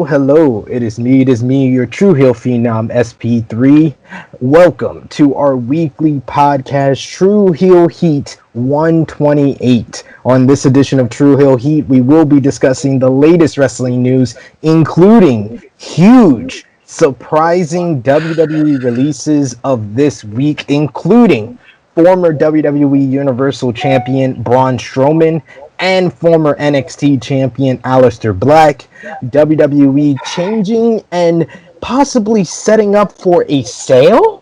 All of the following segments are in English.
Hello. It is me, your Tru Heel Phenom SP3. Welcome to our weekly podcast, Tru Heel Heat 128. On this edition of Tru Heel Heat, we will be discussing the latest wrestling news, including huge, surprising WWE releases of this week, including former WWE Universal Champion Braun Strowman and former NXT Champion Aleister Black, WWE changing and possibly setting up for a sale?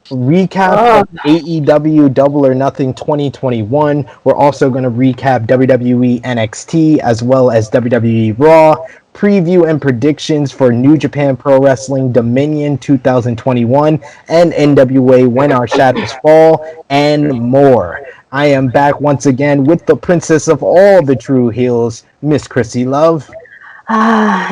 Recap of AEW Double or Nothing 2021. We're also going to recap WWE NXT as well as WWE Raw. Preview and predictions for New Japan Pro Wrestling Dominion 2021 and NWA When Our Shadows Fall, and more. I am back once again with the princess of all the Tru Heels, Miss Krssi Love.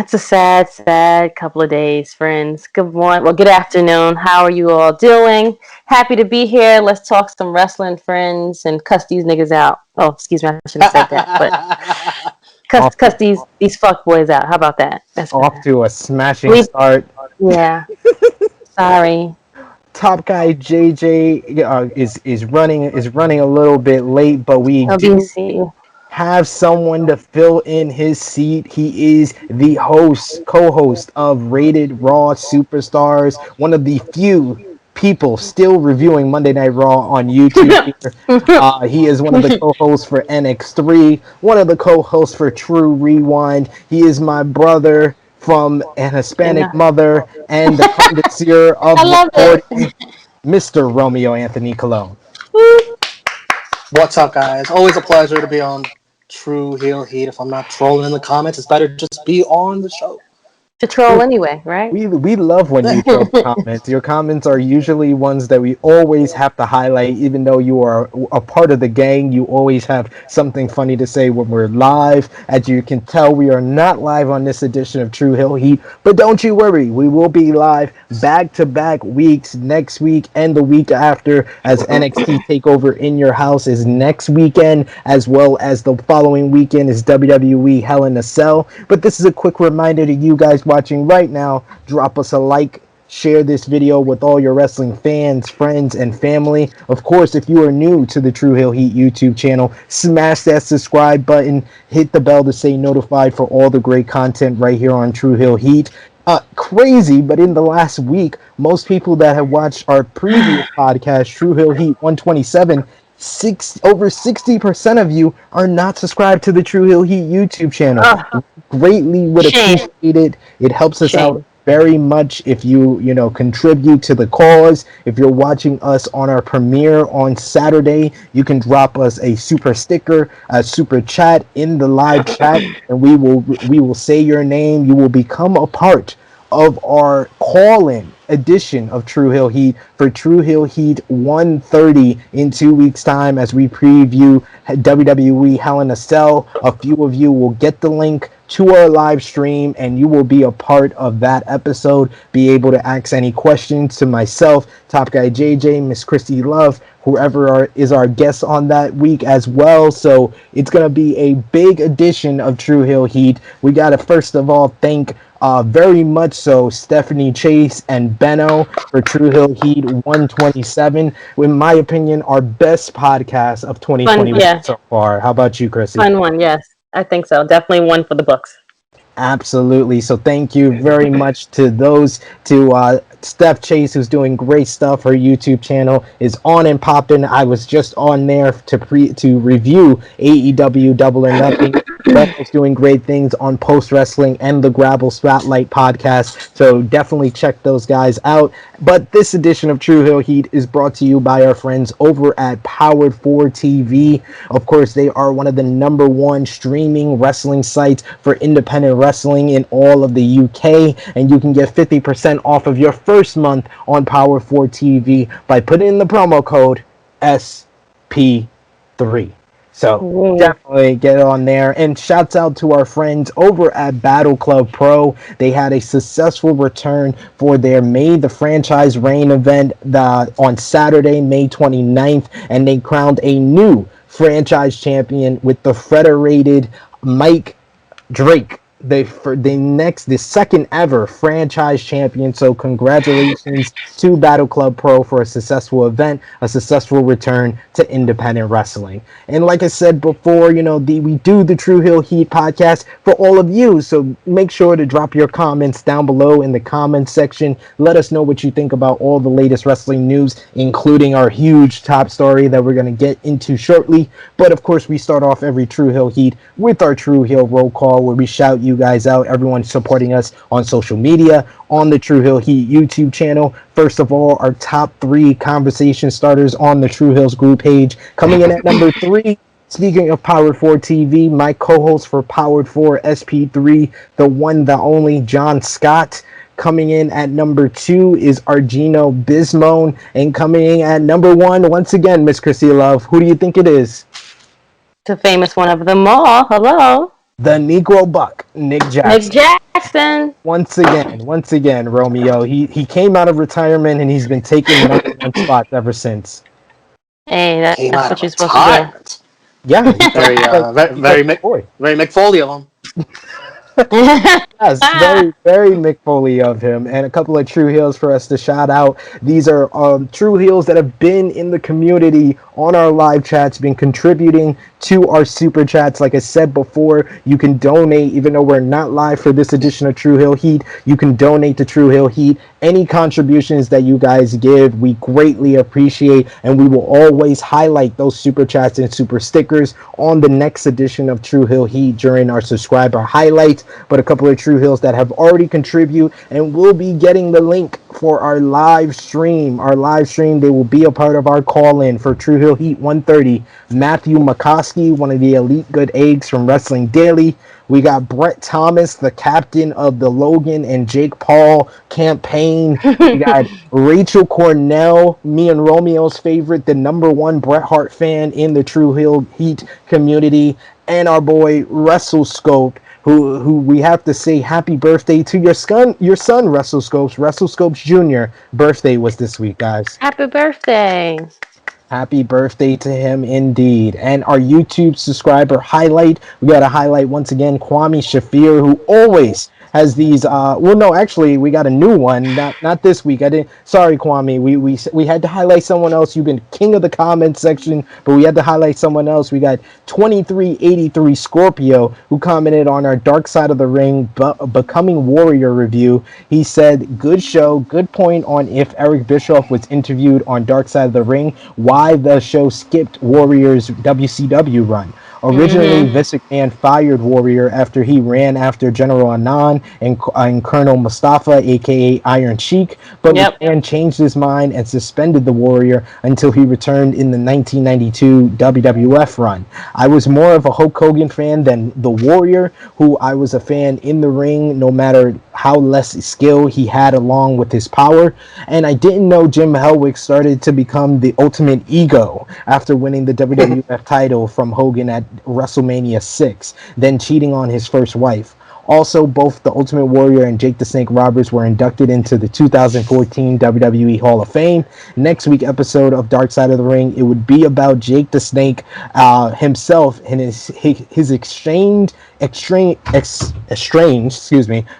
It's a sad couple of days, friends. Good morning. Well, good afternoon. How are you all doing? Happy to be here. Let's talk some wrestling, friends, and cuss these niggas out. Oh, excuse me, I shouldn't have said that, but cuss these fuck boys out. How about that? That's off to a smashing start. Yeah. Sorry. Top guy JJ is running a little bit late, but we do have someone to fill in his seat. He is the co-host of Rated Raw Superstars, one of the few people still reviewing Monday Night Raw on YouTube. He is one of the co-hosts for NX3, one of the co-hosts for True Rewind. He is my brother from an Hispanic mother and the connoisseur of recording, Mr. Romeo Anthony Colon. What's up, guys? Always a pleasure to be on Tru Heel Heat. If I'm not trolling in the comments, it's better just be on the show. To troll anyway, right? We love when you throw comments. Your comments are usually ones that we always have to highlight. Even though you are a part of the gang, you always have something funny to say when we're live. As you can tell, we are not live on this edition of Tru Heel Heat, but don't you worry, we will be live back-to-back weeks next week and the week after, as NXT TakeOver in Your House is next weekend, as well as the following weekend is WWE Hell in a Cell. But this is a quick reminder to you guys watching right now. Drop us a like, share this video with all your wrestling fans, friends, and family. Of course, if you are new to the Tru Heel Heat YouTube channel, smash that subscribe button, hit the bell to stay notified for all the great content right here on Tru Heel Heat. Crazy, but in the last week, most people that have watched our previous podcast, Tru Heel Heat 127, over 60% of you are not subscribed to the Tru Heel Heat YouTube channel. Greatly would appreciate it. It helps us out very much if you contribute to the cause. If you're watching us on our premiere on Saturday, you can drop us a super sticker, a super chat in the live chat, and we will say your name. You will become a part of our call-in edition of Tru Heel Heat for Tru Heel Heat 130 in 2 weeks' time, as we preview WWE Hell in a Cell. A few of you will get the link to our live stream, and you will be a part of that episode, be able to ask any questions to myself, Top Guy JJ, Miss Krssi Love, whoever is our guest on that week as well. So it's going to be a big edition of Tru Heel Heat. We got to first of all thank very much so Stephanie Chase and Benno for Tru Heel Heat 127. In my opinion, our best podcast of 2021 so far. How about you, Krssi? Fun one, yes. I think so. Definitely one for the books. Absolutely. So thank you very much to Steph Chase, who's doing great stuff. Her YouTube channel is on and popping. I was just on there to review AEW Double or Nothing. Almost doing great things on Post Wrestling and the Grapple Spotlight podcast. So definitely check those guys out. But this edition of Tru Heel Heat is brought to you by our friends over at Powered 4 TV. Of course, they are one of the #1 streaming wrestling sites for independent wrestling in all of the UK. And you can get 50% off of your first month on Powered 4 TV by putting in the promo code SP3. So definitely get on there. And shouts out to our friends over at Battle Club Pro. They had a successful return for their May the Franchise Reign event on Saturday, May 29th. And they crowned a new franchise champion with the federated Mike Drake. The second ever franchise champion. So congratulations to Battle Club Pro for a successful event, a successful return to independent wrestling. And like I said before, we do the Tru Heel Heat podcast for all of you. So make sure to drop your comments down below in the comments section. Let us know what you think about all the latest wrestling news, including our huge top story that we're going to get into shortly. But of course, we start off every Tru Heel Heat with our Tru Heel roll call, where we shout you guys out, everyone supporting us on social media, on the Tru Heel Heat YouTube channel. First of all, our top 3 conversation starters on the Tru Heels group page. Coming in at number 3, speaking of Powered 4 TV, my co-host for Powered 4 SP3, the one, the only John Scott. Coming in at number 2 is Argino Bismone. And coming in at number 1, once again, Miss Krssi Love, who do you think it is? The famous one of them all. Hello. The Negro Buck, Nick Jackson. Nick Jackson. Once again, Romeo. He came out of retirement and he's been taking #1 spots ever since. Hey, that's what you're supposed to do. Yeah, very Mick Foley of him. Yes, very, very Mick Foley of him. And a couple of Tru Heels for us to shout out. These are Tru Heels that have been in the community on our live chats, been contributing to our super chats. Like I said before, you can donate, even though we're not live for this edition of Tru Heel Heat. You can donate to Tru Heel Heat. Any contributions that you guys give, we greatly appreciate, and we will always highlight those super chats and super stickers on the next edition of Tru Heel Heat during our subscriber highlights. But a couple of Tru Heels that have already contributed and will be getting the link for our live stream. They will be a part of our call-in for Tru Heel Heat 130. Matthew McCoskey, one of the elite good eggs from Wrestling Daily. We got Brett Thomas, the captain of the Logan and Jake Paul campaign. We got Rachel Cornell, me and Romeo's favorite, the #1 Bret Hart fan in the Tru Heel Heat community. And our boy WrestleScope, who we have to say happy birthday to your son, WrestleScopes Jr. birthday was this week, guys. Happy birthday. Happy birthday to him indeed. And our YouTube subscriber highlight, we got to highlight once again Kwame Shafir, who always has these we got a new one, not this week. Sorry Kwame, we had to highlight someone else. You've been king of the comment section, but we had to highlight someone else. We got 2383 Scorpio, who commented on our Dark Side of the Ring Becoming Warrior review. He said, good show, good point on if Eric Bischoff was interviewed on Dark Side of the Ring, why the show skipped Warrior's WCW run. Originally, Vince McMahon fired Warrior after he ran after General Anand and Colonel Mustafa, aka Iron Sheik, but McMahon changed his mind and suspended the Warrior until he returned in the 1992 WWF run. I was more of a Hulk Hogan fan than the Warrior, who I was a fan in the ring, no matter how less skill he had along with his power. And I didn't know Jim Hellwig started to become the ultimate ego after winning the WWF title from Hogan at WrestleMania 6, then cheating on his first wife. Also, both the Ultimate Warrior and Jake the Snake Roberts were inducted into the 2014 WWE Hall of Fame. Next week episode of Dark Side of the Ring, it would be about Jake the Snake himself and his estranged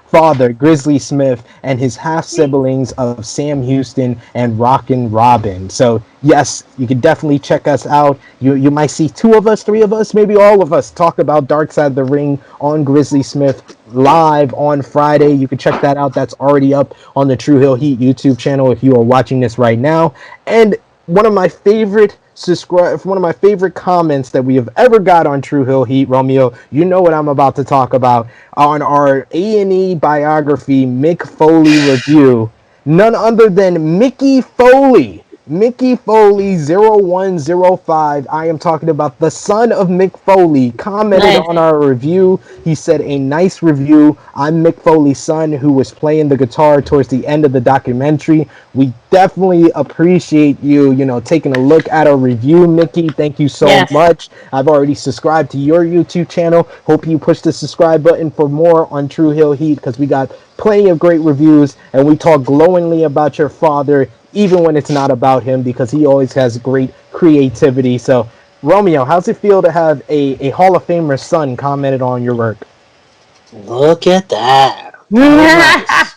father, Grizzly Smith, and his half-siblings of Sam Houston and Rockin' Robin. So, yes, you can definitely check us out. You might see 2 of us, 3 of us, maybe all of us talk about Dark Side of the Ring on Grizzly Smith live on Friday. You can check that out. That's already up on the Tru Heel Heat YouTube channel if you are watching this right now. And one of my favorite subscribe. One of my favorite comments that we have ever got on Tru Heel Heat, Romeo. You know what I'm about to talk about on our A&E biography Mick Foley review. None other than Mickey Foley. Mickey Foley 0105. I am talking about the son of Mick Foley. Commented Nice. on our review. He said a nice review. I'm Mick Foley's son who was playing the guitar towards the end of the documentary. We definitely appreciate you, taking a look at our review, Mickey. Thank you so Yes. much. I've already subscribed to your YouTube channel. Hope you push the subscribe button for more on Tru Heel Heat because we got plenty of great reviews and we talk glowingly about your father even when it's not about him because he always has great creativity. So, Romeo, how's it feel to have a Hall of Famer's son commented on your work? Look at that. Very nice.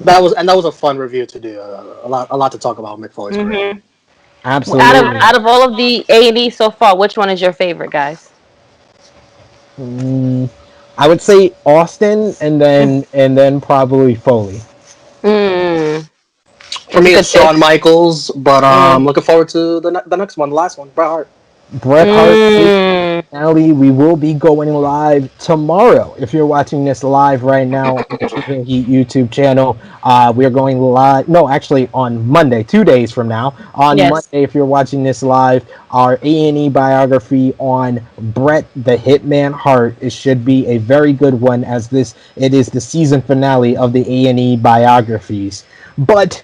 That was a fun review to do. A lot to talk about Mick Foley's career. Mm-hmm. Absolutely. Out of all of the A&E so far, which one is your favorite, guys? Mm, I would say Austin and then probably Foley. Mm. For It's a me, good it's Shawn pick. Michaels, but Mm. looking forward to the next one, the last one, Bret Hart. Bret Hart Mm. finale. We will be going live tomorrow. If you're watching this live right now on the True Heel Heat YouTube channel, we are going live. No, actually on Monday, 2 days from now. On Yes. Monday, if you're watching this live, our A&E biography on Bret the Hitman Hart. It should be a very good one, as it is the season finale of the A&E biographies. But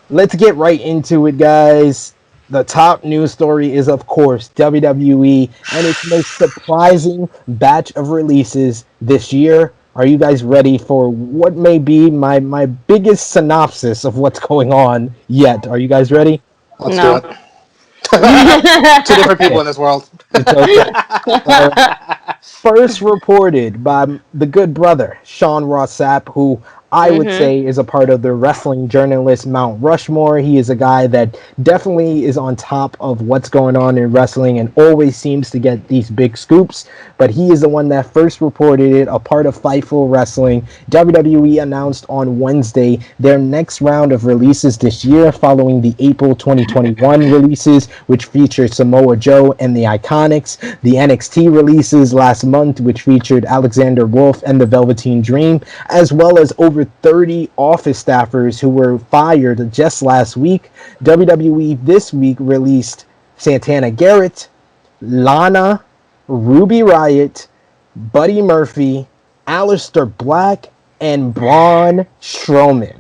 let's get right into it, guys. The top news story is, of course, WWE and its most surprising batch of releases this year. Are you guys ready for what may be my biggest synopsis of what's going on yet? Are you guys ready? Let's do No. it. Two different people Okay, in this world. it's okay. So, first reported by the good brother Sean Ross Sapp, who I would Mm-hmm. say is a part of the wrestling journalist Mount Rushmore. He is a guy that definitely is on top of what's going on in wrestling and always seems to get these big scoops. But he is the one that first reported it, a part of Fightful Wrestling. WWE announced on Wednesday their next round of releases this year, following the April 2021 releases, which featured Samoa Joe and the Iconics, the NXT releases last month, which featured Alexander Wolf and the Velveteen Dream, as well as over 30 office staffers who were fired just last week. WWE this week released Santana Garrett, Lana, Ruby Riott, Buddy Murphy, Aleister Black, and Braun Strowman.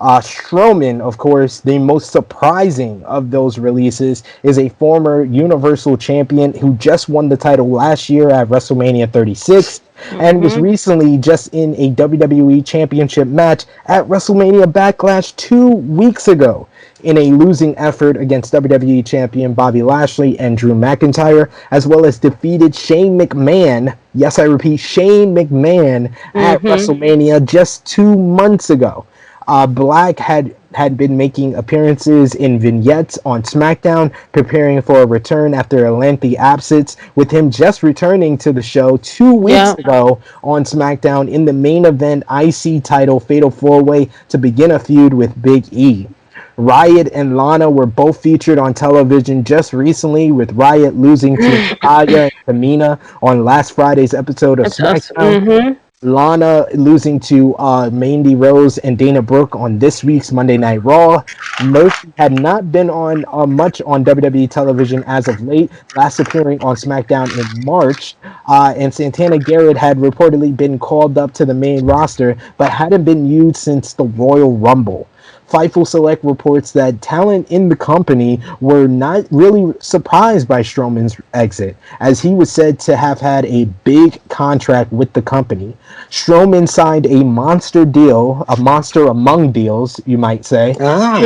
Strowman, of course, the most surprising of those releases, is a former Universal Champion who just won the title last year at WrestleMania 36 and was Mm-hmm. recently just in a WWE Championship match at WrestleMania Backlash 2 weeks ago in a losing effort against WWE Champion Bobby Lashley and Drew McIntyre, as well as defeated Shane McMahon. Yes, I repeat, Shane McMahon at Mm-hmm. WrestleMania just 2 months ago. Black had been making appearances in vignettes on SmackDown, preparing for a return after a lengthy absence, with him just returning to the show 2 weeks Yeah. ago on SmackDown in the main event IC title Fatal 4-Way to begin a feud with Big E. Riott and Lana were both featured on television just recently, with Riott losing to Natalya and Tamina on last Friday's episode of It's us. SmackDown. Mm-hmm. Lana losing to Mandy Rose and Dana Brooke on this week's Monday Night Raw. Murphy had not been on much on WWE television as of late, last appearing on SmackDown in March. And Santana Garrett had reportedly been called up to the main roster, but hadn't been used since the Royal Rumble. Fightful Select reports that talent in the company were not really surprised by Strowman's exit, as he was said to have had a big contract with the company. Strowman signed a monster deal, a monster among deals, you might say, Ah.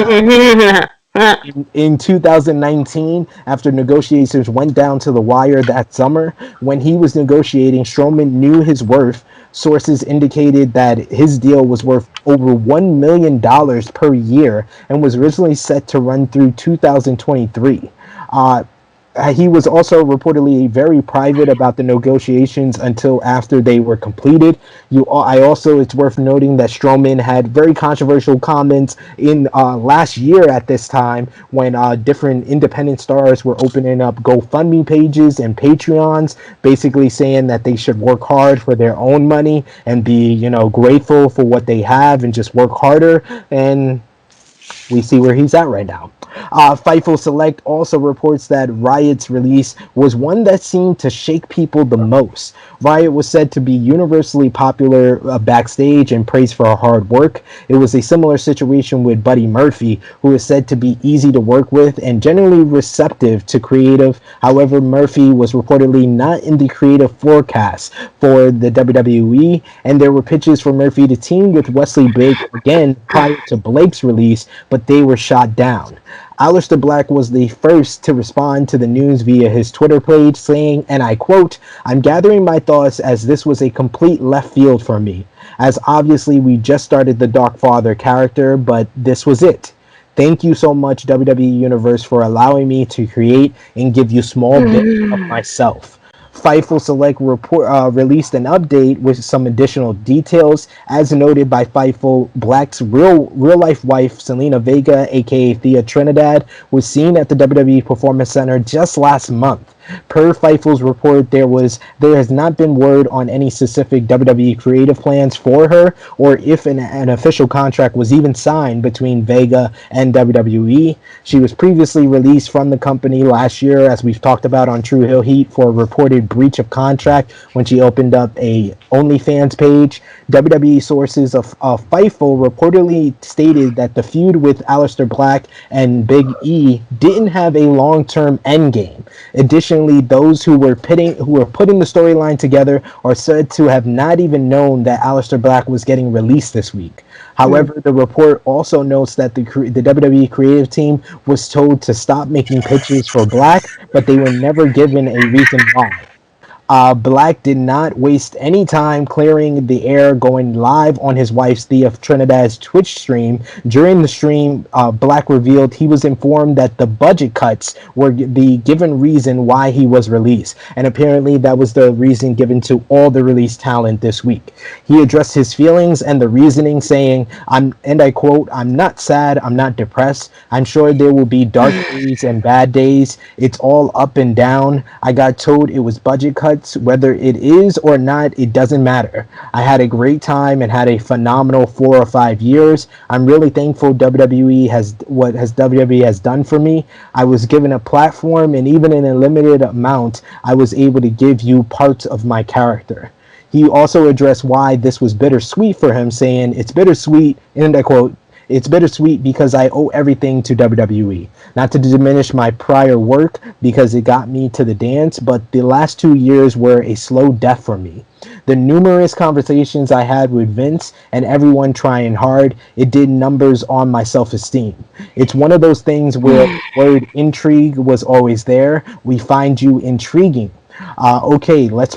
in 2019 after negotiations went down to the wire that summer. When he was negotiating, Strowman knew his worth. Sources indicated that his deal was worth over $1 million per year and was originally set to run through 2023. he was also reportedly very private about the negotiations until after they were completed. It's worth noting that Strowman had very controversial comments in last year at this time when different independent stars were opening up GoFundMe pages and Patreons, basically saying that they should work hard for their own money and be, grateful for what they have and just work harder. And we see where he's at right now. Fightful Select also reports that Riott's release was one that seemed to shake people the most. Riott was said to be universally popular backstage and praised for her hard work. It was a similar situation with Buddy Murphy, who is said to be easy to work with and generally receptive to creative. However, Murphy was reportedly not in the creative forecast for the WWE, and there were pitches for Murphy to team with Wesley Blake again prior to Blake's release, but they were shot down. Aleister Black was the first to respond to the news via his Twitter page, saying, and I quote, "I'm gathering my thoughts as this was a complete left field for me, as obviously we just started the Dark Father character, but this was it. Thank you so much, WWE Universe, for allowing me to create and give you small bits of myself." Fightful Select released an update with some additional details. As noted by Fightful, Black's real life wife, Selena Vega, aka Thea Trinidad, was seen at the WWE Performance Center just last month. Per Fightful's report, there has not been word on any specific WWE creative plans for her, or if an official contract was even signed between Vega and WWE. She was previously released from the company last year, as we've talked about on Tru Heel Heat, for a reported breach of contract when she opened up a OnlyFans page. WWE sources of Fightful reportedly stated that the feud with Aleister Black and Big E didn't have a long-term endgame. Additionally, those who were putting the storyline together are said to have not even known that Aleister Black was getting released this week. However, the report also notes that the WWE creative team was told to stop making pitches for Black, but they were never given a reason why. Black did not waste any time clearing the air, going live on his wife's Thea Trinidad's Twitch stream. During the stream, Black revealed he was informed that the budget cuts were the given reason why he was released, and apparently that was the reason given to all the released talent this week. He addressed his feelings and the reasoning, saying, and I quote, "I'm not sad, I'm not depressed. I'm sure there will be dark days and bad days. It's all up and down. I got told it was budget cuts. Whether it is or not, it doesn't matter. I had a great time and had a phenomenal 4 or 5 years. I'm really thankful WWE has done for me. I was given a platform, and even in a limited amount, I was able to give you parts of my character." He also addressed why this was bittersweet for him, saying, "It's bittersweet," and I quote, "It's bittersweet because I owe everything to WWE. Not to diminish my prior work because it got me to the dance, but the last 2 years were a slow death for me. The numerous conversations I had with Vince and everyone trying hard, it did numbers on my self-esteem. It's one of those things where the word intrigue was always there. We find you intriguing. Okay, let's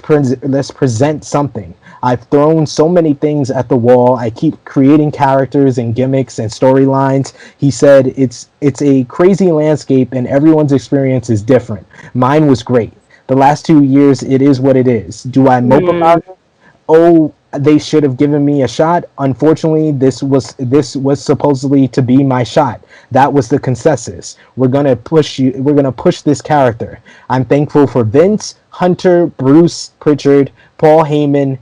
present something. I've thrown so many things at the wall. I keep creating characters and gimmicks and storylines." He said, it's a crazy landscape and everyone's experience is different. Mine was great. The last 2 years, it is what it is. Do I mope about it? Oh, they should have given me a shot. Unfortunately, this was supposedly to be my shot. That was the consensus. We're gonna push you. We're gonna push this character. I'm thankful for Vince, Hunter, Bruce Pritchard, Paul Heyman,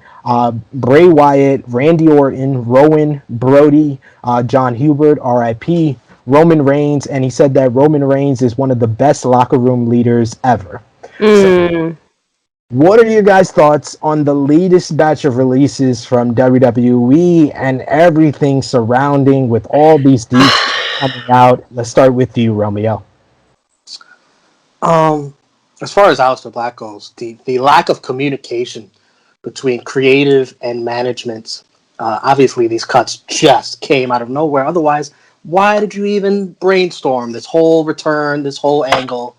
Bray Wyatt, Randy Orton, Rowan, Brody, John Hubert, R.I.P., Roman Reigns, and he said that Roman Reigns is one of the best locker room leaders ever. So, what are your guys' thoughts on the latest batch of releases from WWE and everything surrounding with all these deals coming out? Let's start with you, Romeo. As far as Aleister Black goes, the lack of communication between creative and management, obviously these cuts just came out of nowhere. Otherwise, why did you even brainstorm this whole return, this whole angle?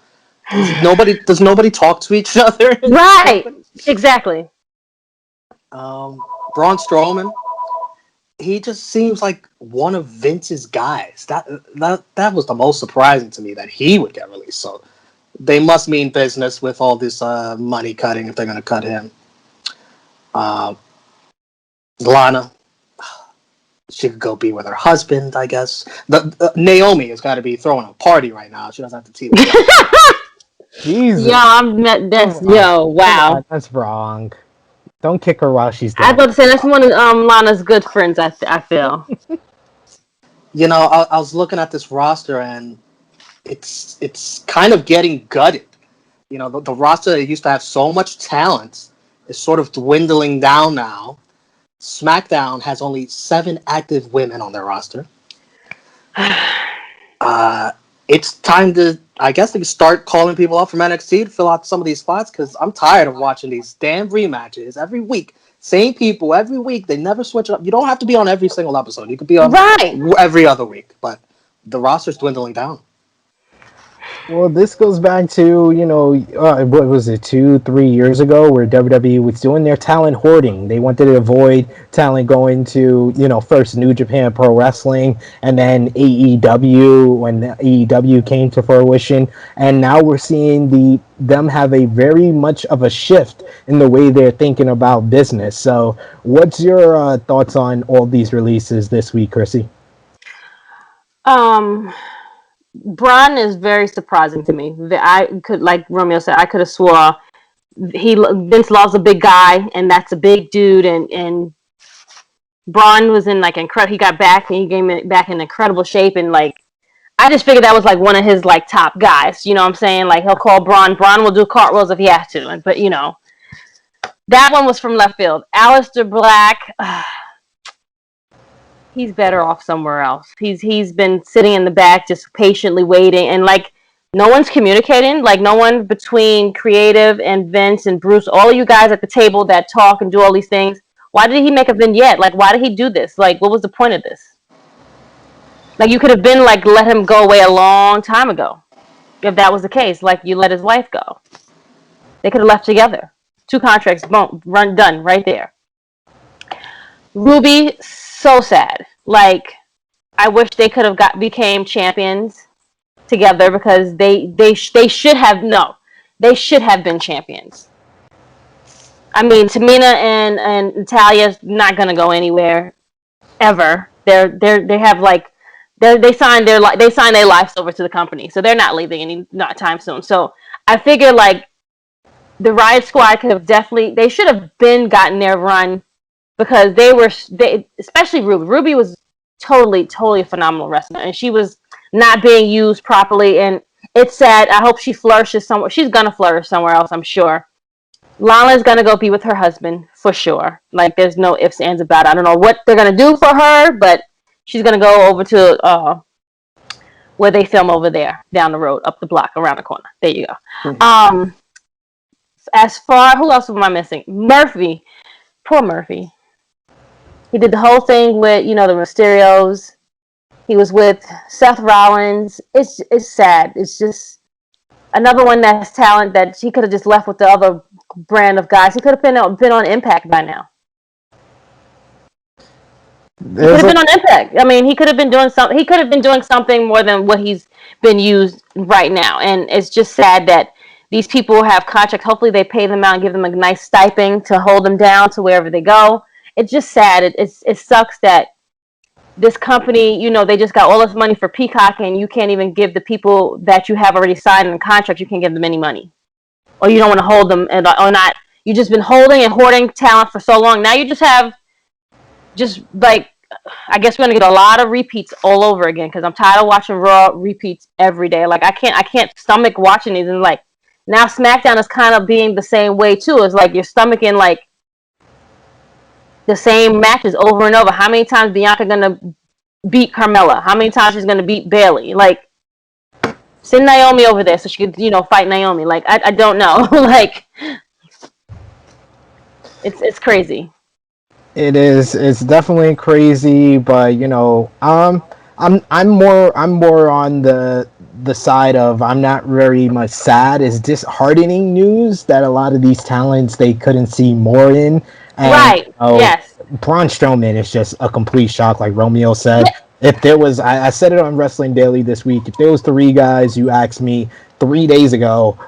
Does nobody talk to each other? Right. Exactly. Braun Strowman, he just seems like one of Vince's guys. That was the most surprising to me, that he would get released. So they must mean business with all this money cutting if they're going to cut him. Lana, she could go be with her husband, I guess. Naomi has got to be throwing a party right now. She doesn't have to TV. Jesus. Wow. That's wrong. Don't kick her while she's I down. was about to say that's one of Lana's good friends. I feel. You know, I was looking at this roster and it's kind of getting gutted. You know, the roster that used to have so much talent is sort of dwindling down now. SmackDown has only 7 active women on their roster. It's time to, I guess, to start calling people up from NXT to fill out some of these spots because I'm tired of watching these damn rematches every week. Same people every week. They never switch up. You don't have to be on every single episode. You could be on every other week. But the roster's dwindling down. Well, this goes back to, what was it, 2-3 years ago, where WWE was doing their talent hoarding. They wanted to avoid talent going to, first New Japan Pro Wrestling and then AEW when AEW came to fruition. And now we're seeing them have a very much of a shift in the way they're thinking about business. So what's your thoughts on all these releases this week, Krssi? Braun is very surprising to me. I could, like Romeo said, I could have swore Vince Law's a big guy, and that's a big dude, and Braun was in incredible. He got back and he came back in incredible shape, and I just figured that was one of his top guys. You know what I'm saying? He'll call Braun. Braun will do cartwheels if he has to, but that one was from left field. Aleister Black. He's better off somewhere else. He's been sitting in the back just patiently waiting, and no one's communicating. No one between creative and Vince and Bruce, all of you guys at the table that talk and do all these things. Why did he make a vignette? Why did he do this? What was the point of this? You could have been let him go away a long time ago. If that was the case, you let his wife go. They could have left together. 2 contracts, boom, done right there. Ruby, so sad. I wish they could have became champions together because they should have been champions. I mean, Tamina and Natalia not gonna go anywhere ever. They signed their lives over to the company, so they're not leaving not time soon. So I figure the Riott Squad could have they should have been gotten their run. Because especially Ruby. Ruby was totally a phenomenal wrestler, and she was not being used properly. And it's sad. I hope she flourishes somewhere. She's gonna flourish somewhere else, I'm sure. Lana's gonna go be with her husband for sure. There's no ifs, ands about it. I don't know what they're gonna do for her, but she's gonna go over to where they film over there, down the road, up the block, around the corner. There you go. Mm-hmm. As far, who else am I missing? Murphy. Poor Murphy. He did the whole thing with, the Mysterios. He was with Seth Rollins. It's sad. It's just another one that's talent that he could have just left with the other brand of guys. He could have been on Impact by now. He could have been on Impact. I mean, he could have been doing something. He could have been doing something more than what he's been used right now. And it's just sad that these people have contracts. Hopefully, they pay them out and give them a nice stipend to hold them down to wherever they go. It's just sad. It sucks that this company, they just got all this money for Peacock, and you can't even give the people that you have already signed in the contract, you can't give them any money. Or you don't want to hold them, or not. You've just been holding and hoarding talent for so long. Now you just have, I guess we're going to get a lot of repeats all over again, because I'm tired of watching Raw repeats every day. I can't stomach watching these, and now SmackDown is kind of being the same way too. It's you're stomaching the same matches over and over. How many times Bianca gonna beat Carmella? How many times she's gonna beat Bayley? Send Naomi over there so she could, fight Naomi. I don't know. It's crazy. It is. It's definitely crazy, but I'm more on the side of I'm not very much sad. It's disheartening news that a lot of these talents they couldn't see more in. And, right. Yes. Braun Strowman is just a complete shock, like Romeo said. If there was, I said it on Wrestling Daily this week. If there was three guys you asked me 3 days ago,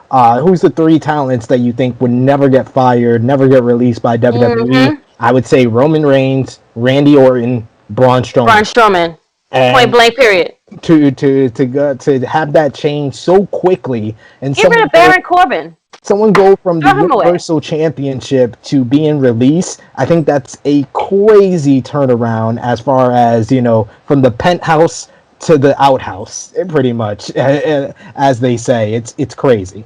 who's the three talents that you think would never get fired, never get released by WWE? Mm-hmm. I would say Roman Reigns, Randy Orton, Braun Braun Strowman, Strowman. Point and blank. Period. to have that change so quickly and Get rid of Baron Corbin. someone go from the Throw him away. Universal Championship to being released, I think that's a crazy turnaround as far as, from the penthouse to the outhouse, pretty much, as they say. It's crazy.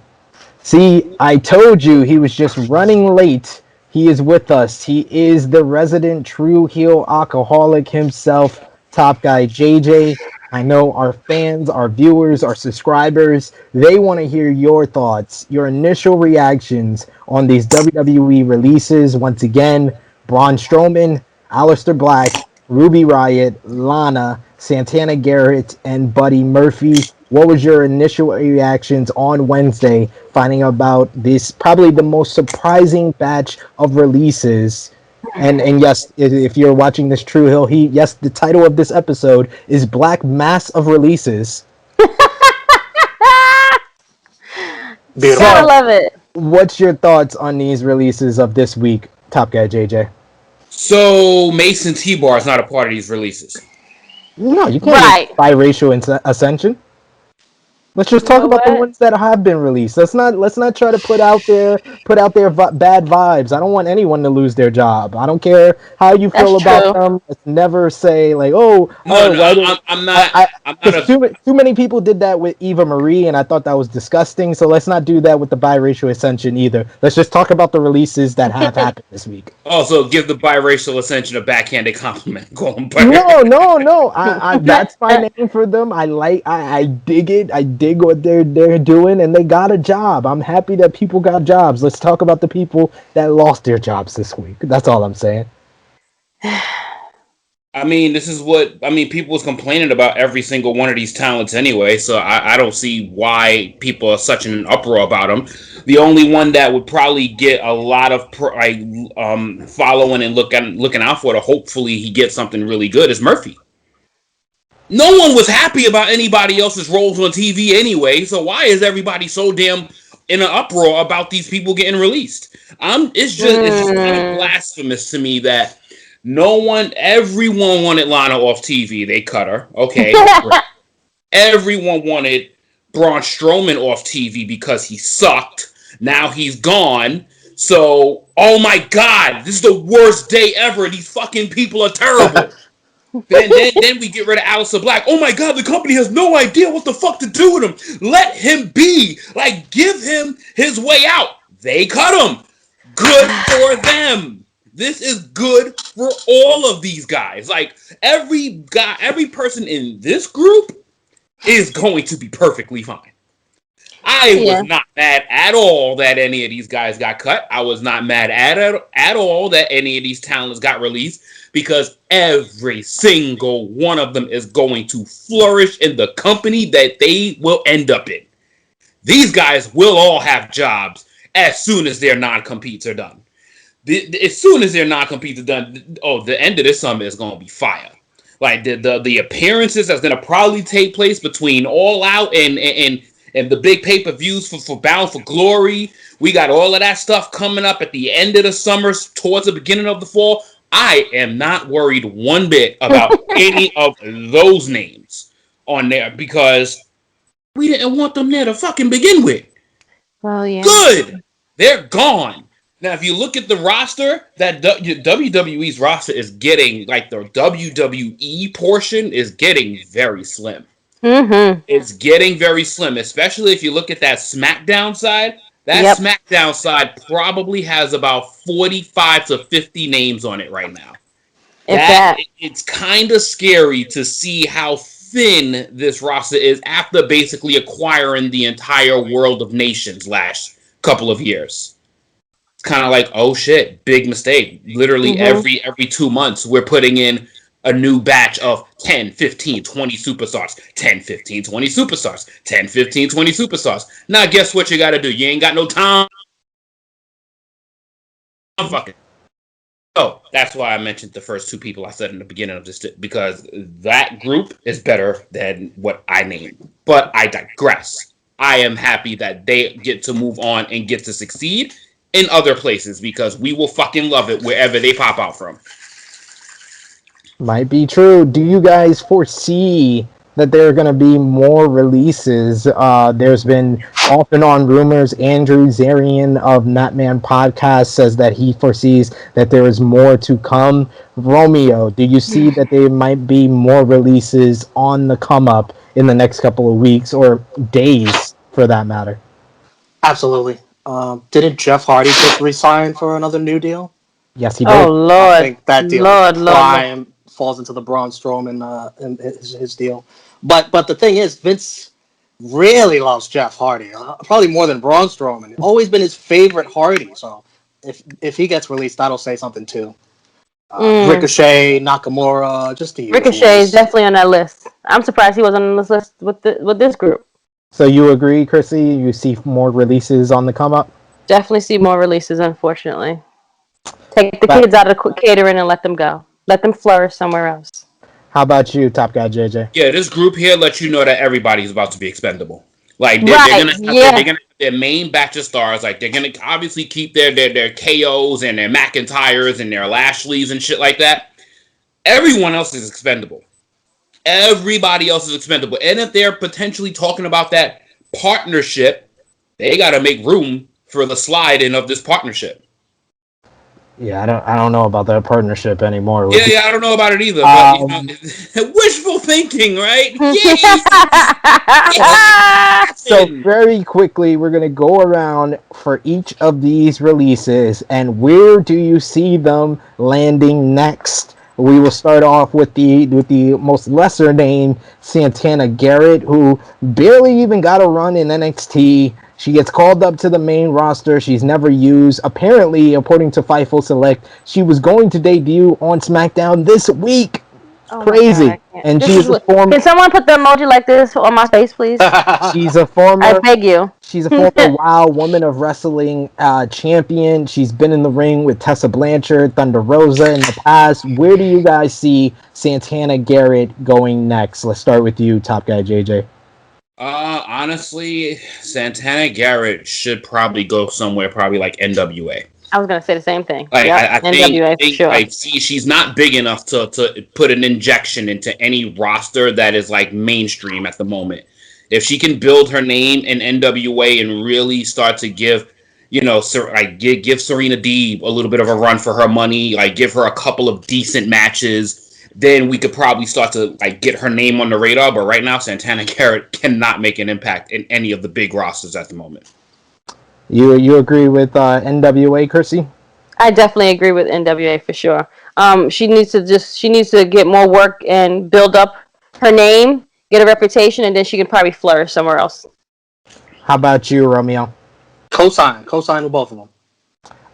See, I told you he was just running late. He is with us. He is the resident Tru Heel alcoholic himself, Top Guy JJ. I know our fans, our viewers, our subscribers, they want to hear your thoughts, your initial reactions on these WWE releases. Once again, Braun Strowman, Aleister Black, Ruby Riott, Lana, Santana Garrett, and Buddy Murphy. What was your initial reactions on Wednesday finding out about this probably the most surprising batch of releases? And yes, if you're watching this Tru Heel Heat, yes, the title of this episode is Black Mass of Releases. Beautiful. Gotta So, love it. what's your thoughts on these releases of this week, Top Guy JJ? So Mason T-Bar is not a part of these releases. No, you can't Right. make biracial ascension. Let's just You talk know about the what? ones that have been released. Let's not try to put out their bad vibes. I don't want anyone to lose their job. I don't care how you That's feel about true. them. Let's never say like, oh, No, why did I'm not. I'm not because too many people did that with Eva Marie, and I thought that was disgusting. So let's not do that with the biracial ascension either. Let's just talk about the releases that have happened this week. Also, give the biracial ascension a backhanded compliment. Call them No. That's my name for them. I dig it. I dig what they're doing, and they got a job. I'm happy that people got jobs. Let's talk about the people that lost their jobs this week. That's all I'm saying. I mean, this is what people was complaining about every single one of these talents anyway. So I don't see why people are such an uproar about them. The only one that would probably get a lot of following and looking out for to hopefully he gets something really good is Murphy. No one was happy about anybody else's roles on TV anyway, so why is everybody so damn in an uproar about these people getting released? It's just kind of blasphemous to me that everyone wanted Lana off TV. They cut her. Okay. Everyone wanted Braun Strowman off TV because he sucked. Now he's gone. So, oh my God, this is the worst day ever. These fucking people are terrible. Then we get rid of Aleister Black. Oh my God, the company has no idea what the fuck to do with him. Let him be. Like, give him his way out. They cut him. Good for them. This is good for all of these guys. Like, every person in this group is going to be perfectly fine. I was not mad at all that any of these guys got cut. I was not mad at all that any of these talents got released, because every single one of them is going to flourish in the company that they will end up in. These guys will all have jobs as soon as their non-competes are done. As soon as their non-competes are done, the end of this summer is going to be fire. Like the appearances that's going to probably take place between All Out and the big pay-per-views for Bound for Glory. We got all of that stuff coming up at the end of the summer, towards the beginning of the fall. I am not worried one bit about any of those names on there, because we didn't want them there to fucking begin with. Well, yeah. Good. They're gone. Now, if you look at the roster, that WWE's roster is getting, like, the WWE portion is getting very slim. Mm-hmm. It's getting very slim, especially if you look at that SmackDown side. That SmackDown side probably has about 45 to 50 names on it right now. It's kind of scary to see how thin this roster is after basically acquiring the entire world of nations last couple of years. It's kind of like, oh shit, big mistake. Literally every 2 months we're putting in a new batch of 10, 15, 20 superstars. 10, 15, 20 superstars. 10, 15, 20 superstars. Now, guess what you got to do? You ain't got no time. I'm fucking So that's why I mentioned the first two people I said in the beginning of this, because that group is better than what I named. But I digress. I am happy that they get to move on and get to succeed in other places because we will fucking love it wherever they pop out from. Might be true. Do you guys foresee that there are going to be more releases? There's been off and on rumors. Andrew Zarian of Natman Podcast says that he foresees that there is more to come. Romeo, do you see that there might be more releases on the come up in the next couple of weeks or days for that matter? Absolutely. Didn't Jeff Hardy just resign for another new deal? Yes, he Oh did. I Lord, think that deal Lord, is Lord, Lord. prime, falls into the Braun Strowman in his deal. But the thing is, Vince really loves Jeff Hardy, probably more than Braun Strowman. Always been his favorite Hardy. So if he gets released, that'll say something too. Ricochet, Nakamura, just the Ricochet is usuals. definitely on that list. I'm surprised he wasn't on this list with this group. So you agree, Krssi? You see more releases on the come up? Definitely see more releases, unfortunately. Take the But kids out of catering and let them go. Let them flourish somewhere else. how about you, Top Guy JJ? Yeah, this group here lets you know that everybody's about to be expendable. Like they're Right, gonna have yeah. they're gonna have their main batch of stars. Like they're gonna obviously keep their KOs and their McIntyres and their Lashleys and shit like that. Everyone else is expendable. Everybody else is expendable. And if they're potentially talking about that partnership, they gotta make room for the slide in of this partnership. Yeah, I don't know about that partnership anymore. Yeah, I don't know about it either, but you know, wishful thinking, right? Yay! So very quickly, we're gonna go around for each of these releases, and where do you see them landing next? We will start off with the most lesser name, Santana Garrett, who barely even got a run in NXT. She gets called up to the main roster. She's never used. Apparently, according to Fightful Select, she was going to debut on SmackDown this week. Oh Crazy. God, And she's a former. Can someone put the emoji like this on my face, please? She's a former. I beg you. She's a former WoW Woman of Wrestling champion. She's been in the ring with Tessa Blanchard, Thunder Rosa in the past. Where do you guys see Santana Garrett going next? Let's start with you, Top Guy JJ. Honestly, Santana Garrett should probably go somewhere, probably like NWA. I was gonna say the same thing. Like, yep. I NWA think for sure. like, she's not big enough to put an injection into any roster that is like mainstream at the moment. If she can build her name in NWA and really start to give, you know, give Serena Deeb a little bit of a run for her money, like give her a couple of decent matches, then we could probably start to like get her name on the radar. But right now, Santana Garrett cannot make an impact in any of the big rosters at the moment. You agree with NWA, Krssi? I definitely agree with NWA for sure. She needs to get more work and build up her name, get a reputation, and then she can probably flourish somewhere else. How about you, Romeo? Cosign with both of them.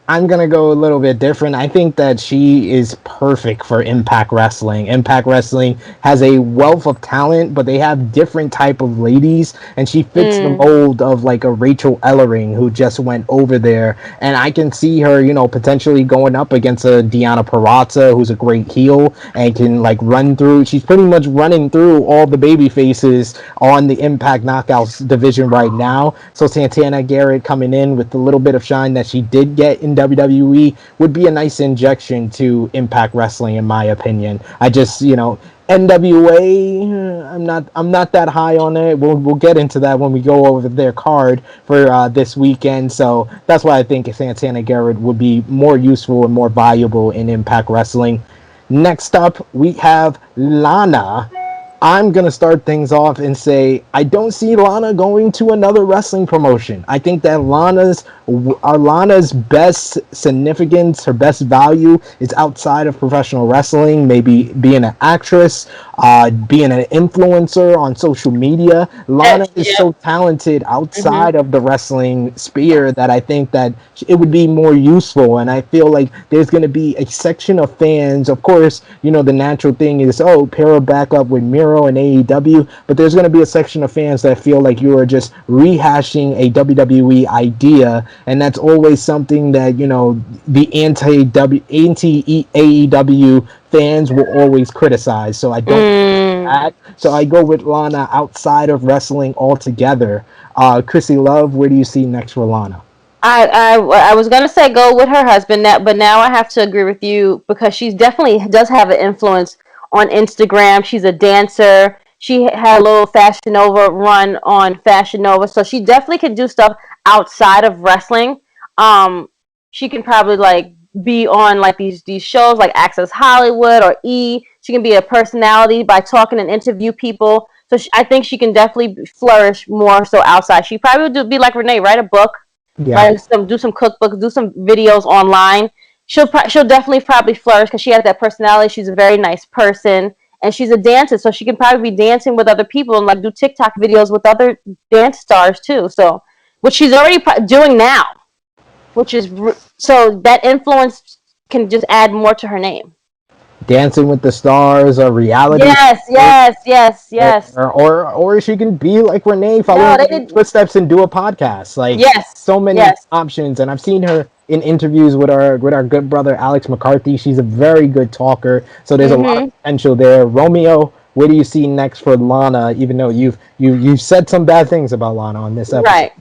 I'm going to go a little bit different. I think that she is perfect for Impact Wrestling. Impact Wrestling has a wealth of talent, but they have different type of ladies, and she fits the mold of like a Rachel Ellering who just went over there. And I can see her, you know, potentially going up against a Deonna Purrazzo, who's a great heel and can like run through. She's pretty much running through all the baby faces on the Impact Knockouts division right now. So Santana Garrett coming in with the little bit of shine that she did get in WWE would be a nice injection to Impact Wrestling, in my opinion. I just, you know, NWA, I'm not that high on it. We'll get into that when we go over their card for this weekend. So that's why I think Santana Garrett would be more useful and more valuable in Impact Wrestling. Next up, we have Lana. I'm going to start things off and say I don't see Lana going to another wrestling promotion. I think that Lana's best significance, her best value is outside of professional wrestling, maybe being an actress, being an influencer on social media. Lana is so talented outside of the wrestling sphere that I think that it would be more useful, and I feel like there's going to be a section of fans, of course, you know, the natural thing is, pair her back up with Miro general in AEW, but there's going to be a section of fans that feel like you are just rehashing a WWE idea, and that's always something that, you know, the anti AEW fans will always criticize. So I don't that. So I go with Lana outside of wrestling altogether. Krssi Love, where do you see next for Lana? I was gonna say go with her husband, but now I have to agree with you because she definitely does have an influence on Instagram. She's a dancer. She had a little Fashion Nova run on Fashion Nova, so she definitely can do stuff outside of wrestling. Um, she can probably like be on like these shows like Access Hollywood or E. She can be a personality by talking and interview people. So I think she can definitely flourish more so outside. She probably would be like Renee, write a book, Yeah. write do some cookbooks, do some videos online. She'll definitely probably flourish because she has that personality. She's a very nice person, and she's a dancer, so she can probably be dancing with other people and like do TikTok videos with other dance stars too. So, which she's already doing now, which is so that influence can just add more to her name. Dancing with the Stars, a reality Yes. or she can be like Renee, No, follow they Renee's did. footsteps and do a podcast. Like, so many Yes. options, and I've seen her in interviews with our good brother Alex McCarthy. She's a very good talker, so there's a lot of potential there. Romeo, where do you see next for Lana? Even though you've said some bad things about Lana on this episode. Right.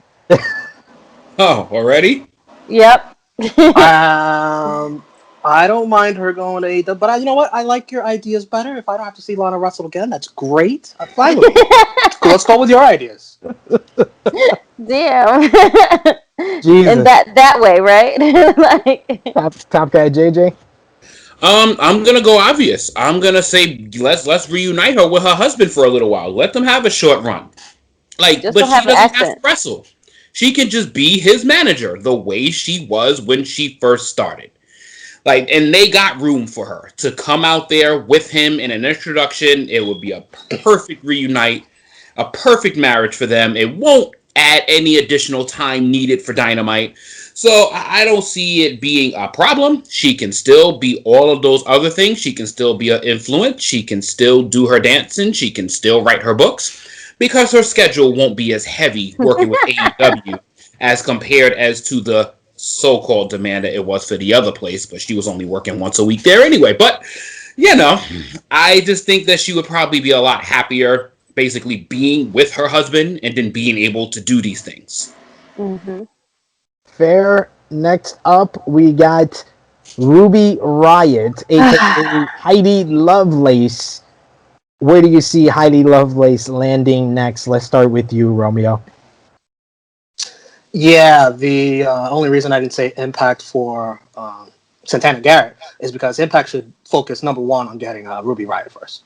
Oh, already? Yep. I don't mind her going to AEW, but you know what? I like your ideas better. If I don't have to see Lana wrestle again, that's great. I'm fine with it. Let's go with your ideas. Damn. Jesus. And that way, right? Like top guy JJ. I'm gonna go obvious. I'm gonna say let's reunite her with her husband for a little while. Let them have a short run. Like, just but don't she have an doesn't have to accent. wrestle. She can just be his manager the way she was when she first started. Like, and they got room for her to come out there with him in an introduction. It would be a perfect reunite, a perfect marriage for them. It won't add any additional time needed for Dynamite. So I don't see it being a problem. She can still be all of those other things. She can still be an influence. She can still do her dancing. She can still write her books because her schedule won't be as heavy working with AEW as compared as to the so-called demand that it was for the other place, but she was only working once a week there anyway. But, you know, I just think that she would probably be a lot happier basically being with her husband and then being able to do these things. Mm-hmm. Fair. Next up, we got Ruby Riott, aka Heidi Lovelace. Where do you see Heidi Lovelace landing next? Let's start with you, Romeo. Yeah, the only reason I didn't say Impact for Santana Garrett is because Impact should focus number one on getting Ruby Riott first.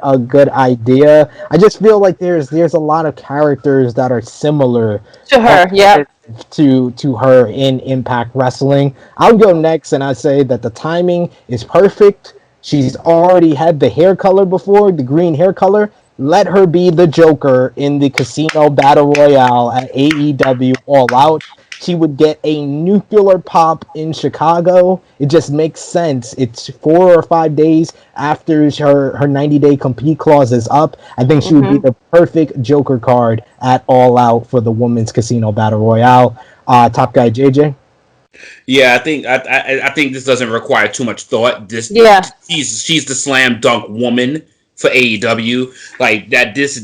A good idea. I just feel like there's a lot of characters that are similar To her, yep. to her in Impact Wrestling. I'll go next, and I say that the timing is perfect. She's already had the hair color before, the green hair color. Let her be the Joker in the Casino Battle Royale at AEW All Out. She would get a nuclear pop in Chicago. It just makes sense. It's 4 or 5 days after her 90-day compete clause is up. I think she would be the perfect Joker card at All Out for the Women's Casino Battle Royale. Top guy JJ. Yeah, I think this doesn't require too much thought. She's the slam dunk woman for AEW. Like that. This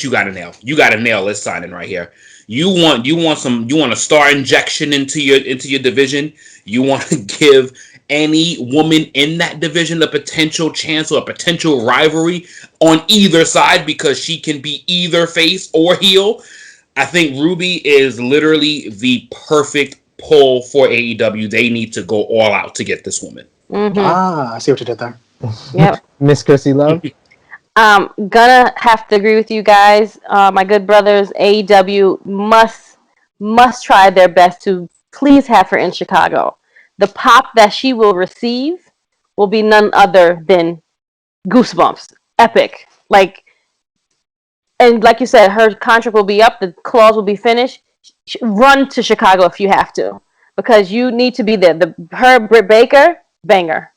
you got to nail. You got to nail this signing right here. You want a star injection into your division. You want to give any woman in that division a potential chance or a potential rivalry on either side because she can be either face or heel. I think Ruby is literally the perfect pull for AEW. They need to go all out to get this woman. I see what you did there. Yep. Miss Krssi Love. Gonna have to agree with you guys. My good brothers, AEW must try their best to please have her in Chicago. The pop that she will receive will be none other than goosebumps. Epic. And like you said, her contract will be up, the clause will be finished. Run to Chicago if you have to, because you need to be there. Her Britt Baker, banger.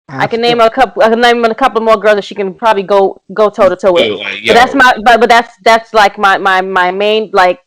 I can name a couple. I can name a couple more girls that she can probably go toe to toe with. Like, But that's my. But that's like my main like.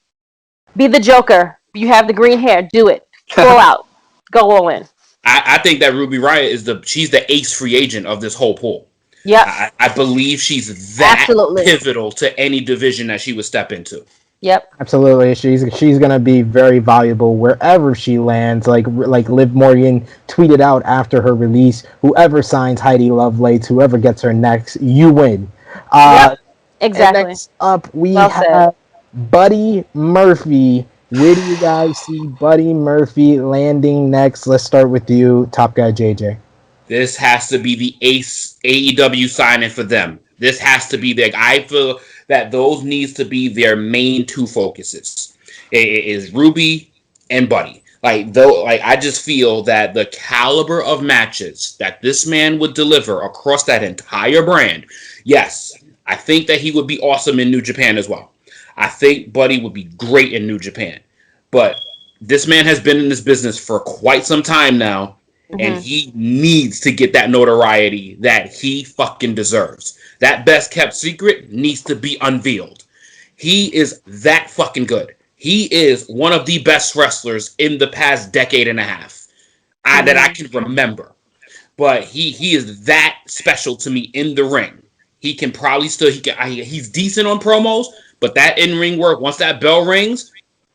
Be the Joker. You have the green hair. Do it. Full out. Go all in. I think that Ruby Riott she's the ace free agent of this whole pool. Yep. I believe she's that pivotal to any division that she would step into. Yep. Absolutely, she's gonna be very valuable wherever she lands. Like Liv Morgan tweeted out after her release, whoever signs Heidi Lovelace, whoever gets her next, you win. Yep. Exactly. Next up, we have Buddy Murphy. Where do you guys see Buddy Murphy landing next? Let's start with you, Top Guy JJ. This has to be the ace AEW signing for them. This has to be I feel that those needs to be their main two focuses. It is Ruby and Buddy. I just feel that the caliber of matches that this man would deliver across that entire brand, yes, I think that he would be awesome in New Japan as well. I think Buddy would be great in New Japan. But this man has been in this business for quite some time now, and he needs to get that notoriety that he fucking deserves. That best kept secret needs to be unveiled. He is that fucking good. He is one of the best wrestlers in the past decade and a half that I can remember. But he is that special to me in the ring. He can probably still he's decent on promos, but that in-ring work, once that bell rings,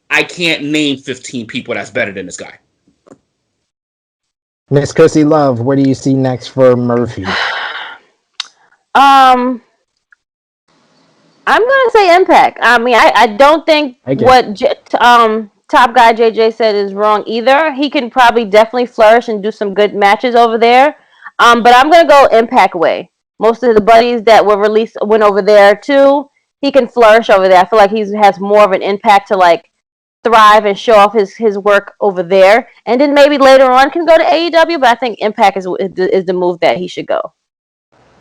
I can't name 15 people that's better than this guy. Miss Krssi Love, what do you see next for Murphy? I'm gonna say Impact. I mean, I don't think what Top Guy JJ said is wrong either. He can probably definitely flourish and do some good matches over there. But I'm gonna go Impact way. Most of the buddies that were released went over there too. He can flourish over there. I feel like he has more of an impact to like thrive and show off his work over there, and then maybe later on can go to AEW. But I think Impact is the move that he should go.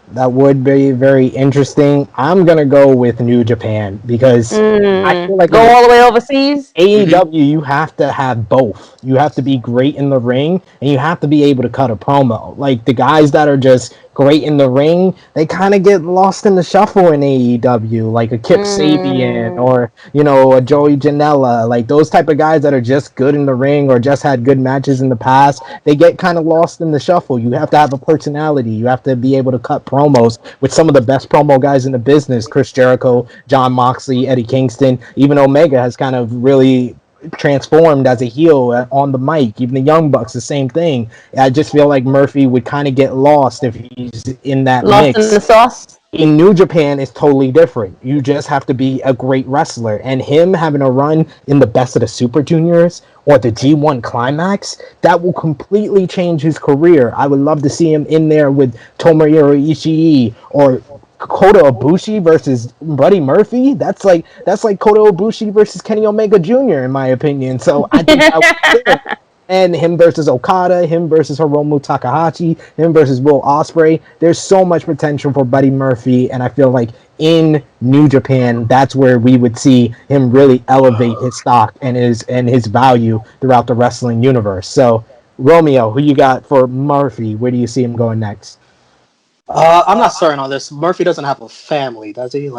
That would be very interesting. I'm gonna go with New Japan because I feel like go all the way overseas. AEW, you have to have both. You have to be great in the ring, and you have to be able to cut a promo. Like the guys that are just great in the ring, they kind of get lost in the shuffle in AEW, like a Kip Sabian or a Joey Janela. Like those type of guys that are just good in the ring or just had good matches in the past, they get kind of lost in the shuffle. You have to have a personality. You have to be able to cut promos with some of the best promo guys in the business: Chris Jericho, John Moxley, Eddie Kingston. Even Omega has kind of really transformed as a heel on the mic. Even the Young Bucks, the same thing. I just feel like Murphy would kind of get lost if he's in that mix. Lost in the sauce. In New Japan, it's totally different. You just have to be a great wrestler. And him having a run in the Best of the Super Juniors or the G1 Climax, that will completely change his career. I would love to see him in there with Tomohiro Ishii or Kota Ibushi versus Buddy Murphy. That's like Kota Ibushi versus Kenny Omega Jr. in my opinion. So I think that would fit. And him versus Okada, him versus Hiromu Takahashi, him versus Will Ospreay. There's so much potential for Buddy Murphy, and I feel like in New Japan, that's where we would see him really elevate his stock and his value throughout the wrestling universe. So, Romeo, who you got for Murphy? Where do you see him going next? I'm not certain on this. Murphy doesn't have a family, does he?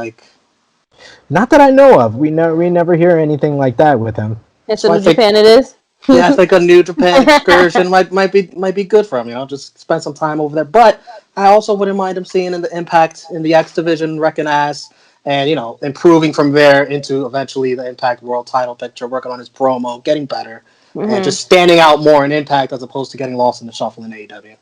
Not that I know of. We never hear anything like that with him. It's in New Japan. It is. Yeah, I think a New Japan excursion might be good for him. Just spend some time over there. But I also wouldn't mind him seeing in the Impact in the X division, wrecking ass, and improving from there into eventually the Impact World Title picture, working on his promo, getting better, and just standing out more in Impact as opposed to getting lost in the shuffle in AEW.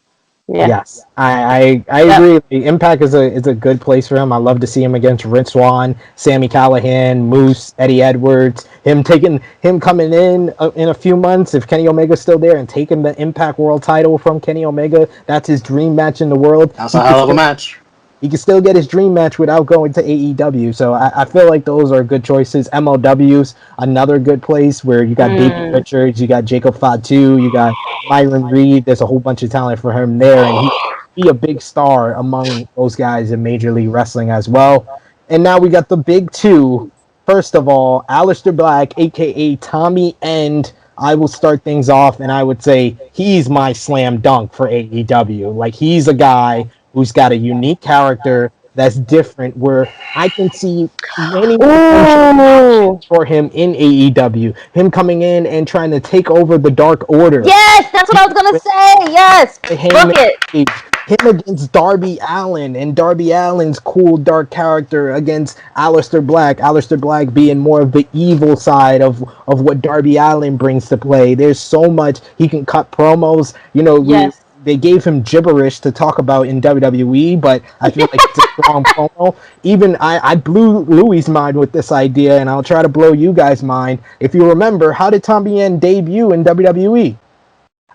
Yeah. Yes, I agree. The Impact is a good place for him. I love to see him against Rich Swann, Sami Callihan, Moose, Eddie Edwards. Him coming in a few months if Kenny Omega's still there and taking the Impact World Title from Kenny Omega. That's his dream match in the world. That's a hell of a match. He can still get his dream match without going to AEW. So I feel like those are good choices. MLW's another good place where you got Davey Richards, you got Jacob Fatu, you got Myron Reed. There's a whole bunch of talent for him there. And he'd be a big star among those guys in Major League Wrestling as well. And now we got the big two. First of all, Aleister Black, a.k.a. Tommy End, I will start things off, and I would say he's my slam dunk for AEW. Like, he's a guy who's got a unique character that's different, where I can see many potential Ooh. options for him in AEW. Him coming in and trying to take over the Dark Order. Yes, that's what I was gonna say. Yes, book Heyman it. Page, him against Darby Allin, and Darby Allin's cool dark character against Aleister Black. Aleister Black being more of the evil side of what Darby Allin brings to play. There's so much he can cut promos. You know, Yes. they gave him gibberish to talk about in WWE, but I feel like it's a strong promo. Even I blew Louis' mind with this idea, and I'll try to blow you guys' mind. If you remember, how did Tommy End debut in WWE?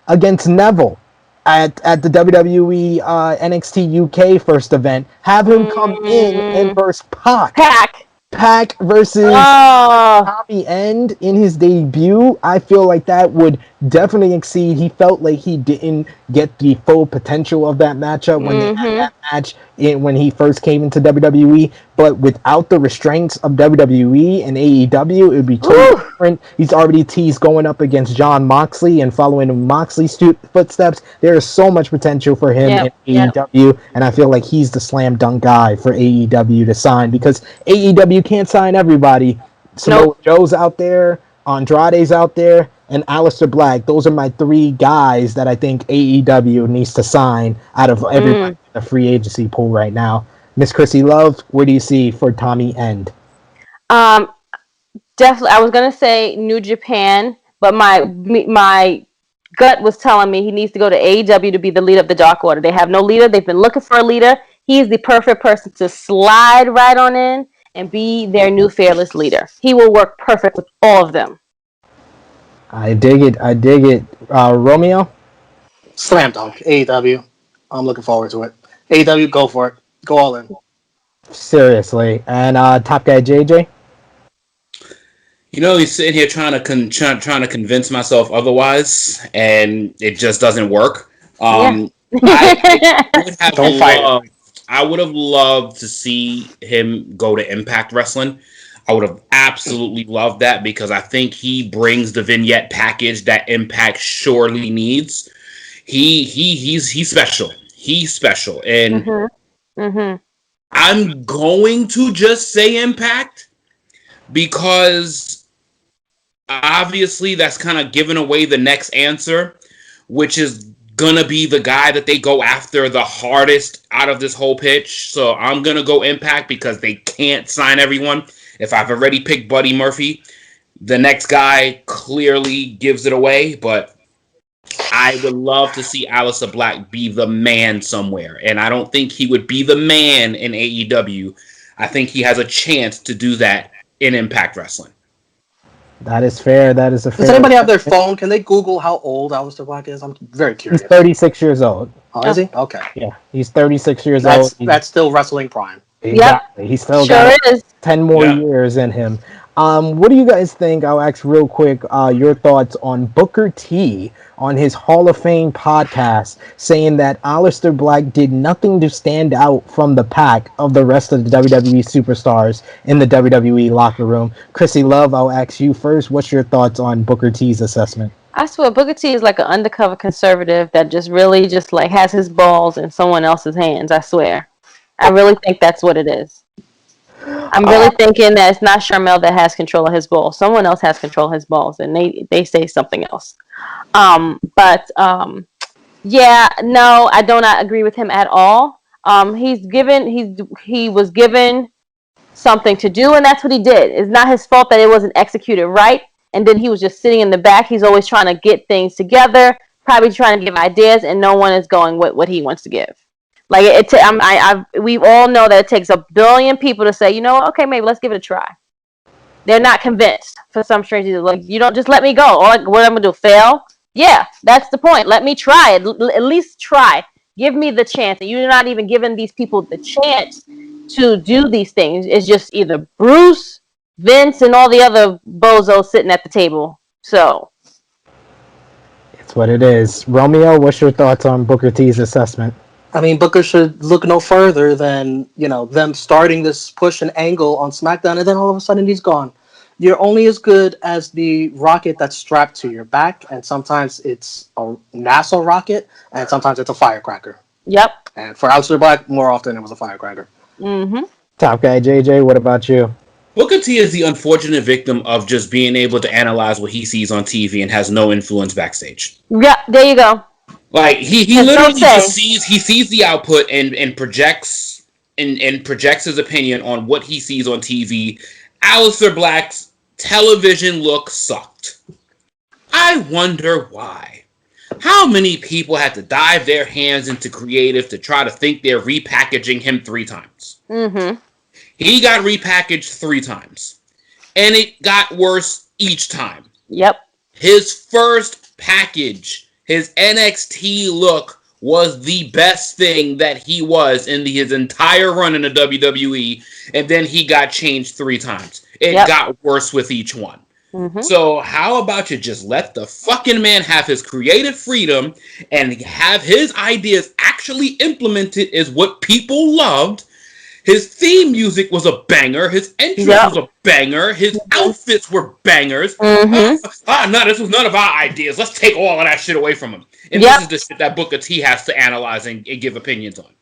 Against Neville at the WWE NXT UK first event. Have him come in and versus Pac. Pac versus Tommy End in his debut. I feel like that would definitely exceed. He felt like he didn't get the full potential of that matchup when they had that match when he first came into WWE. But without the restraints of WWE and AEW, it would be totally different. He's already teased going up against John Moxley and following in Moxley's footsteps. There is so much potential for him in AEW, and I feel like he's the slam dunk guy for AEW to sign, because AEW can't sign everybody. Samoa Joe's out there, Andrade's out there, and Aleister Black. Those are my three guys that I think AEW needs to sign out of everybody in the free agency pool right now. Miss Krssi Love, where do you see for Tommy End? Definitely, I was gonna say New Japan, but my gut was telling me he needs to go to AEW to be the leader of the Dark Order. They have no leader. They've been looking for a leader. He's the perfect person to slide right on in and be their new fearless leader. He will work perfect with all of them. I dig it. Romeo? Slam dunk. AEW. I'm looking forward to it. AEW, go for it. Go all in. Seriously. And top guy JJ? You know, he's sitting here trying to convince myself otherwise, and it just doesn't work. I would have loved to see him go to Impact Wrestling. I would have absolutely loved that, because I think he brings the vignette package that Impact surely needs. He's special. He's special, and I'm going to just say Impact, because obviously that's kind of giving away the next answer, which is gonna be the guy that they go after the hardest out of this whole pitch. So I'm gonna go Impact, because they can't sign everyone. If I've already picked Buddy Murphy, the next guy clearly gives it away, but I would love to see Aleister Black be the man somewhere, and I don't think he would be the man in AEW. I think he has a chance to do that in Impact Wrestling. That is fair. That is a fair. Does anybody have their phone? Can they Google how old Aleister Black is? I'm very curious. He's 36 years old. Oh, is he? Okay. Yeah, he's 36 years old. That's still wrestling prime. Exactly. He's still got 10 more years in him. What do you guys think? I'll ask real quick your thoughts on Booker T on his Hall of Fame podcast, saying that Aleister Black did nothing to stand out from the pack of the rest of the WWE superstars in the WWE locker room. Krssi Love, I'll ask you first. What's your thoughts on Booker T's assessment? I swear, Booker T is like an undercover conservative that just really just like has his balls in someone else's hands. I swear. I really think that's what it is. I'm really thinking that it's not Sharmell that has control of his balls. Someone else has control of his balls, and they say something else. Yeah, no, I do not agree with him at all. He was given something to do, and that's what he did. It's not his fault that it wasn't executed right, and then he was just sitting in the back. He's always trying to get things together, probably trying to give ideas, and no one is going with what he wants to give. Like we all know that it takes a billion people to say, you know what, okay, maybe let's give it a try. They're not convinced for some strange reason. Like, you don't just let me go. What I'm gonna do? Fail? Yeah, that's the point. Let me try it. At least try. Give me the chance. And you're not even giving these people the chance to do these things. It's just either Bruce, Vince, and all the other bozos sitting at the table. So it's what it is. Romeo, what's your thoughts on Booker T's assessment? I mean, Booker should look no further than, them starting this push and angle on SmackDown, and then all of a sudden he's gone. You're only as good as the rocket that's strapped to your back, and sometimes it's a NASA rocket, and sometimes it's a firecracker. Yep. And for Aleister Black, more often it was a firecracker. Mm-hmm. Top guy JJ, what about you? Booker T is the unfortunate victim of just being able to analyze what he sees on TV and has no influence backstage. Yep. There you go. Like he There's no literally say. just sees the output and projects and projects his opinion on what he sees on TV. Aleister Black's television look sucked. I wonder why. How many people had to dive their hands into creative to try to think they're repackaging him 3 times? Mm-hmm. He got repackaged 3 times. And it got worse each time. Yep. His first package, his NXT look, was the best thing that he was in his entire run in the WWE. And then he got changed 3 times. It got worse with each one. Mm-hmm. So how about you just let the fucking man have his creative freedom and have his ideas actually implemented is what people loved. His theme music was a banger. His entrance was a banger. His outfits were bangers. Mm-hmm. No, this was none of our ideas. Let's take all of that shit away from him. And this is the shit that Booker T has to analyze and give opinions on.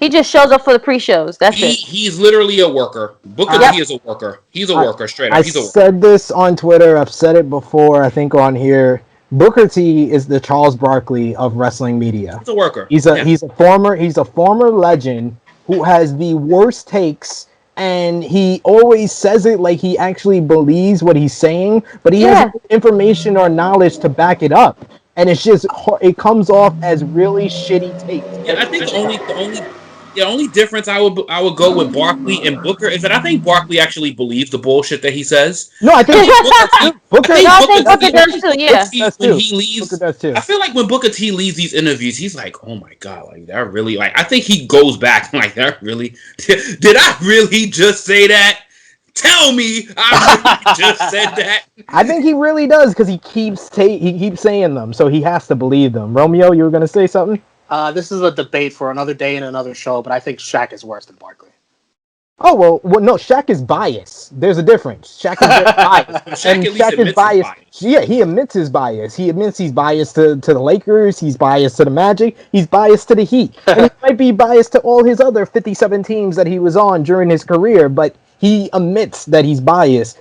He just shows up for the pre-shows. That's it. He's literally a worker. Booker T is a worker. He's a worker, straight up. He's a worker. I said this on Twitter. I've said it before, I think, on here. Booker T is the Charles Barkley of wrestling media. He's a worker. He's a former legend who has the worst takes, and he always says it like he actually believes what he's saying, but he has information or knowledge to back it up. And it's just, it comes off as really shitty takes. Yeah, I think the only difference I would go with Barkley and Booker is that I think Barkley actually believes the bullshit that he says. No, I think Booker does too. Yeah, when he leaves, Booker does too. I feel like when Booker T leaves these interviews, he's like, "Oh my god, like that really." Like I think he goes back like that really. Did I really just say that? Tell me, I really just said that. I think he really does because he keeps saying them, so he has to believe them. Romeo, you were gonna say something? This is a debate for another day and another show, but I think Shaq is worse than Barkley. Oh, well, no, Shaq is biased. There's a difference. Shaq is biased. Shaq is biased. Yeah, he admits his bias. He admits he's biased to the Lakers. He's biased to the Magic. He's biased to the Heat. And he might be biased to all his other 57 teams that he was on during his career, but he admits that he's biased.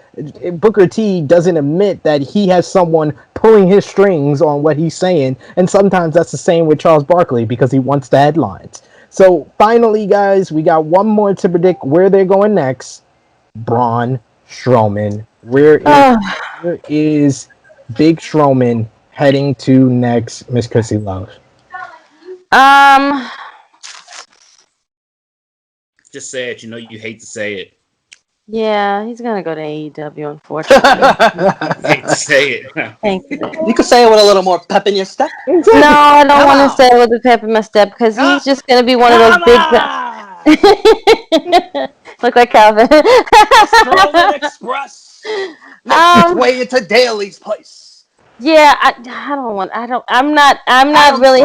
Booker T doesn't admit that he has someone pulling his strings on what he's saying, and sometimes that's the same with Charles Barkley because he wants the headlines. So finally, guys, we got one more to predict where they're going next. Braun Strowman. Where is Big Strowman heading to next, Miss Krssi Love? Just say it. You know you hate to say it. Yeah, he's gonna go to AEW, unfortunately. Hate to say it. Thank you. You could say it with a little more pep in your step. No, I don't want to say it with the pep in my step because he's just gonna be one of those big. Look like Calvin. Strowman Express. Make its way into Daly's place. Yeah, I'm not really.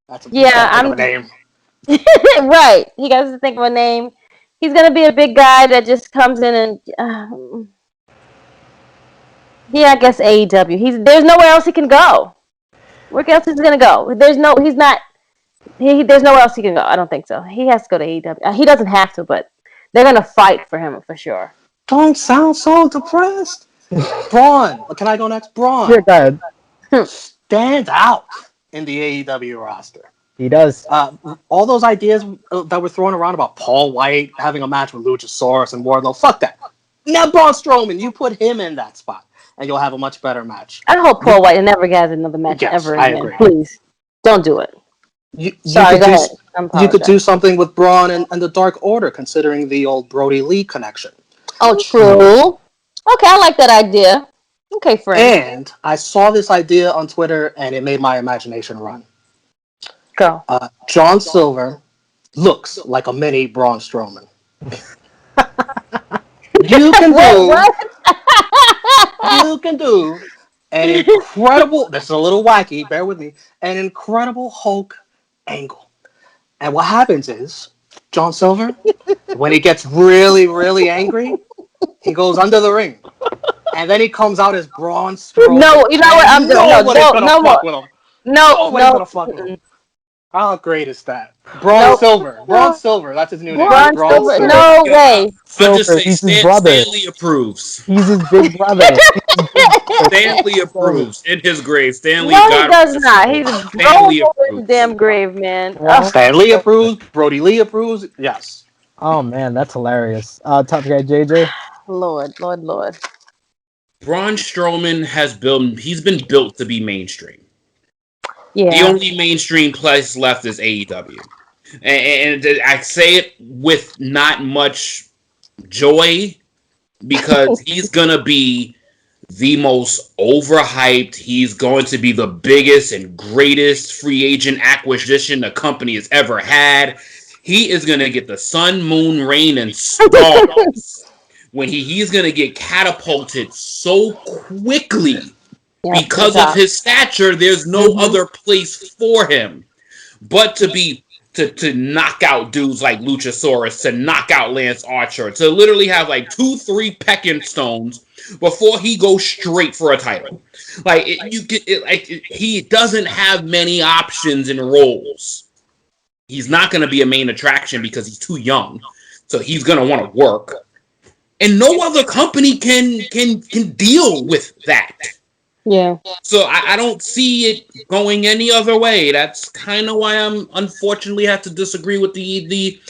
That's a name. Right. He got to think of a name. He's gonna be a big guy that just comes in and. Yeah, I guess AEW. There's nowhere else he can go. Where else is he gonna go? There's nowhere else he can go. I don't think so. He has to go to AEW. He doesn't have to, but they're gonna fight for him for sure. Don't sound so depressed. Braun. Can I go next? Braun. Yeah, go ahead. Stands out in the AEW roster. He does. All those ideas that were thrown around about Paul White having a match with Luchasaurus and Wardlow, fuck that. Now Braun Strowman, you put him in that spot, and you'll have a much better match. I hope Paul White never has another match ever again. I agree. Please, don't do it. You could do something with Braun and the Dark Order, considering the old Brody Lee connection. Oh, true. Okay, I like that idea. Okay, friend. And I saw this idea on Twitter, and it made my imagination run. Go. John Silver looks like a mini Braun Strowman. You can do an incredible, this is a little wacky, bear with me, an incredible Hulk angle. And what happens is, John Silver, when he gets really, really angry, He goes under the ring. And then he comes out as Braun Strowman. No, you know what? I'm doing. Nobody's gonna No more. fuck with him. No, Nobody's gonna fuck with him. How great is that? Braun Nope. Silver. Braun Silver. That's his new name. Braun Silver. No way. I'll just Silver, say he's his brother. Stanley approves. He's his big brother. Stanley approves in his grave. Stanley, No, he God does rest not. his He's soul. Stanley rolling over his approves. damn grave, man. Well, Stanley approves. Brody Lee approves. Yes. Oh man, that's hilarious. Top guy JJ. Lord. Braun Strowman he's been built to be mainstream. Yeah. The only mainstream place left is AEW. And I say it with not much joy because he's going to be the most overhyped. He's going to be the biggest and greatest free agent acquisition the company has ever had. He is going to get the sun, moon, rain, and stars when he's going to get catapulted so quickly. Because of his stature, there's no other place for him but to knock out dudes like Luchasaurus, to knock out Lance Archer, to literally have like 2-3 pecking stones before he goes straight for a title. Like he doesn't have many options and roles. He's not going to be a main attraction because he's too young, so he's going to want to work, and no other company can deal with that. Yeah. So I don't see it going any other way. That's kind of why I'm unfortunately have to disagree with the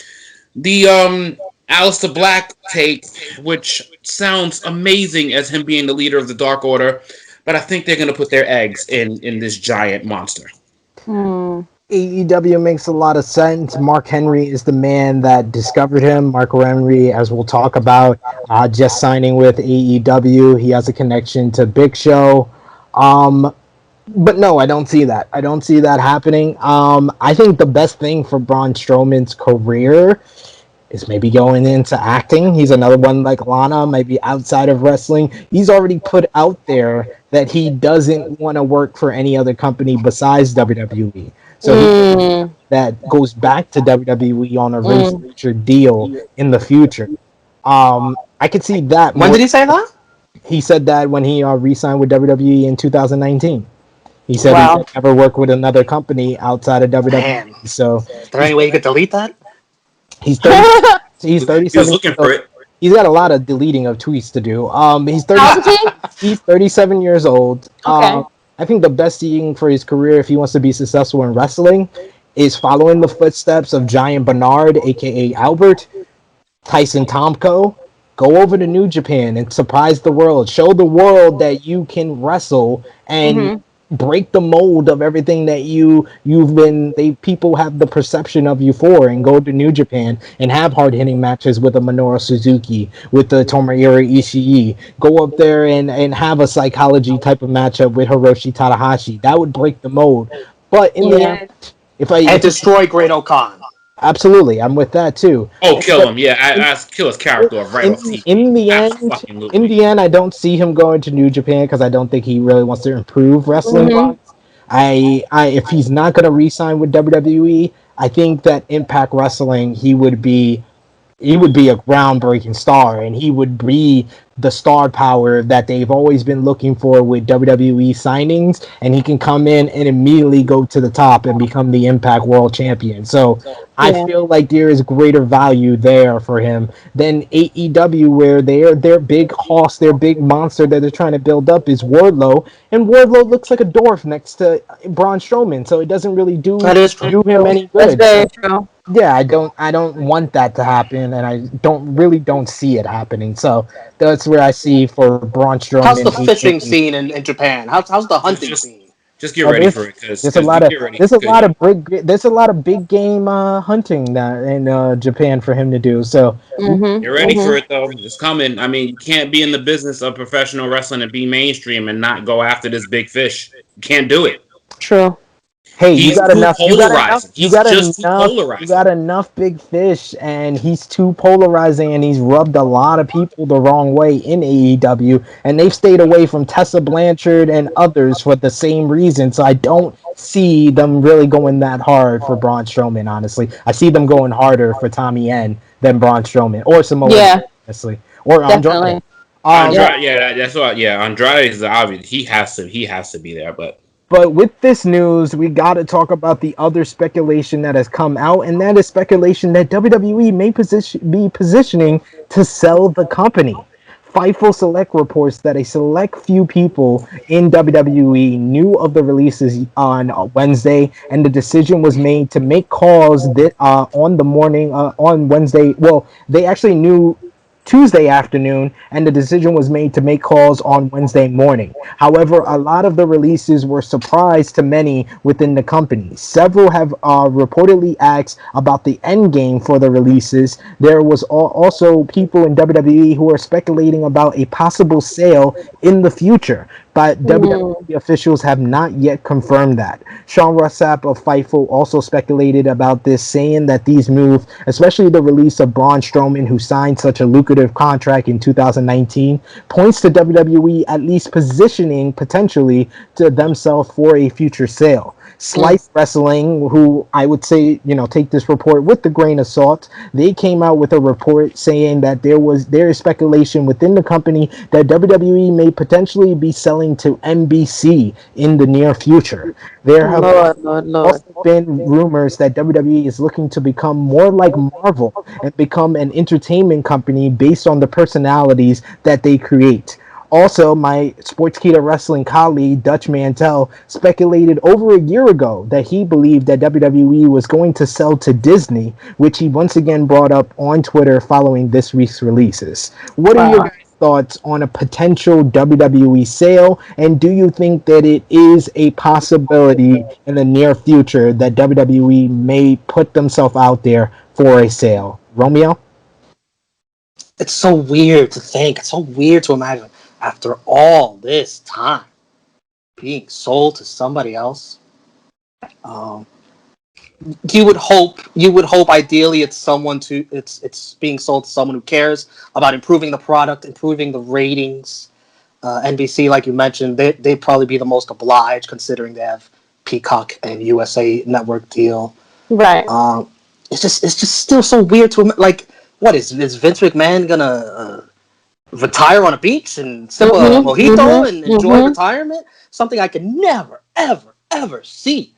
Aleister Black take, which sounds amazing as him being the leader of the Dark Order, but I think they're gonna put their eggs in this giant monster. AEW makes a lot of sense. Mark Henry is the man that discovered him. Mark Henry, as we'll talk about, just signing with AEW. He has a connection to Big Show. But no, I don't see that. I don't see that happening. I think the best thing for Braun Strowman's career is maybe going into acting. He's another one like Lana, maybe outside of wrestling. He's already put out there that he doesn't want to work for any other company besides WWE. So that goes back to WWE on a race deal in the future. I could see that. When did he say that? He said that when he re-signed with WWE in 2019. He said he would never work with another company outside of WWE. Damn. So, is there any way you could delete that? He's 30, he's 37. He was looking for it. He's got a lot of deleting of tweets to do. He's 37 years old. Okay. I think the best thing for his career, if he wants to be successful in wrestling, is following the footsteps of Giant Bernard, aka Albert, Tyson Tomko. Go over to New Japan and surprise the world. Show the world that you can wrestle and break the mold of everything that people have the perception of you for, and go to New Japan and have hard-hitting matches with a Minoru Suzuki, with the Tomohiro Ishii. Go up there and have a psychology type of matchup with Hiroshi Tanahashi. That would break the mold. But in the end, and destroy Great O'Khan. Absolutely, I'm with that too. Oh, kill him! Yeah, I kill his character off right off TV. In the end, I don't see him going to New Japan because I don't think he really wants to improve wrestling. If he's not going to re-sign with WWE, I think that Impact Wrestling he would be a groundbreaking star, and he would be the star power that they've always been looking for with WWE signings, and he can come in and immediately go to the top and become the Impact World Champion. So I feel like there is greater value there for him than AEW, where their big horse, their big monster that they're trying to build up is Wardlow, and Wardlow looks like a dwarf next to Braun Strowman, so it doesn't really do him any good. That's very true. Yeah, I don't want that to happen, and I don't see it happening. So that's where I see for Braun Strowman. How's the fishing scene in Japan? How's the hunting scene? Just get ready for it, because there's a lot of big game hunting that in Japan for him to do. So get ready for it, though. It's coming. I mean, you can't be in the business of professional wrestling and be mainstream and not go after this big fish. You can't do it. True. Hey, you got enough big fish, and he's too polarizing, and he's rubbed a lot of people the wrong way in AEW, and they've stayed away from Tessa Blanchard and others for the same reason. So I don't see them really going that hard for Braun Strowman, honestly. I see them going harder for Tommy N than Braun Strowman or Samoa Joe, honestly. or Andrade. Definitely. Um, Yep. Andrade, yeah, that's what. Yeah, Andrade is obvious. He has to be there. But But with this news, we got to talk about the other speculation that has come out, and that is speculation that WWE may be positioning to sell the company. Fightful Select reports that a select few people in WWE knew of the releases on Wednesday, and the decision was made to make calls that on the morning on Wednesday. Well, they actually knew Tuesday afternoon, and the decision was made to make calls on Wednesday morning. However, a lot of the releases were surprise to many within the company. Several have reportedly asked about the end game for the releases. There was also people in WWE who are speculating about a possible sale in the future, but Mm. WWE officials have not yet confirmed that. Sean Rossap of Fightful also speculated about this, saying that these moves, especially the release of Braun Strowman, who signed such a lucrative contract in 2019, points to WWE at least positioning potentially to themselves for a future sale. Mm. Slice Wrestling, who I would say, take this report with the grain of salt, they came out with a report saying that there is speculation within the company that WWE may potentially be selling to NBC in the near future. There have Lord, Lord, Lord. also been rumors that WWE is looking to become more like Marvel and become an entertainment company based on the personalities that they create. Also, my Sportskeeda wrestling colleague, Dutch Mantel, speculated over a year ago that he believed that WWE was going to sell to Disney, which he once again brought up on Twitter following this week's releases. What are your Wow. guys' thoughts on a potential WWE sale, and do you think that it is a possibility in the near future that WWE may put themselves out there for a sale? Romeo? It's so weird to think. It's so weird to imagine after all this time being sold to somebody else. Um, you would hope ideally it's being sold to someone who cares about improving the product, improving the ratings. NBC, like you mentioned, they'd probably be the most obliged considering they have Peacock and USA Network deal. Right. Um, it's just still so weird to like. What is Vince McMahon gonna retire on a beach and sip a Mhm. mojito Mhm. and enjoy Mhm. retirement? Something I could never, ever, ever see.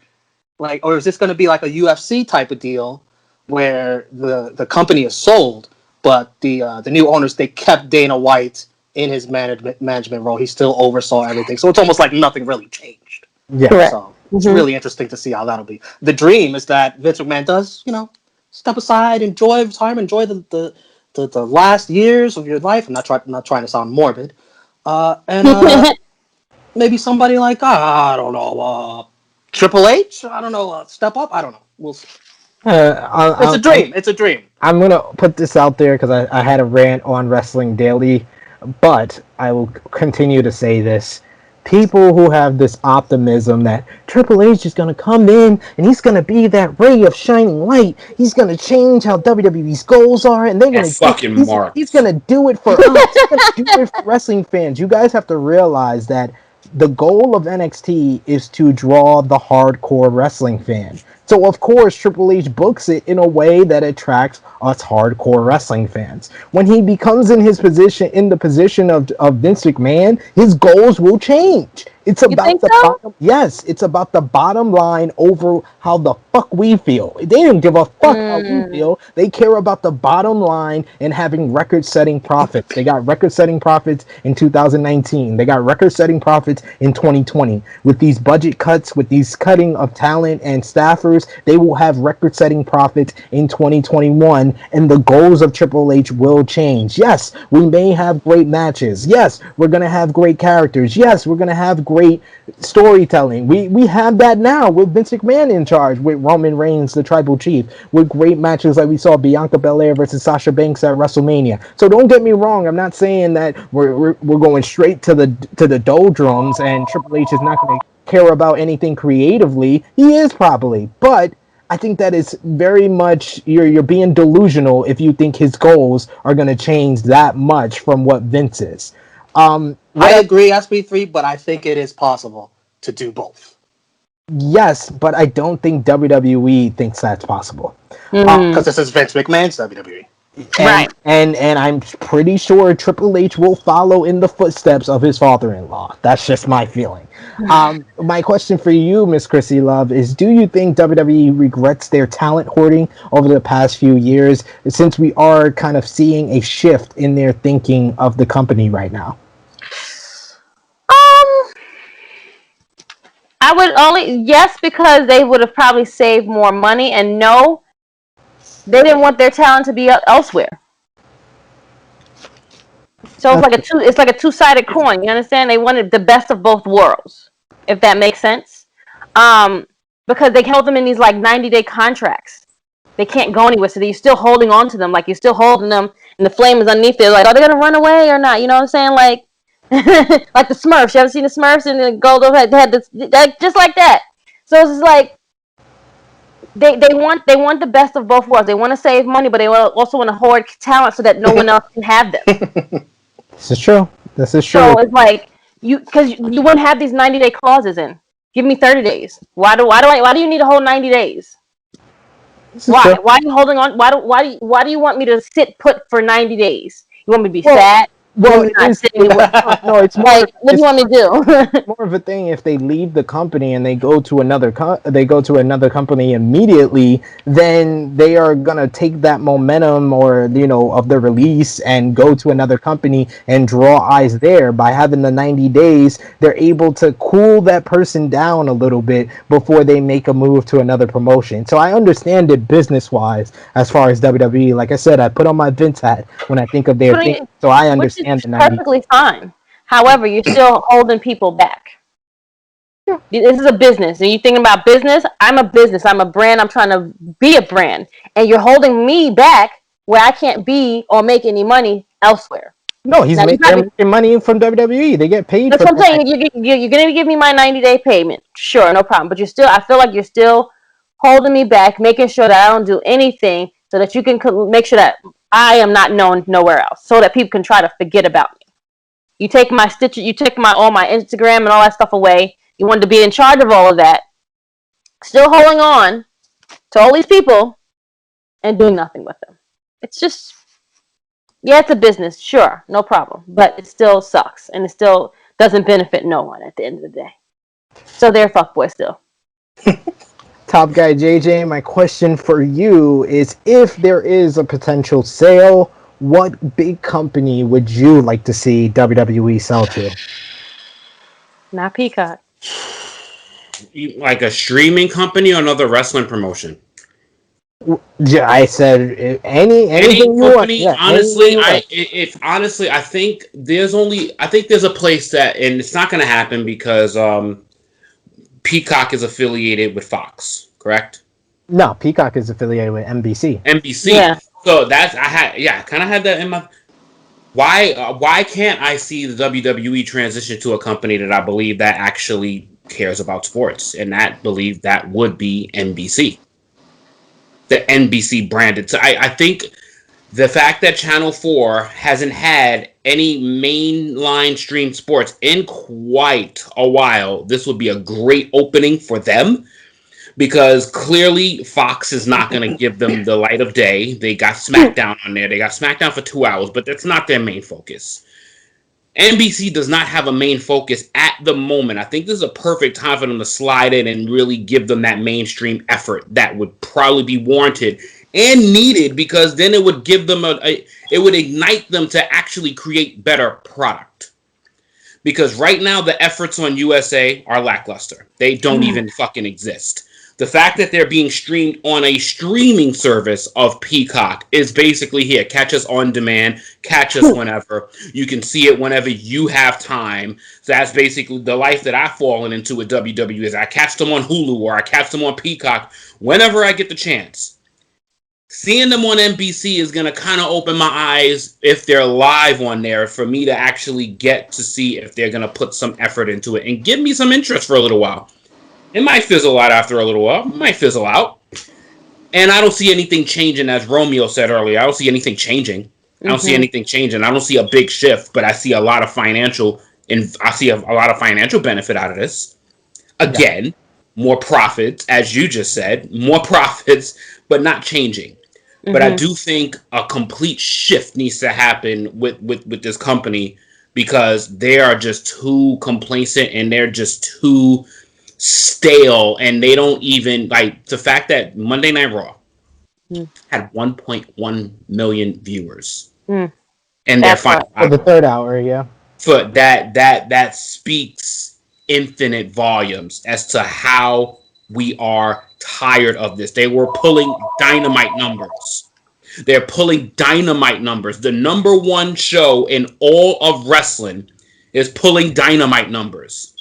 Like, or is this going to be like a UFC type of deal where the company is sold, but the new owners they kept Dana White in his management role. He still oversaw everything, so it's almost like nothing really changed. Yes. Correct. So it's Mhm. really interesting to see how that'll be. The dream is that Vince McMahon does, step aside, enjoy retirement, enjoy the last years of your life. I'm not trying to sound morbid. And maybe somebody like I don't know, Triple H. I don't know, step up. I don't know. We'll see. It's a I'm dream. It's a dream. I'm gonna put this out there because I had a rant on Wrestling Daily, but I will continue to say this. People who have this optimism that Triple H is gonna come in and he's gonna be that ray of shining light. He's gonna change how WWE's goals are, and they're and gonna do. fucking He's Marks. gonna do it for us. He's gonna do it for wrestling fans. You guys have to realize that the goal of NXT is to draw the hardcore wrestling fan. So of course Triple H books it in a way that attracts us hardcore wrestling fans. When he becomes in the position of Vince McMahon, his goals will change. It's You about think the so? bottom. Yes, it's about the bottom line over how the fuck we feel. They didn't give a fuck how we Mm. feel. They care about the bottom line and having record-setting profits. They got record-setting profits in 2019. They got record-setting profits in 2020. With these budget cuts, with these cutting of talent and staffers, they will have record-setting profits in 2021, and the goals of Triple H will change. Yes, we may have great matches. Yes, we're gonna have great characters. Yes, we're gonna have great storytelling. We have that now with Vince McMahon in charge, with Roman Reigns, the Tribal Chief, with great matches like we saw Bianca Belair versus Sasha Banks at WrestleMania. So don't get me wrong. I'm not saying that we're going straight to the doldrums and Triple H is not going to care about anything creatively. He is probably, but I think that is very much you're being delusional if you think his goals are going to change that much from what Vince is. I What agree, SP3, but I think it is possible to do both. Yes, but I don't think WWE thinks that's possible. Mm. Because this is Vince McMahon's WWE. Right. And I'm pretty sure Triple H will follow in the footsteps of his father-in-law. That's just my feeling. My question for you, Miss Krssi Love, is: do you think WWE regrets their talent hoarding over the past few years, since we are kind of seeing a shift in their thinking of the company right now? Um, I would only yes, because they would have probably saved more money, and no, they didn't want their talent to be elsewhere. So That's it's like a two-sided coin. You understand? They wanted the best of both worlds, if that makes sense. Um, because they held them in these like 90-day contracts. They can't go anywhere, so you're still holding on to them, like you're still holding them, and the flame is underneath there. Like, are they gonna run away or not? You know what I'm saying? Like, like the Smurfs. You ever seen the Smurfs? And the Goldo had this, like, just like that. So it's just like they want the best of both worlds. They want to save money, but they also want to hoard talent so that no one else can have them. this is true. This is true. So it's like because you wouldn't have these 90-day clauses in. Give me 30 days. Why do you need a whole 90 days? This is true. Why are you holding on? Why do you want me to sit put for 90 days? You want me to be Well, sad? well, You it want me not is. sitting anywhere? No, it's more. Like, what do It's you want me to do? more of a thing if they leave the company and they go to another company immediately, then they are gonna take that momentum, or of the release, and go to another company and draw eyes there. By having the 90 days, they're able to cool that person down a little bit before they make a move to another promotion. So I understand it business wise as far as WWE. Like I said, I put on my Vince hat when I think of their thing, so I Which is understand the 90. perfectly fine. However, you're still holding people back. This is a business, and you thinking about business. I'm a business. I'm a brand. I'm trying to be a brand, and you're holding me back where I can't be or make any money elsewhere. No, Now you they're got making money from WWE. They get paid that's for what I'm that. saying. You're going to give me my 90-day payment. Sure, no problem. But I feel like you're still holding me back, making sure that I don't do anything so that you can make sure that I am not known nowhere else, so that people can try to forget about me. You take my stitches, you take all my Instagram and all that stuff away. You wanted to be in charge of all of that. Still holding on to all these people and doing nothing with them. It's just, yeah, it's a business, sure, no problem. But it still sucks, and it still doesn't benefit no one at the end of the day. So they're fuckboy still. Top guy JJ, my question for you is: if there is a potential sale, what big company would you like to see WWE sell to? Not Peacock. Like a streaming company or another wrestling promotion? Yeah, I said Any anything you want. company, Yeah, anything honestly, you want. I think there's a place that, and it's not going to happen because Peacock is affiliated with Fox, correct? No, Peacock is affiliated with NBC. NBC. Yeah. So kind of had that in my. Why can't I see the WWE transition to a company that I believe that actually cares about sports, and that believe that would be NBC, the NBC branded. So I think the fact that Channel 4 hasn't had any mainline stream sports in quite a while, this would be a great opening for them, because clearly Fox is not going to give them the light of day. They got SmackDown on there. They got SmackDown for 2 hours, but that's not their main focus. NBC does not have a main focus at the moment. I think this is a perfect time for them to slide in and really give them that mainstream effort that would probably be warranted and needed, because then it would give them it would ignite them to actually create better product. Because right now the efforts on USA are lackluster. They don't even fucking exist. The fact that they're being streamed on a streaming service of Peacock is basically here. Catch us on demand. Catch us whenever. You can see it whenever you have time. So that's basically the life that I've fallen into with WWE. Is I catch them on Hulu or I catch them on Peacock whenever I get the chance. Seeing them on NBC is going to kind of open my eyes, if they're live on there, for me to actually get to see if they're going to put some effort into it and give me some interest for a little while. It might fizzle out after a little while. It might fizzle out. And I don't see anything changing, as Romeo said earlier. I don't see anything changing. I don't see anything changing. I don't see a big shift, but I see a lot of financial benefit out of this. Again, more profits, as you just said, more profits, but not changing. But I do think a complete shift needs to happen with this company because they are just too complacent and they're just too stale, and they don't even like the fact that Monday Night Raw had 1.1 million viewers in their final For the hour. third hour, yeah. So that speaks infinite volumes as to how we are tired of this. They were pulling dynamite numbers. They're pulling dynamite numbers. The number one show in all of wrestling is pulling dynamite numbers.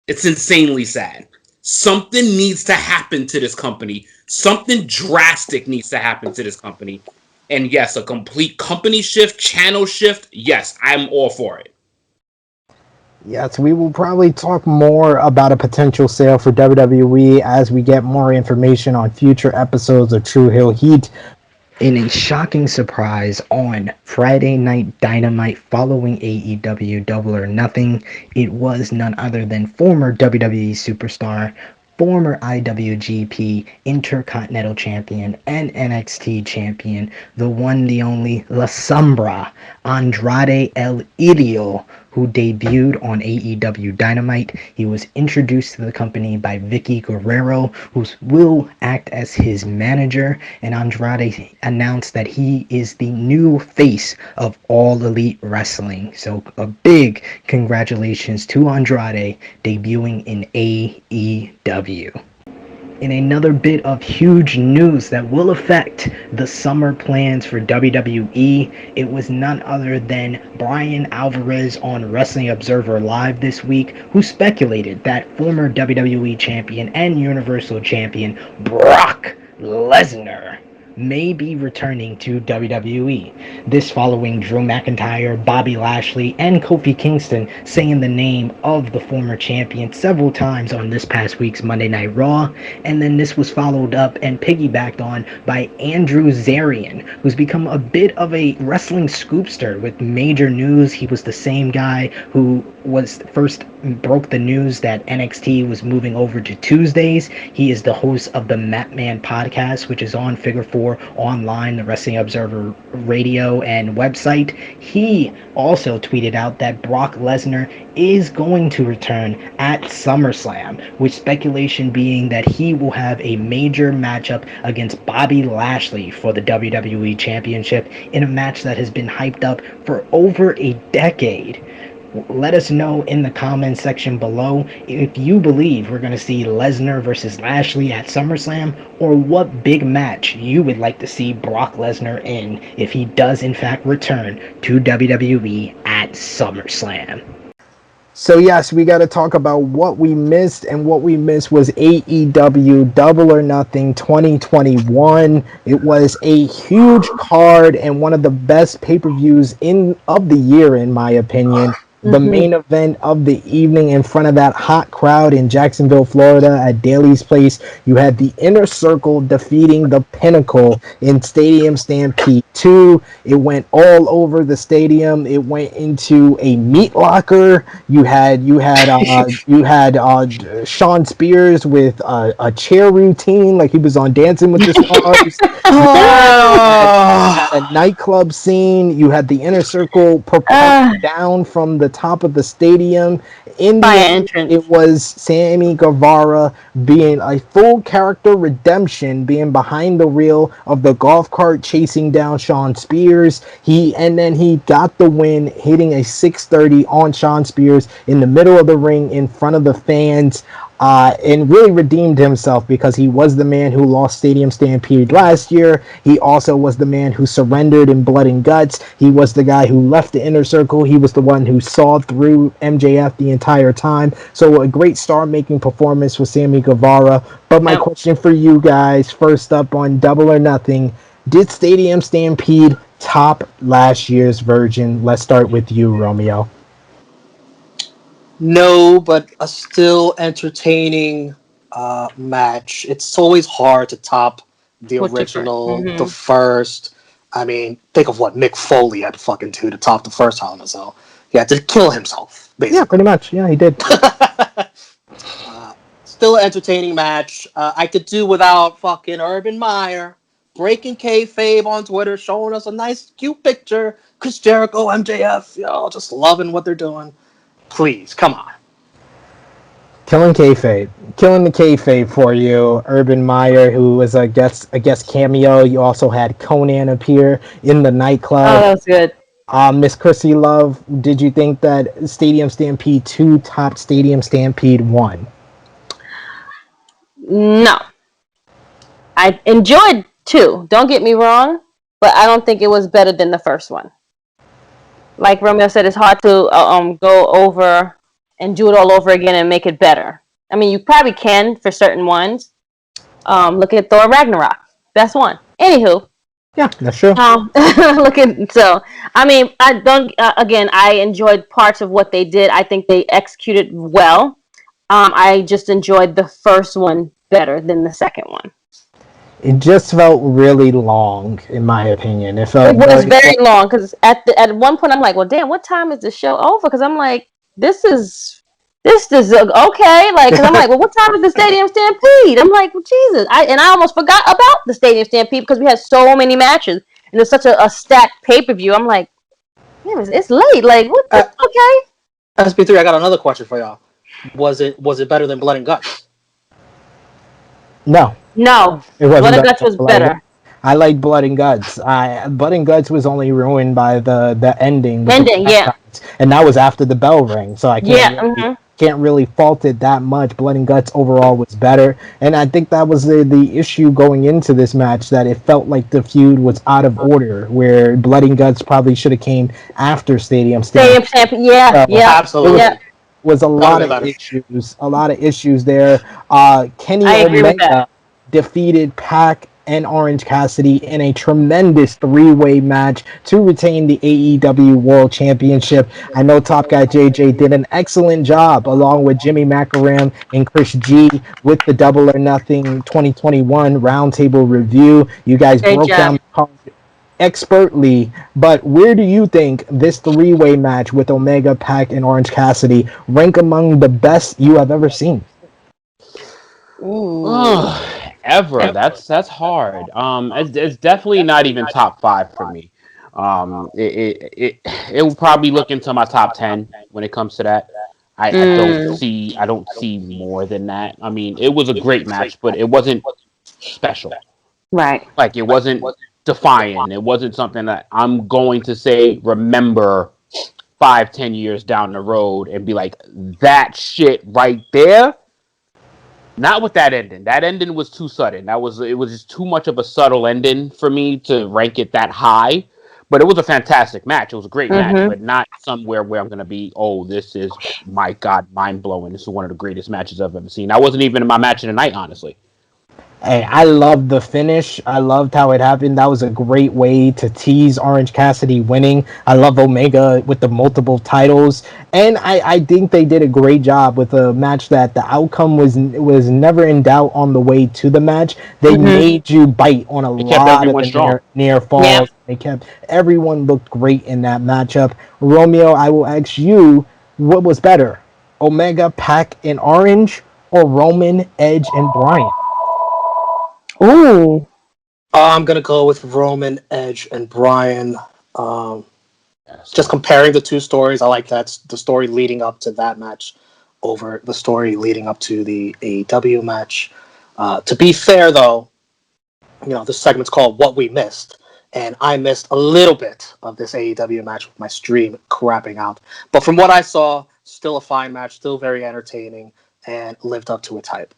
It's insanely sad. Something needs to happen to this company. Something drastic needs to happen to this company. And yes, a complete company shift, channel shift. Yes, I'm all for it. Yes, we will probably talk more about a potential sale for WWE as we get more information on future episodes of Tru Heel Heat. In a shocking surprise on Friday Night Dynamite following AEW Double or Nothing, it was none other than former WWE superstar, former IWGP Intercontinental Champion and NXT Champion, the one, the only, La Sombra, Andrade El Idolo, who debuted on AEW Dynamite. He was introduced to the company by Vicky Guerrero, who will act as his manager, and Andrade announced that he is the new face of All Elite Wrestling. So a big congratulations to Andrade debuting in AEW. In another bit of huge news that will affect the summer plans for WWE, it was none other than Brian Alvarez on Wrestling Observer Live this week, who speculated that former WWE Champion and Universal Champion Brock Lesnar may be returning to WWE. This following Drew McIntyre, Bobby Lashley, and Kofi Kingston saying the name of the former champion several times on this past week's Monday Night Raw, and then this was followed up and piggybacked on by Andrew Zarian, who's become a bit of a wrestling scoopster with major news. He was the same guy who was first broke the news that NXT was moving over to Tuesdays. He is the host of the Mat Man podcast, which is on Figure 4 online, the Wrestling Observer radio and website. He also tweeted out that Brock Lesnar is going to return at SummerSlam, with speculation being that he will have a major matchup against Bobby Lashley for the WWE Championship in a match that has been hyped up for over a decade. Let us know in the comments section below if you believe we're going to see Lesnar versus Lashley at SummerSlam, or what big match you would like to see Brock Lesnar in if he does in fact return to WWE at SummerSlam. So yes, we got to talk about what we missed, and what we missed was AEW Double or Nothing 2021. It was a huge card and one of the best pay-per-views of the year, in my opinion. The main event of the evening, in front of that hot crowd in Jacksonville, Florida at Daly's Place, you had the Inner Circle defeating the Pinnacle in Stadium Stampede 2. It went all over the stadium. It went into a meat locker. You had Sean Spears with a chair routine, like he was on Dancing with the Stars. You had a nightclub scene. You had the Inner Circle propelled down from the top of the stadium. In the end, it was Sammy Guevara being a full character redemption, being behind the wheel of the golf cart chasing down Sean Spears. He got the win, hitting a 630 on Sean Spears in the middle of the ring in front of the fans. And really redeemed himself, because he was the man who lost Stadium Stampede last year. He also was the man who surrendered in blood and guts. He was the guy who left the Inner Circle. He was the one who saw through MJF the entire time. So a great star-making performance for Sammy Guevara. But my question for you guys, first up on Double or Nothing, did Stadium Stampede top last year's version? Let's start with you, Romeo. No, but a still entertaining match. It's always hard to top the original, the first. I mean, think of what Mick Foley had to fucking do to top the first Hell in a Cell. He had to kill himself, basically. Yeah, pretty much. Yeah, he did. Still an entertaining match. I could do without fucking Urban Meyer, breaking kayfabe on Twitter, showing us a nice, cute picture. Chris Jericho, MJF, just loving what they're doing. Please, come on. Killing the kayfabe for you. Urban Meyer, who was a guest cameo. You also had Conan appear in the Oh, nightclub. that was good. Miss Krssi Love, did you think that Stadium Stampede 2 topped Stadium Stampede 1? No. I enjoyed 2. Don't get me wrong, but I don't think it was better than the first one. Like Romeo said, it's hard to go over and do it all over again and make it better. I mean, you probably can for certain ones. Look at Thor Ragnarok. That's one. Anywho. Yeah, that's true. I mean, I don't. Again, I enjoyed parts of what they did. I think they executed well. I just enjoyed the first one better than the second one. It just felt really long, in my opinion. It was very long because at one point I'm like, well, damn, what time is the show over? Because I'm like, this is okay. Like, because I'm like, well, what time is the Stadium Stampede? I'm like, well, Jesus, I almost forgot about the Stadium Stampede because we had so many matches and it's such a stacked pay-per-view. I'm like, damn, it's late. Like, what? Okay. SP3, I got another question for y'all. Was it better than Blood and Guts? No, it wasn't. Blood and Guts was better. I like Blood and Guts. Blood and Guts was only ruined by the ending. Yeah. And that was after the bell rang, so I can't really fault it that much. Blood and Guts overall was better, and I think that was the issue going into this match, that it felt like the feud was out of order, where Blood and Guts probably should have came after Stadium Stampede. Yeah, absolutely. Was a lot of issues there. Kenny Omega defeated Pac and Orange Cassidy in a tremendous 3-way match to retain the AEW World Championship. I know Top Guy JJ did an excellent job along with Jimmy Macaram and Chris G with the Double or Nothing 2021 Roundtable review. You guys broke down the card expertly, but where do you think this 3-way match with Omega, Pac, and Orange Cassidy rank among the best you have ever seen? Ever. That's hard. It's definitely not even top 5 for me. It will probably look into my top 10 when it comes to that. I don't see more than that. I mean, it was a great match, but it wasn't special. Right. Like, it wasn't defiant. It wasn't something that I'm going to say remember 5-10 years down the road and be like, that shit right there. Not with that ending. That ending was too sudden. It was just too much of a subtle ending for me to rank it that high. But it was a fantastic match. It was a great match, but not somewhere where I'm going to be, oh, this is, my God, mind-blowing. This is one of the greatest matches I've ever seen. I wasn't even in my match of the night, honestly. Hey, I loved the finish. I loved how it happened. That was a great way to tease Orange Cassidy winning. I love Omega with the multiple titles. And I think they did a great job with a match that the outcome was never in doubt on the way to the match. They made you bite on a lot of the near falls. Yeah. They kept everyone looked great in that matchup. Romeo, I will ask you, what was better? Omega, Pac, and Orange, or Roman, Edge, and Bryan? Ooh. I'm going to go with Roman, Edge, and Bryan. Just comparing the two stories, I like that. The story leading up to that match over the story leading up to the AEW match. To be fair, though, this segment's called What We Missed. And I missed a little bit of this AEW match with my stream crapping out. But from what I saw, still a fine match, still very entertaining, and lived up to its hype.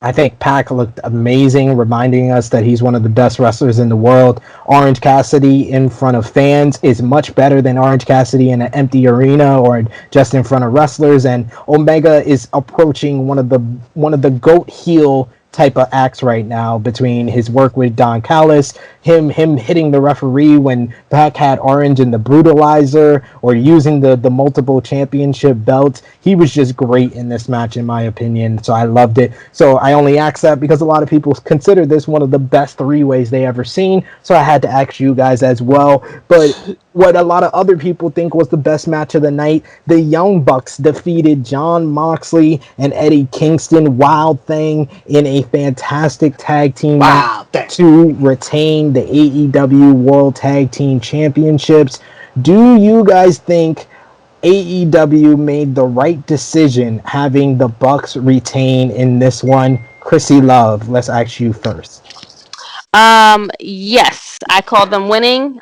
I think Pac looked amazing, reminding us that he's one of the best wrestlers in the world. Orange Cassidy in front of fans is much better than Orange Cassidy in an empty arena or just in front of wrestlers. And Omega is approaching one of the GOAT heel type of acts right now, between his work with Don Callis, him hitting the referee when Pac had Orange in the brutalizer, or using the multiple championship belts. He was just great in this match, in my opinion, so I loved it. So I only asked that because a lot of people consider this one of the best 3-ways they ever seen, so I had to ask you guys as well. But what a lot of other people think was the best match of the night. The Young Bucks defeated Jon Moxley and Eddie Kingston, Wild Thing, in a fantastic tag team match to retain the AEW World Tag Team Championships. Do you guys think AEW made the right decision having the Bucks retain in this one? Krssi Love, let's ask you first. Yes, I called them winning.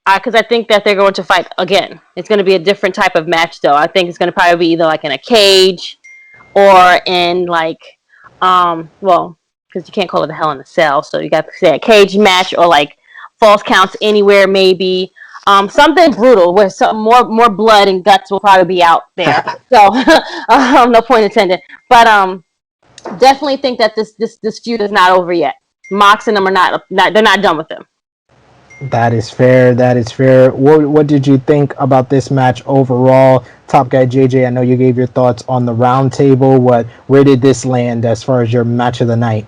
Because I think that they're going to fight again. It's going to be a different type of match, though. I think it's going to probably be either like in a cage or in like, well, because you can't call it a Hell in a Cell, so you got to say a cage match or like false counts anywhere, maybe. Something brutal where some more blood and guts will probably be out there. So, no point intended. But definitely think that this feud is not over yet. Mox and them are not they're not done with them. That is fair. That is fair. What did you think about this match overall? Top Guy JJ, I know you gave your thoughts on the round table. Where did this land as far as your match of the night?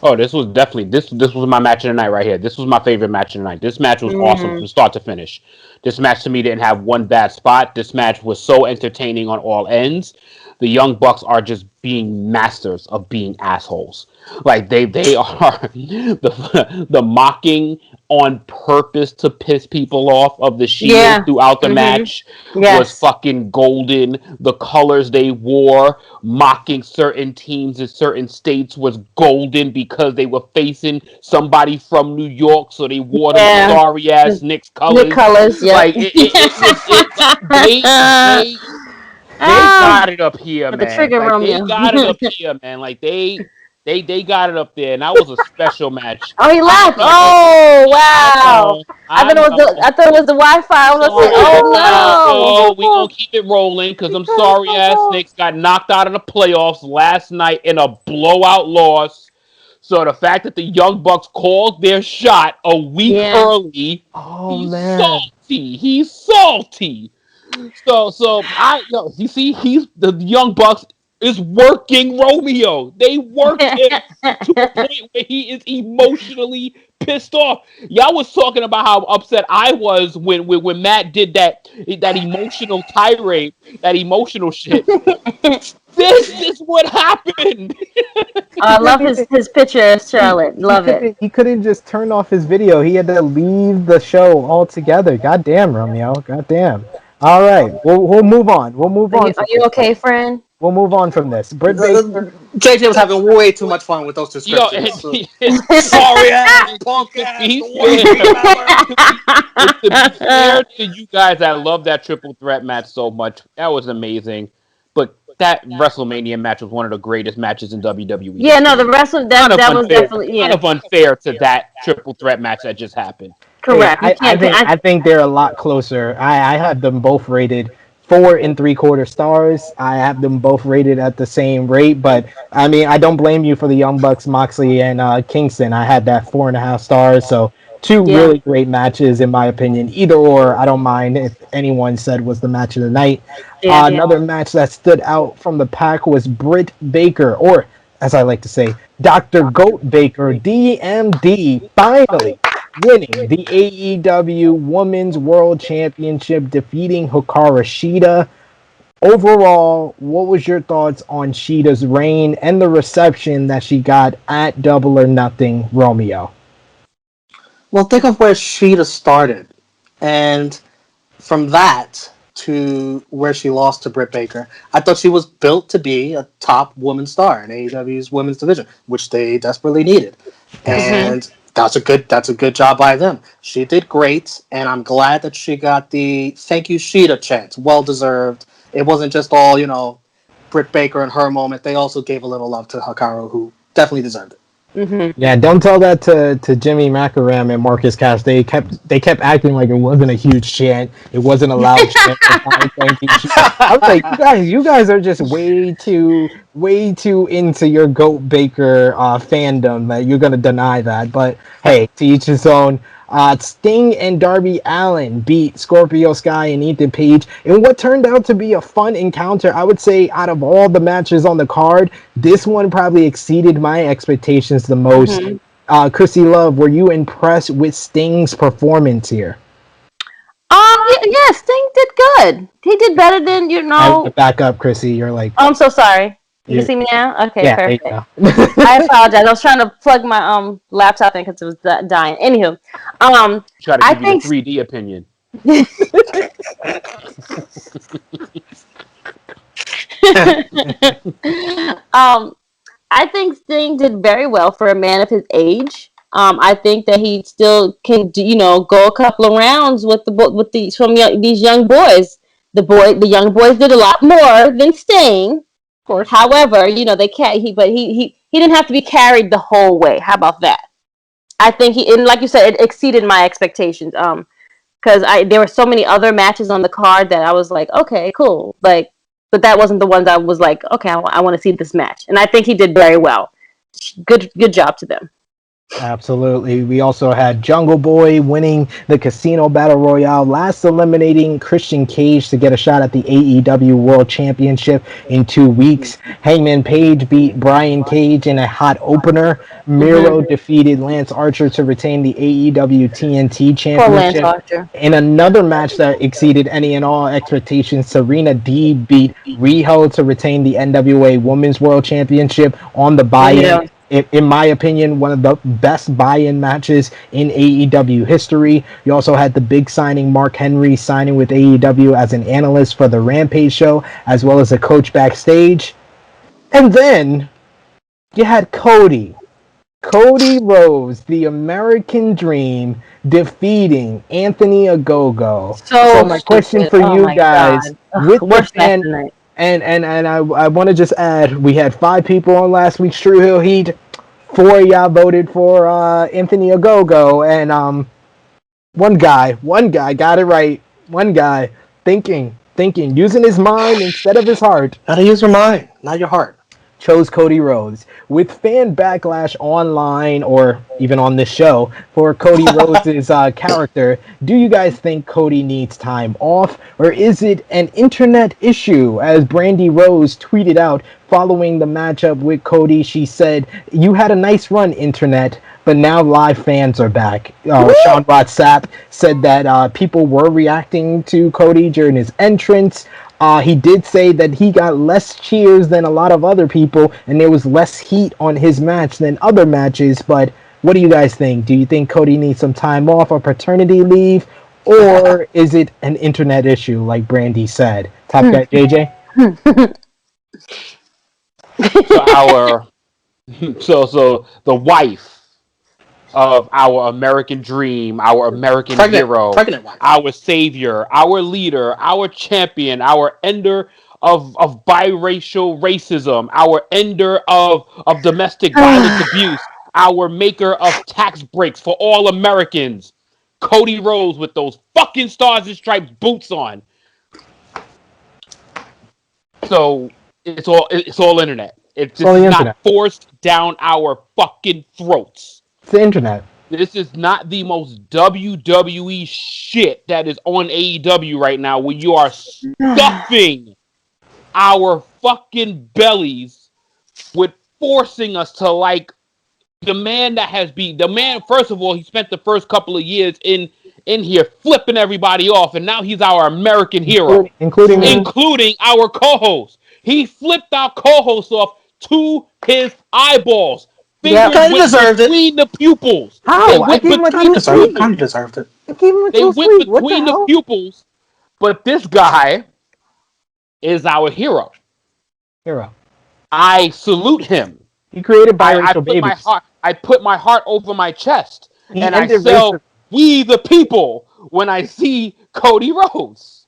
Oh, this was definitely this was my match of the night right here. This was my favorite match of the night. This match was awesome from start to finish. This match to me didn't have one bad spot. This match was so entertaining on all ends. The Young Bucks are just being masters of being assholes. Like they are the mocking on purpose to piss people off of the Shield throughout the match was fucking golden. The colors they wore mocking certain teams in certain states was golden because they were facing somebody from New York, so they wore them sorry ass Knicks colors. Nick colors, Like they got it up here, man. The trigger like, Romeo. They got it up here, man. Like they got it up there, and that was a special match. Oh, he left. Oh, wow. I thought it was the Wi-Fi. I was like, oh no. We gonna keep it rolling because them sorry ass Knicks got knocked out of the playoffs last night in a blowout loss. So the fact that the Young Bucks called their shot a week early, he's salty. So you see, the Young Bucks is working Romeo. They work him to a point where he is emotionally pissed off. Y'all was talking about how upset I was when Matt did that emotional tirade, that emotional shit. This is what happened. I love his picture of Charlotte. Love it. He couldn't just turn off his video. He had to leave the show altogether. Goddamn, Romeo. Goddamn. All right, we'll move on. We'll move on. Are you okay, friend? We'll move on from this. Britt Baker. JJ was having way too much fun with those descriptions. Sorry ass, punk ass. To be fair to you guys, I love that triple threat match so much. That was amazing. But that WrestleMania match was one of the greatest matches in WWE. Yeah, no, the wrestling that was definitely kind of unfair to that triple threat match that just happened. Correct. I think they're a lot closer. I have them both rated 4 3/4 stars. I have them both rated at the same rate, but I mean, I don't blame you for the Young Bucks, Moxley and Kingston. I had that 4.5 stars. So two really great matches in my opinion. Either or, I don't mind if anyone said was the match of the night. Another match that stood out from the pack was Britt Baker, or as I like to say, Dr. Goat Baker, D.M.D. finally winning the AEW Women's World Championship, defeating Hikaru Shida. Overall, what was your thoughts on Shida's reign and the reception that she got at Double or Nothing, Romeo? Well, think of where Shida started, and from that to where she lost to Britt Baker, I thought she was built to be a top woman star in AEW's women's division, which they desperately needed. And that's a good job by them. She did great, and I'm glad that she got the thank you Shida chant. Well deserved. It wasn't just all, Britt Baker and her moment. They also gave a little love to Hikaru, who definitely deserved it. Yeah, don't tell that to Jimmy McElram and Marcus Cash. They kept acting like it wasn't a huge chant. It wasn't a loud chant. Thank you. I was like, you guys are just way too into your Goat Baker fandom that you're gonna deny that. But hey, to each his own. Sting and Darby Allin beat Scorpio Sky and Ethan Page in what turned out to be a fun encounter. I would say out of all the matches on the card, this one probably exceeded my expectations the most. Krssi Love, were you impressed with Sting's performance here? Yeah, Sting did good. He did better than Back up, Krssi. You're like, Oh, I'm so sorry. You can you see me now. Okay, yeah, there you perfect. go. I apologize. I was trying to plug my laptop in because it was dying. Anywho, Try to I give you the think 3D opinion. um, I think Sting did very well for a man of his age. I think that he still can, go a couple of rounds with these young boys. The young boys did a lot more than Sting. Of course. However, they can't. He didn't have to be carried the whole way. How about that? I think and like you said, it exceeded my expectations. Because there were so many other matches on the card that I was like, okay, cool, like, but that wasn't the ones I was like, okay, I want to see this match, and I think he did very well. Good job to them. Absolutely. We also had Jungle Boy winning the Casino Battle Royale, last eliminating Christian Cage to get a shot at the AEW World Championship in 2 weeks. Hangman Page beat Brian Cage in a hot opener. Miro defeated Lance Archer to retain the AEW TNT Poor Lance Championship. Archer. In another match that exceeded any and all expectations, Serena D beat Riho to retain the NWA Women's World Championship on the buy-in. Yeah. In my opinion, one of the best buy-in matches in AEW history. You also had the big signing, Mark Henry signing with AEW as an analyst for the Rampage show, as well as a coach backstage. And then you had Cody Rhodes, the American Dream, defeating Anthony Ogogo. So my question for you guys, with the fan, and I want to just add, we had 5 people on last week's Tru Heel Heat. 4 of y'all voted for Anthony Ogogo, and one guy got it right. One guy thinking, using his mind instead of his heart. Gotta use your mind, not your heart. Chose Cody Rhodes. With fan backlash online or even on this show for Cody Rhodes' character, do you guys think Cody needs time off, or is it an internet issue? As Brandy Rose tweeted out following the matchup with Cody, she said, "You had a nice run, internet, but now live fans are back." Sean Ross Sapp said that people were reacting to Cody during his entrance. He did say that he got less cheers than a lot of other people, and there was less heat on his match than other matches. But what do you guys think? Do you think Cody needs some time off or paternity leave, or is it an internet issue, like Brandy said? Top guy, JJ? So the wife of our American dream, our American hero, our savior, our leader, our champion, our ender of biracial racism, our ender of domestic violence abuse, our maker of tax breaks for all Americans, Cody Rhodes with those fucking Stars and Stripes boots on. So it's all internet. It's not forced down our fucking throats. It's the internet. This is not the most WWE shit that is on AEW right now, where you are stuffing our fucking bellies with forcing us to like the man that has been the man. First of all, he spent the first couple of years in here flipping everybody off, and now he's our American hero, including our co-host. He flipped our co-host off to his eyeballs. Kind of deserved it. Between the pupils. How? I gave him kind of deserved it. They went between the pupils, but this guy is our hero. I salute him. He created biracial babies. I put my heart over my chest, and I say, "We the people." When I see Cody Rhodes,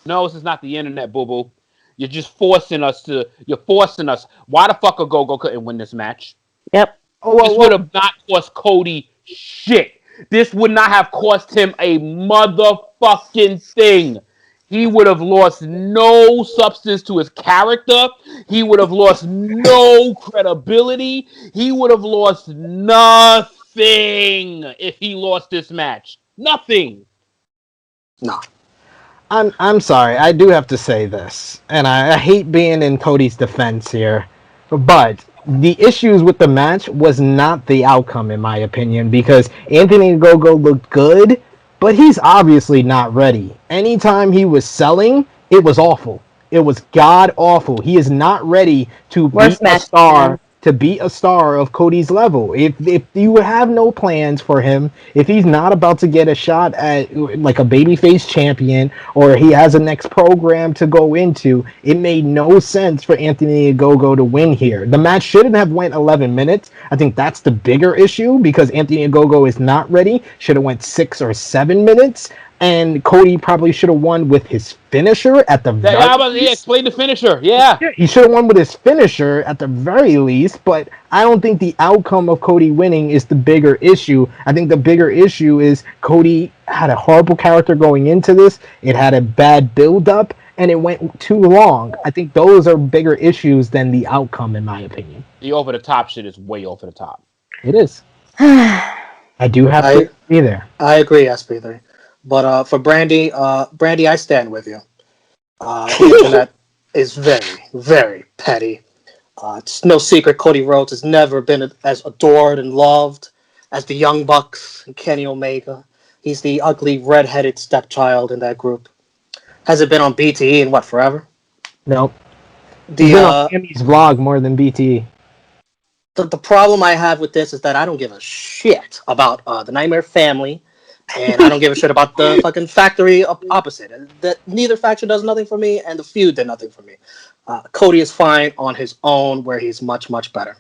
no, this is not the internet, boo boo. You're just forcing us. Why the fuck a Go-Go couldn't win this match? Yep. This would have not cost Cody shit. This would not have cost him a motherfucking thing. He would have lost no substance to his character. He would have lost no credibility. He would have lost nothing if he lost this match. Nothing. No. I'm sorry. I do have to say this, and I hate being in Cody's defense here, but the issues with the match was not the outcome, in my opinion, because Anthony Ogogo looked good, but he's obviously not ready. Anytime he was selling, it was awful. It was god awful. He is not ready to be Worst a match, star. man. To be a star of Cody's level. If you have no plans for him, if he's not about to get a shot at like a babyface champion, or he has a next program to go into, it made no sense for Anthony Ogogo to win here. The match shouldn't have went 11 minutes. I think that's the bigger issue because Anthony Ogogo is not ready. Should have went 6 or 7 minutes. And Cody probably should have won with his finisher at the Yeah, very least. explain the finisher. Yeah. Yeah, he should have won with his finisher at the very least, but I don't think the outcome of Cody winning is the bigger issue. I think the bigger issue is Cody had a horrible character going into this. It had a bad build up and it went too long. I think those are bigger issues than the outcome in my opinion. The over the top shit is way over the top. It is. I do have to be there. I agree, SP3. But for Brandy, Brandy, I stand with you. The internet is very, very petty. It's no secret Cody Rhodes has never been as adored and loved as the Young Bucks and Kenny Omega. He's the ugly, red-headed stepchild in that group. Has it been on BTE in what, forever? Nope. He's been on Tammy's vlog more than BTE. The problem I have with this is that I don't give a shit about the Nightmare Family, and I don't give a shit about the fucking factory opposite. That neither faction does nothing for me, and the feud did nothing for me. Cody is fine on his own, where he's much, much better.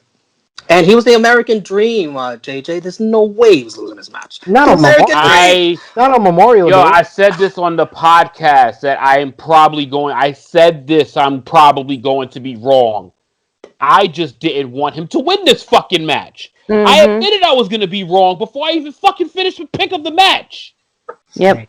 And he was the American Dream, JJ. There's no way he was losing this match. Not on Memorial Day. I said this on the podcast that I'm probably going to be wrong. I just didn't want him to win this fucking match. Mm-hmm. I admitted I was going to be wrong before I even fucking finished the pick of the match. Yep.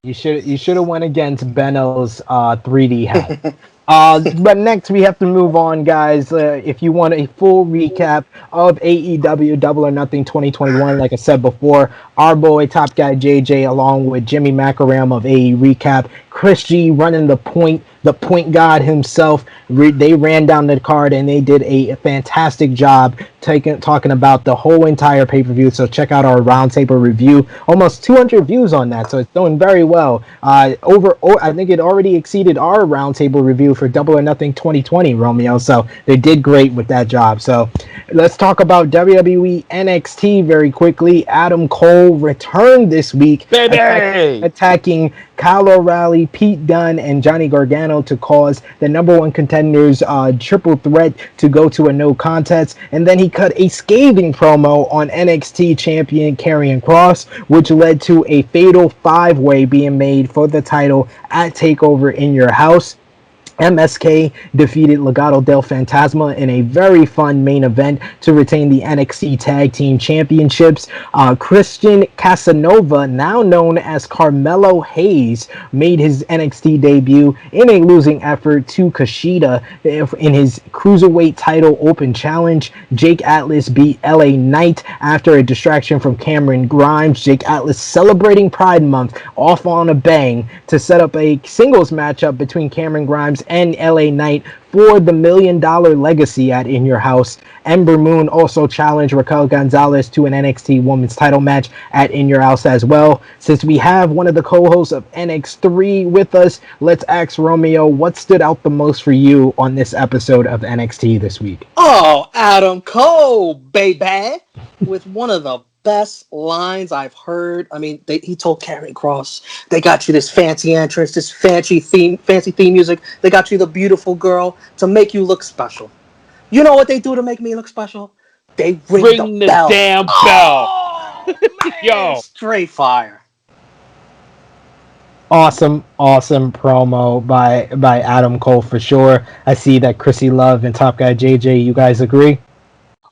You should have went against Benno's 3D hat. But next we have to move on, guys. If you want a full recap of AEW Double or Nothing 2021, like I said before, our boy Top Guy JJ along with Jimmy Macaram of AE Recap, Krssi running the point god himself. They ran down the card and they did a fantastic job talking about the whole entire pay-per-view. So check out our roundtable review. Almost 200 views on that, so it's doing very well. I think it already exceeded our roundtable review for Double or Nothing 2020, Romeo. So they did great with that job. So let's talk about WWE NXT very quickly. Adam Cole returned this week, attacking Kyle O'Reilly, Pete Dunne, and Johnny Gargano to cause the number one contenders triple threat to go to a no contest. And then he cut a scathing promo on NXT champion Karrion Kross, which led to a fatal 5-way being made for the title at TakeOver in Your House. MSK defeated Legado del Fantasma in a very fun main event to retain the NXT Tag Team Championships. Christian Casanova, now known as Carmelo Hayes, made his NXT debut in a losing effort to Kushida in his Cruiserweight title open challenge. Jake Atlas beat LA Knight after a distraction from Cameron Grimes. Jake Atlas celebrating Pride Month off on a bang to set up a singles matchup between Cameron Grimes and LA Knight for the $1 million legacy at In Your House. Ember Moon also challenged Raquel Gonzalez to an NXT Women's title match at In Your House as well. Since we have one of the co-hosts of NX3 with us, let's ask Romeo, what stood out the most for you on this episode of NXT this week? Oh, Adam Cole, baby, with one of the best lines I've heard. I mean, he told Karrion Kross, they got you this fancy entrance, this fancy theme music. They got you the beautiful girl to make you look special. You know what they do to make me look special? They ring the bell. Damn bell. Oh, man, yo, straight fire. Awesome promo by Adam Cole for sure. I see that Krssi Love and Top Guy JJ, you guys agree?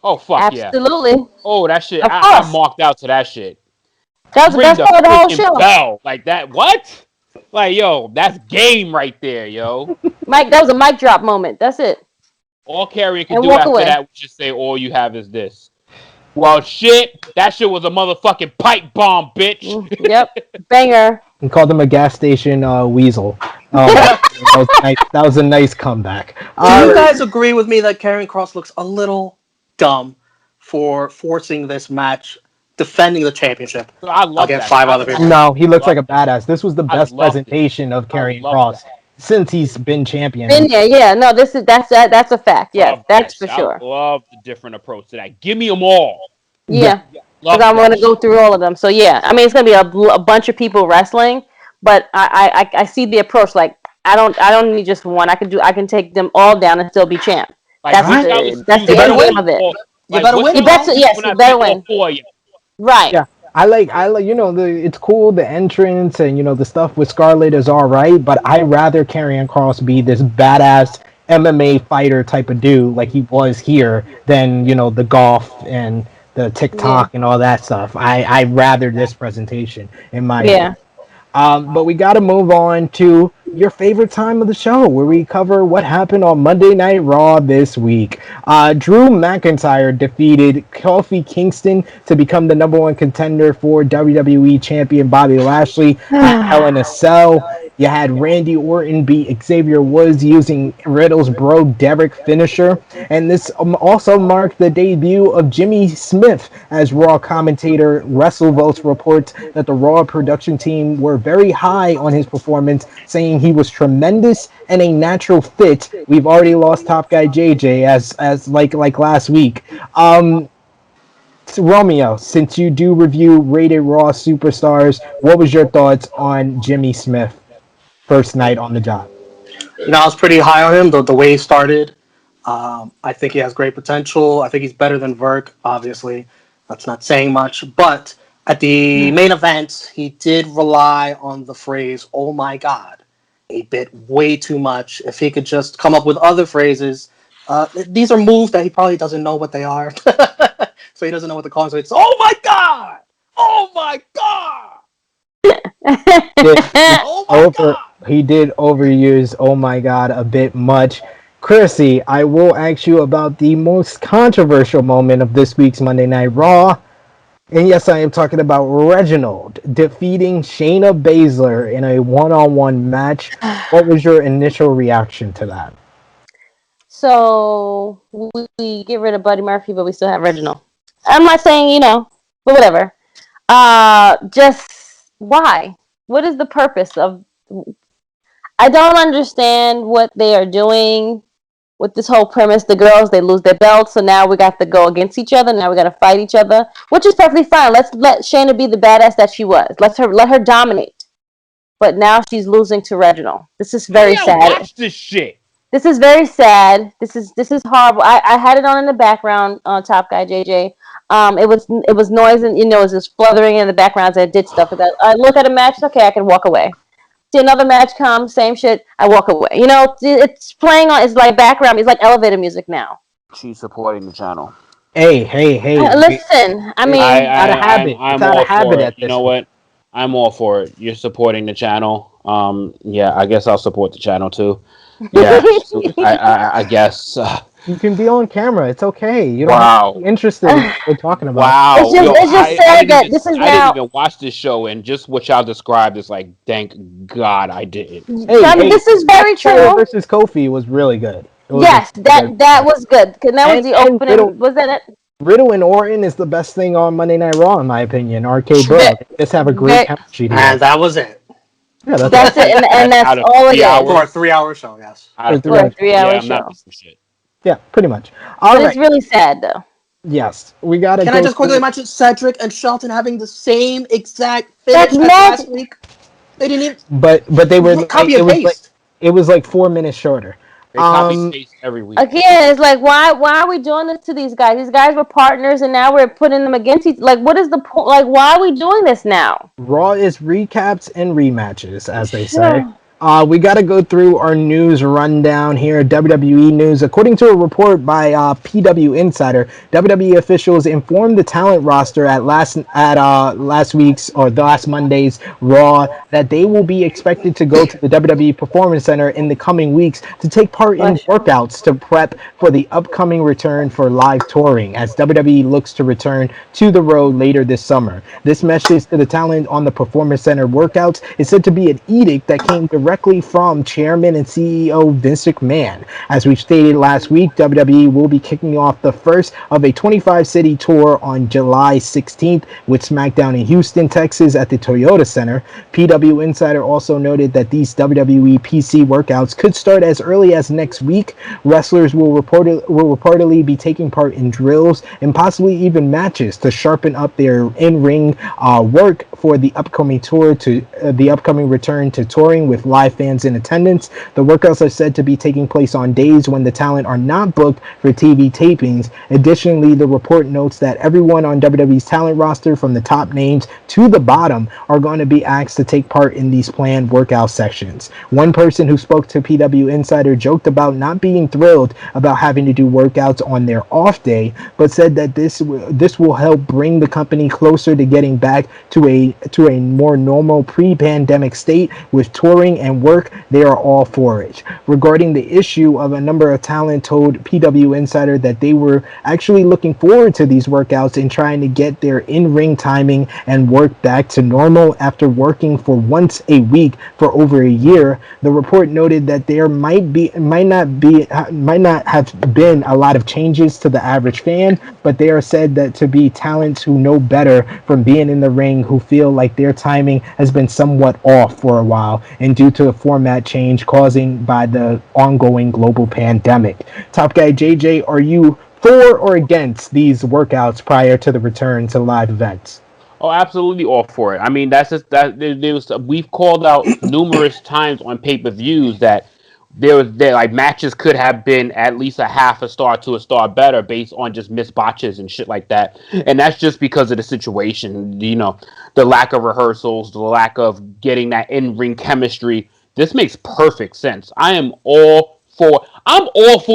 Oh, fuck Absolutely. Yeah. Oh, that shit. I marked out to that shit. That was the best part of the whole show. Bell. Like that. What? Like, yo, that's game right there, yo. Mike, that was a mic drop moment. That's it. All Karrion can do after that was just say, all you have is this. Well, shit. That shit was a motherfucking pipe bomb, bitch. Yep. Banger. He called him a gas station weasel. That was a nice comeback. Do you guys agree with me that Karrion Kross looks a little dumb for forcing this match defending the championship So I love against that. 5 other people. No, he looks like a badass. This was the I best loved it. presentation of I Karrion loved Kross that. since he's been champion. Been there, yeah. No, that's a fact. Yes, Love that's that for shit. sure. I love the different approach to that. Give me them all. Yeah, Love because I'm that going to go shit. through all of them. So yeah, I mean it's going to be a bunch of people wrestling, but I see the approach. Like I don't need just one. I can take them all down and still be champ. Like, That's we Alright. shall that's excuse the You better end win. game of it. all. You Like, better what win, You shall bet. Paul. Yes, when you I better beat all win. 4 of you? Right. Yeah, I like it's cool the entrance and the stuff with Scarlett is all right, but I rather Karrion Kross be this badass MMA fighter type of dude like he was here than the golf and the Yeah. TikTok and all that stuff. I rather this presentation in my Yeah. opinion. But we got to move on to your favorite time of the show, where we cover what happened on Monday Night Raw this week. Drew McIntyre defeated Kofi Kingston to become the #1 contender for WWE Champion Bobby Lashley at Hell in a Cell. You had Randy Orton beat Xavier Woods using Riddle's Bro Derek finisher. And this also marked the debut of Jimmy Smith as Raw commentator. WrestleVotes reports that the Raw production team were very high on his performance, saying he was tremendous and a natural fit. We've already lost top guy JJ as like last week. Romeo, since you do review Rated Raw Superstars, what was your thoughts on Jimmy Smith first night on the job? I was pretty high on him, the way he started. I think he has great potential. I think he's better than Verk, obviously. That's not saying much. But at the main event, he did rely on the phrase, oh my God, a bit way too much. If he could just come up with other phrases. These are moves that he probably doesn't know what they are. So he doesn't know what to call them. So it's, oh my God! Oh my God! Did Oh my over God! he did overuse oh my god a bit much. Krssi, I will ask you about the most controversial moment of this week's Monday Night Raw. And yes, I am talking about Reginald defeating Shayna Baszler in a one-on-one match. What was your initial reaction to that? So we get rid of Buddy Murphy, but we still have Reginald. I'm not saying but whatever. Just why? What is the purpose of? I don't understand what they are doing with this whole premise. The girls, they lose their belts, so now we got to go against each other. Now we got to fight each other, which is perfectly fine. Let's let Shayna be the badass that she was. Let her dominate. But now she's losing to Reginald. This is very Yeah, sad. watch this shit. This is very sad. This is horrible. I had it on in the background on Top Guy JJ. It was noise and it was just fluttering in the background as I did stuff. I look at a match, okay, I can walk away. See another match come, same shit, I walk away. It's playing on. It's like background. It's like elevator music now. She's supporting the channel. Hey. Listen, I mean, It's out of habit. I'm It's out all of habit for it. at You this know point. what? I'm all for it. You're supporting the channel. Yeah, I guess I'll support the channel too. Yeah, I guess. You can be on camera. It's okay. You don't have Wow. to be interested in what we're talking about. Wow. It's just sad that this is I didn't now. even watch this show, and just what y'all described is like, thank God I didn't. I mean, this is very Tyler true. versus Kofi was really good. It was Yes, a that was good. Cause that was the And Riddle, opening. Was that it? Riddle and Orton is the best thing on Monday Night Raw, in my opinion. RK Bro. They just have a great chemistry together. And that was it. Yeah, That's it, and that's out of all it 3 is. hours. For a 3-hour show, yes. Out of For a 3-hour yeah, I'm show. not missing shit. Yeah, pretty much. All But right. it's really sad though. Yes, we gotta. Can I just quickly mention Cedric and Shelton having the same exact That's finish as last week? They didn't even But they were copy and paste. it was like 4 minutes shorter. They copy paste every week. Again, it's like why are we doing this to these guys? These guys were partners, and now we're putting them against each. Like, what is the point? Like, why are we doing this now? Raw is recaps and rematches, as they say. We got to go through our news rundown here. WWE news. According to a report by PW Insider, WWE officials informed the talent roster at last Monday's Raw that they will be expected to go to the WWE Performance Center in the coming weeks to take part in workouts to prep for the upcoming return for live touring, as WWE looks to return to the road later this summer. This message to the talent on the Performance Center workouts is said to be an edict that came directly directly from Chairman and CEO Vince McMahon. As we stated last week, WWE will be kicking off the first of a 25-city tour on July 16th with SmackDown in Houston, Texas at the Toyota Center. PW Insider also noted that these WWE PC workouts could start as early as next week. Wrestlers will reportedly be taking part in drills and possibly even matches to sharpen up their in-ring work for the upcoming tour to the upcoming return to touring with live fans in attendance. The workouts are said to be taking place on days when the talent are not booked for TV tapings. Additionally, the report notes that everyone on WWE's talent roster, from the top names to the bottom, are going to be asked to take part in these planned workout sessions. One person who spoke to PW Insider joked about not being thrilled about having to do workouts on their off day, but said that this will help bring the company closer to getting back to a more normal pre-pandemic state with touring and work. They are all for it. Regarding the issue of a number of talent told PW Insider that they were actually looking forward to these workouts and trying to get their in-ring timing and work back to normal after working for once a week for over a year. The report noted that there might not have been a lot of changes to the average fan, but they are said that to be talents who know better from being in the ring, who feel like their timing has been somewhat off for a while and due to a format change causing by the ongoing global pandemic. Top Guy JJ, are you for or against these workouts prior to the return to live events? Oh, absolutely all for it. I mean, that's just that we've called out numerous times on pay-per-views that there like matches could have been at least a half a star to a star better based on just missed botches and shit like that. And that's just because of the situation, the lack of rehearsals, the lack of getting that in-ring chemistry. This makes perfect sense. I'm all for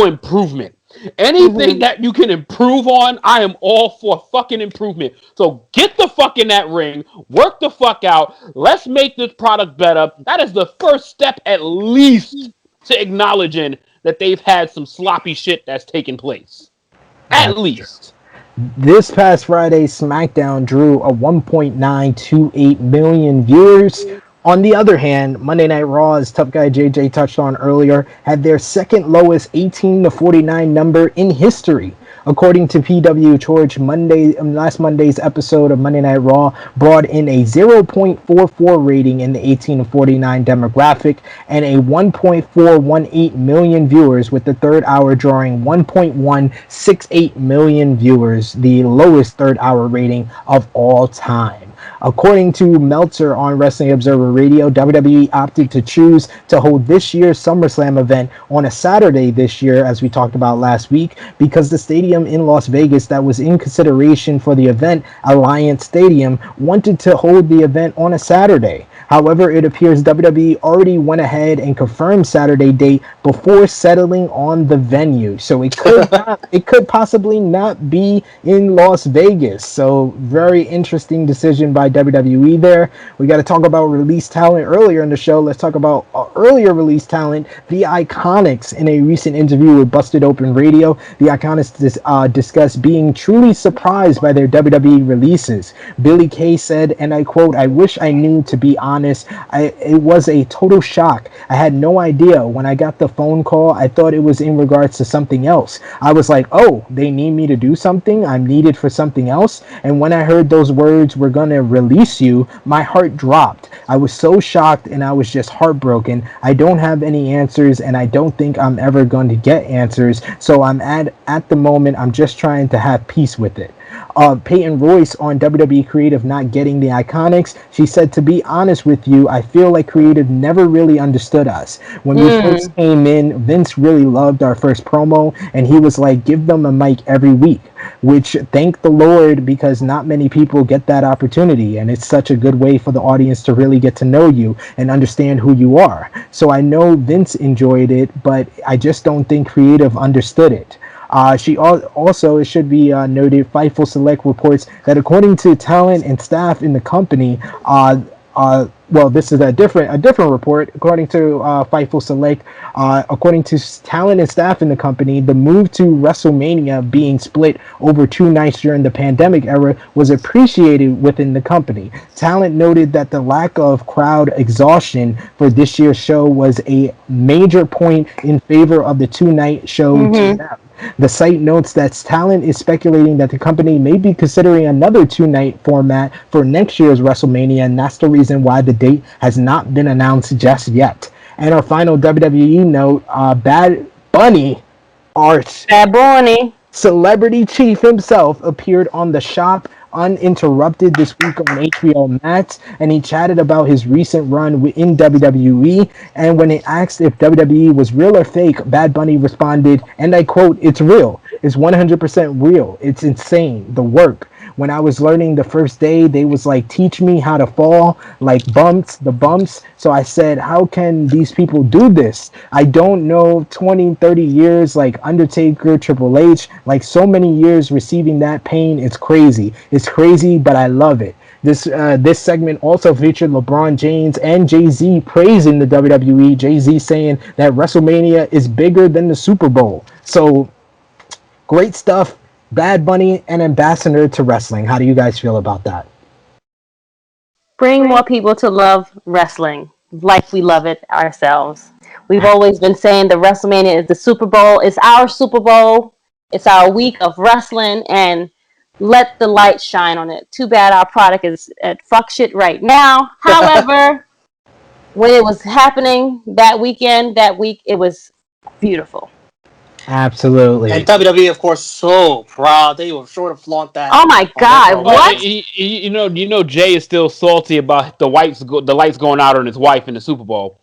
improvement. Anything that you can improve on, I am all for fucking improvement. So get the fuck in that ring, work the fuck out. Let's make this product better. That is the first step, at least, to acknowledging that they've had some sloppy shit that's taken place. At least. This past Friday, SmackDown drew a 1.928 million viewers. On the other hand, Monday Night Raw, as Tough Guy JJ touched on earlier, had their second lowest 18 to 49 number in history. According to PW George, last Monday's episode of Monday Night Raw brought in a 0.44 rating in the 18 to 49 demographic and a 1.418 million viewers, with the third hour drawing 1.168 million viewers, the lowest third hour rating of all time. According to Meltzer on Wrestling Observer Radio, WWE opted to choose to hold this year's SummerSlam event on a Saturday this year, as we talked about last week, because the stadium in Las Vegas that was in consideration for the event, Alliance Stadium, wanted to hold the event on a Saturday. However, it appears WWE already went ahead and confirmed Saturday date before settling on the venue, so it could possibly not be in Las Vegas. So very interesting decision by WWE there. We got to talk about release talent earlier in the show. Let's talk about earlier release talent, the Iconics. In a recent interview with Busted Open Radio, the Iconics discussed being truly surprised by their WWE releases. Billy Kay said, and I quote, "I wish I knew, to be honest. It was a total shock. I had no idea. When I got the phone call, I thought it was in regards to something else. I was like, oh, they need me to do something? I'm needed for something else? And when I heard those words, we're going to release you, my heart dropped. I was so shocked and I was just heartbroken. I don't have any answers and I don't think I'm ever going to get answers. So I'm at the moment, I'm just trying to have peace with it." Peyton Royce on WWE Creative not getting the Iconics. She said, "To be honest with you, I feel like Creative never really understood us. When we first came in, Vince really loved our first promo and he was like, give them a mic every week, which thank the Lord, because not many people get that opportunity, and it's such a good way for the audience to really get to know you and understand who you are. So I know Vince enjoyed it, but I just don't think Creative understood it." She also, it should be noted, Fightful Select reports that according to talent and staff in the company, well, this is a different report. According to Fightful Select, according to talent and staff in the company, the move to WrestleMania being split over two nights during the pandemic era was appreciated within the company. Talent noted that the lack of crowd exhaustion for this year's show was a major point in favor of the two-night show to Mm-hmm. them. The site notes that Talent is speculating that the company may be considering another two-night format for next year's WrestleMania, and that's the reason why the date has not been announced just yet. And our final WWE note: Bad Bunny, our Bad Bunny. celebrity chief himself, appeared on The Shop uninterrupted this week on HBO Max, and he chatted about his recent run in WWE. And when he asked if WWE was real or fake, Bad Bunny responded, and I quote, "It's real. It's 100% real. It's insane. The work. When I was learning the first day, they was like, teach me how to fall, like the bumps. So I said, how can these people do this? I don't know, 20, 30 years, like Undertaker, Triple H, like so many years receiving that pain. It's crazy. It's crazy, but I love it." This segment also featured LeBron James and Jay-Z praising the WWE. Jay-Z saying that WrestleMania is bigger than the Super Bowl. So great stuff. Bad Bunny, an ambassador to wrestling. How do you guys feel about that? Bring more people to love wrestling like we love it ourselves. We've always been saying the WrestleMania is the Super Bowl. It's our Super Bowl. It's our week of wrestling, and let the light shine on it. Too bad our product is at fuck shit right now. However, when it was happening that weekend, that week, it was beautiful. Absolutely. And WWE, of course, so proud. They were sure to flaunt that. Oh my on their God! promo. What? Jay is still salty about the lights going out on his wife in the Super Bowl.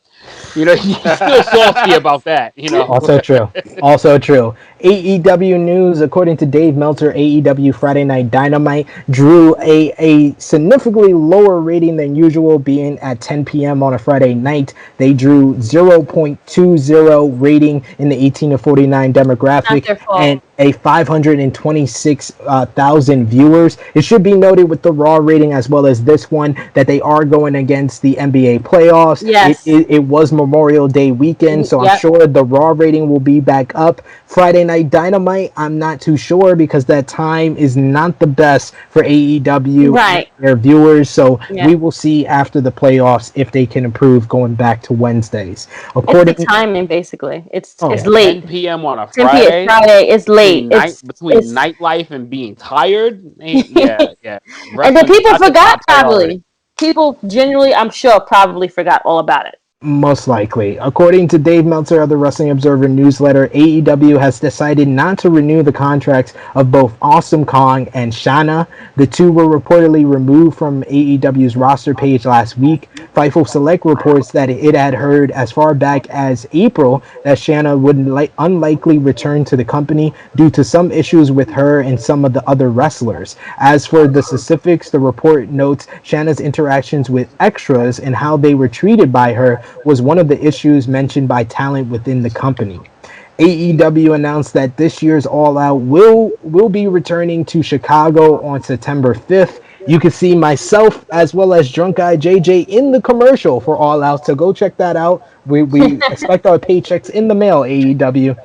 He's still salty about that. Also true. Also true. AEW news, according to Dave Meltzer, AEW Friday Night Dynamite drew a significantly lower rating than usual, being at 10 p.m. on a Friday night. They drew 0.20 rating in the 18 to 49 demographic and a 526,000 viewers. It should be noted with the Raw rating as well as this one that they are going against the NBA playoffs. Yes. It was Memorial Day weekend, so I'm sure the Raw rating will be back up. Friday Night Dynamite, I'm not too sure because that time is not the best for AEW and their viewers, so we will see after the playoffs if they can improve going back to Wednesdays. It's the timing, basically. It's late. 10 p.m. on a 10 Friday. p.m. Friday. It's late. Between nightlife and being tired. Yeah. And then people forgot probably. People genuinely, I'm sure, probably forgot all about it. Most likely. According to Dave Meltzer of the Wrestling Observer newsletter, AEW has decided not to renew the contracts of both Awesome Kong and Shana. The two were reportedly removed from AEW's roster page last week. Fightful Select reports that it had heard as far back as April that Shana would unlikely return to the company due to some issues with her and some of the other wrestlers. As for the specifics, the report notes Shana's interactions with extras and how they were treated by her was one of the issues mentioned by talent within the company. AEW announced that this year's All Out will be returning to Chicago on September 5th. You can see myself as well as Drunk Guy JJ in the commercial for All Out, so go check that out. We expect our paychecks in the mail, AEW.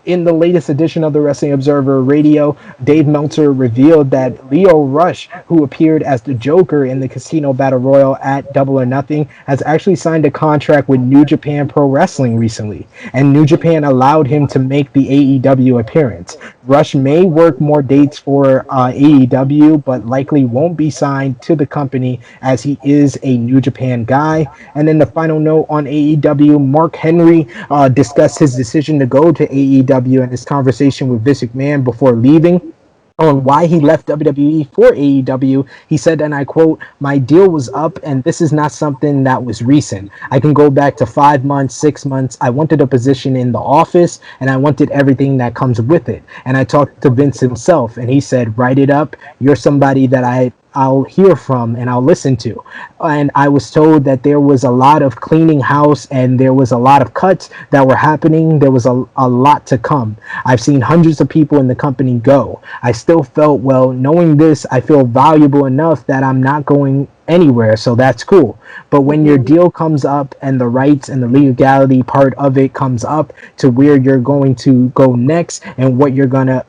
In the latest edition of the Wrestling Observer Radio, Dave Meltzer revealed that Leo Rush, who appeared as the Joker in the Casino Battle Royal at Double or Nothing, has actually signed a contract with New Japan Pro Wrestling recently, and New Japan allowed him to make the AEW appearance. Rush may work more dates for AEW, but likely won't be signed to the company as he is a New Japan guy. And then the final note on AEW, Mark Henry discussed his decision to go to AEW and his conversation with Vince McMahon before leaving. On why he left WWE for AEW, he said, and I quote, "My deal was up, and this is not something that was recent. I can go back to 5 months, 6 months. I wanted a position in the office, and I wanted everything that comes with it. And I talked to Vince himself, and he said, write it up. You're somebody that I'll hear from and I'll listen to." And I was told that there was a lot of cleaning house and there was a lot of cuts that were happening. There was a lot to come. I've seen hundreds of people in the company go. I still felt, well, knowing this, I feel valuable enough that I'm not going anywhere, so that's cool. But when your deal comes up and the rights and the legality part of it comes up to where you're going to go next and what you're gonna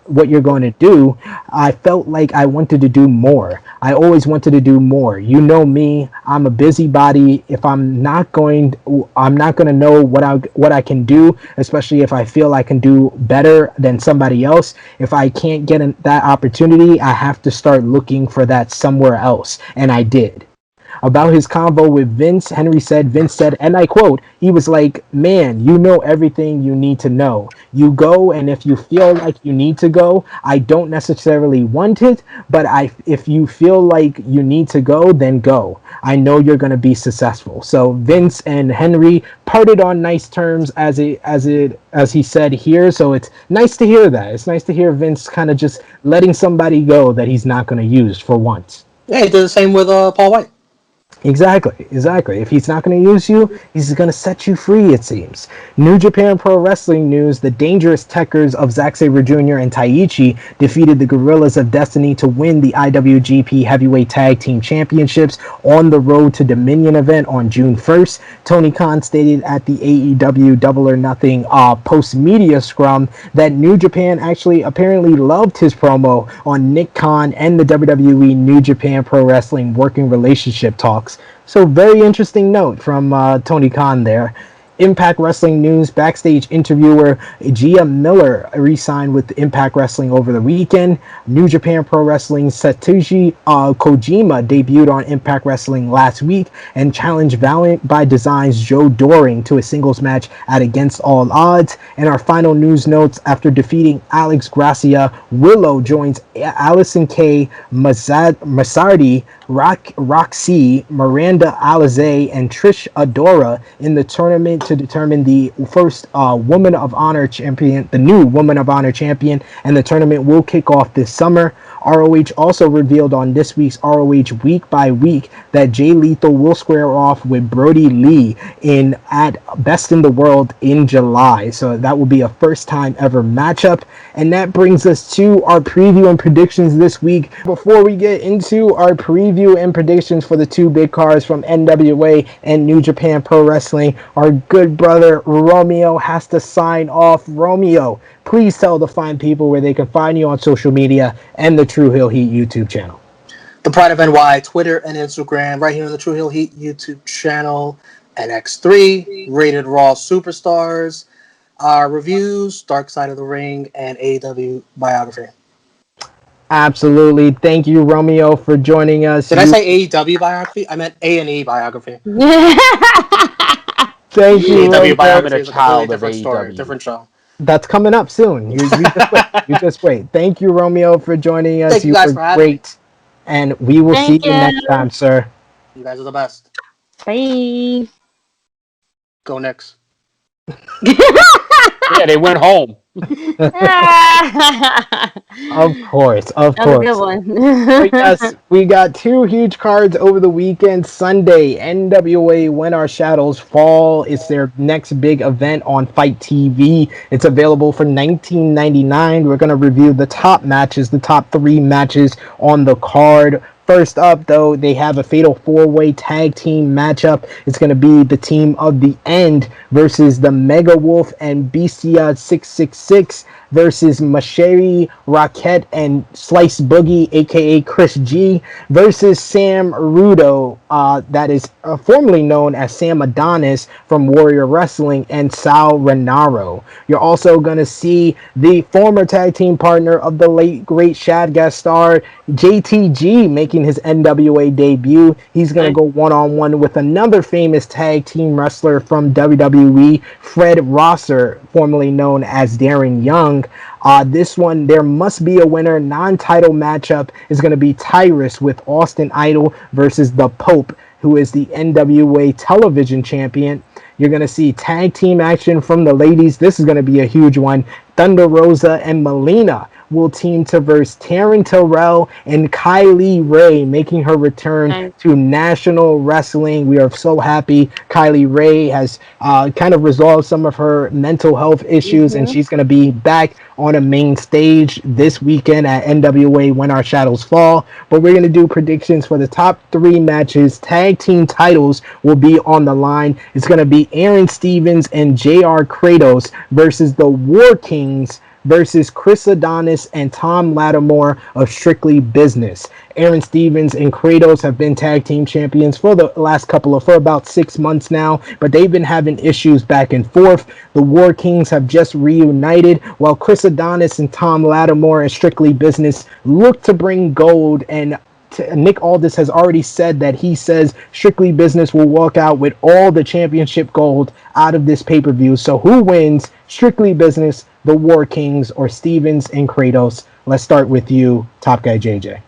do, I felt like I wanted to do more. I always wanted to do more. You know me, I'm a busybody. If I'm not going to know what I can do, especially if I feel I can do better than somebody else. If I can't get that opportunity, I have to start looking for that somewhere else, and I did. About his convo with Vince said, and I quote, he was like, man, you know everything you need to know. You go, and if you feel like you need to go, I don't necessarily want it, but if you feel like you need to go, then go. I know you're going to be successful. So Vince and Henry parted on nice terms as he said here. So it's nice to hear that. It's nice to hear Vince kind of just letting somebody go that he's not going to use for once. Yeah, he did the same with Paul White. Exactly. If he's not going to use you, he's going to set you free, it seems. New Japan Pro Wrestling news: the Dangerous Tekkers of Zack Sabre Jr. and Taichi defeated the Gorillas of Destiny to win the IWGP Heavyweight Tag Team Championships on the Road to Dominion event on June 1st. Tony Khan stated at the AEW Double or Nothing post-media scrum that New Japan actually apparently loved his promo on Nick Khan and the WWE New Japan Pro Wrestling working relationship talks. So very interesting note from Tony Khan there. Impact Wrestling news: backstage interviewer Gia Miller re-signed with Impact Wrestling over the weekend. New Japan Pro Wrestling Satoshi Kojima debuted on Impact Wrestling last week and challenged Valiant by Design's Joe Doring to a singles match at Against All Odds. And our final news notes: after defeating Alex Gracia, Willow joins Allison Kay, Masardi, Roxy, Miranda Alizé, and Trish Adora in the tournament to determine the first Woman of Honor champion, the new Woman of Honor champion, and the tournament will kick off this summer. ROH also revealed on this week's ROH Week by Week that Jay Lethal will square off with Brody Lee at Best in the World in July. So that will be a first time ever matchup. And that brings us to our preview and predictions this week. Before we get into our preview and predictions for the two big cards from NWA and New Japan Pro Wrestling, our good brother Romeo has to sign off. Romeo, please tell the fine people where they can find you on social media and the Tru Heel Heat YouTube channel. The Pride of NY, Twitter and Instagram, right here on the Tru Heel Heat YouTube channel. NX3, Rated Raw Superstars, our reviews, Dark Side of the Ring, and AEW Biography. Absolutely. Thank you, Romeo, for joining us. Did I say AEW Biography? I meant A&E Biography. Thank you, AEW Romeo. Biography is a completely different story, different show. That's coming up soon. You just wait. You just wait. Thank you, Romeo, for joining us. Thank you guys for having me. And we will see you next time, sir. You guys are the best. Bye. Go Knicks. Yeah, they went home. Of course. That was a good one. But yes, we got two huge cards over the weekend. Sunday, NWA When Our Shadows Fall. It's their next big event on Fight TV. It's available for $19.99. We're going to review the top matches, the top three matches on the card. First up, though, they have a fatal four-way tag team matchup. It's going to be the Team of the End versus the Mega Wolf and Bestia 666 versus Macheri, Rocket, and Slice Boogie, aka Chris G, versus Sam Rudo, that is formerly known as Sam Adonis from Warrior Wrestling, and Sal Renaro. You're also going to see the former tag team partner of the late great Shad Gastar, JTG, making his NWA debut. He's going to go one-on-one with another famous tag team wrestler from WWE, Fred Rosser, formerly known as Darren Young. This one, there must be a winner. Non-title matchup is going to be Tyrus with Austin Idol versus the Pope, who is the NWA television champion. You're going to see tag team action from the ladies. This is going to be a huge one. Thunder Rosa and Melina will team to verse Taryn Terrell and Kylie Ray, making her return Nice. to National Wrestling. We are so happy. Kylie Ray has kind of resolved some of her mental health issues, and she's going to be back on a main stage this weekend at NWA When Our Shadows Fall. But we're going to do predictions for the top 3 matches. Tag team titles will be on the line. It's going to be Aaron Stevens and JR Kratos versus the War Kings versus Chris Adonis and Tom Lattimore of Strictly Business. Aaron Stevens and Kratos have been tag team champions for about 6 months now, but they've been having issues back and forth. The War Kings have just reunited, while Chris Adonis and Tom Lattimore and Strictly Business look to bring gold. And Nick Aldis has already said that he says Strictly Business will walk out with all the championship gold out of this pay-per-view. So who wins? Strictly Business, the War Kings, or Stevens and Kratos? Let's start with you, Top Guy JJ.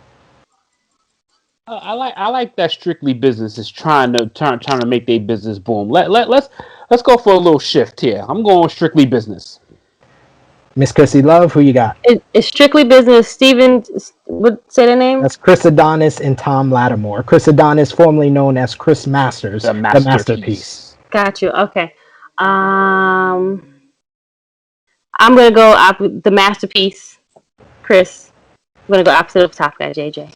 I like that Strictly Business is trying to make their business boom. Let's go for a little shift here. I'm going with Strictly Business. Miss Krssi Love, who you got? It's Strictly Business. Steven, say the name? That's Chris Adonis and Tom Lattimore. Chris Adonis, formerly known as Chris Masters, the Masterpiece. Got you. Okay. I'm gonna go the Masterpiece, Chris. I'm gonna go opposite of Top Guy JJ.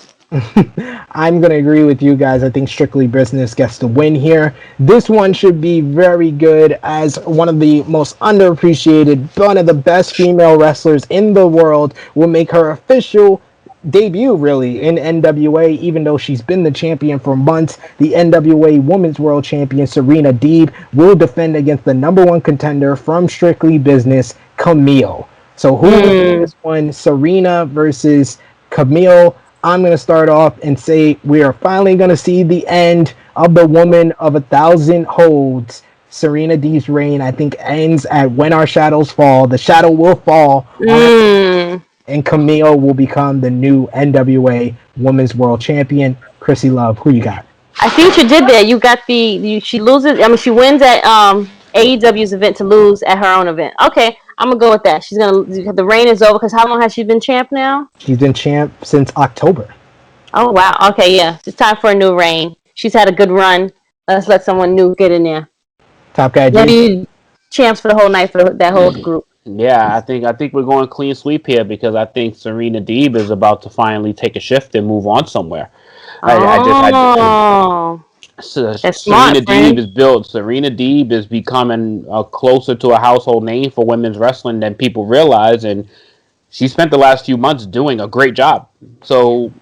I'm going to agree with you guys. I think Strictly Business gets the win here. This one should be very good, as one of the most underappreciated, one of the best female wrestlers in the world will make her official debut really in NWA, even though she's been the champion for months. The NWA Women's World Champion Serena Deeb will defend against the #1 contender from Strictly Business, Camille. So who wins this one? Serena versus Camille. I'm going to start off and say we are finally going to see the end of the Woman of 1,000 Holds. Serena Deeb's reign, I think, ends at When Our Shadows Fall. The shadow will fall, and Camille will become the new NWA Women's World Champion. Krssi Love, who you got? I think you did that. You got she loses. I mean, she wins at AEW's event to lose at her own event. Okay, I'm gonna go with that. The reign is over, because how long has she been champ now? She's been champ since October. Oh wow. Okay, yeah. It's time for a new reign. She's had a good run. Let's let someone new get in there. Top Guy Maybe champs for the whole night for that whole group. Yeah, I think we're going clean sweep here, because I think Serena Deeb is about to finally take a shift and move on somewhere. Serena Deeb is built. Serena Deeb is becoming closer to a household name for women's wrestling than people realize, and she spent the last few months doing a great job. So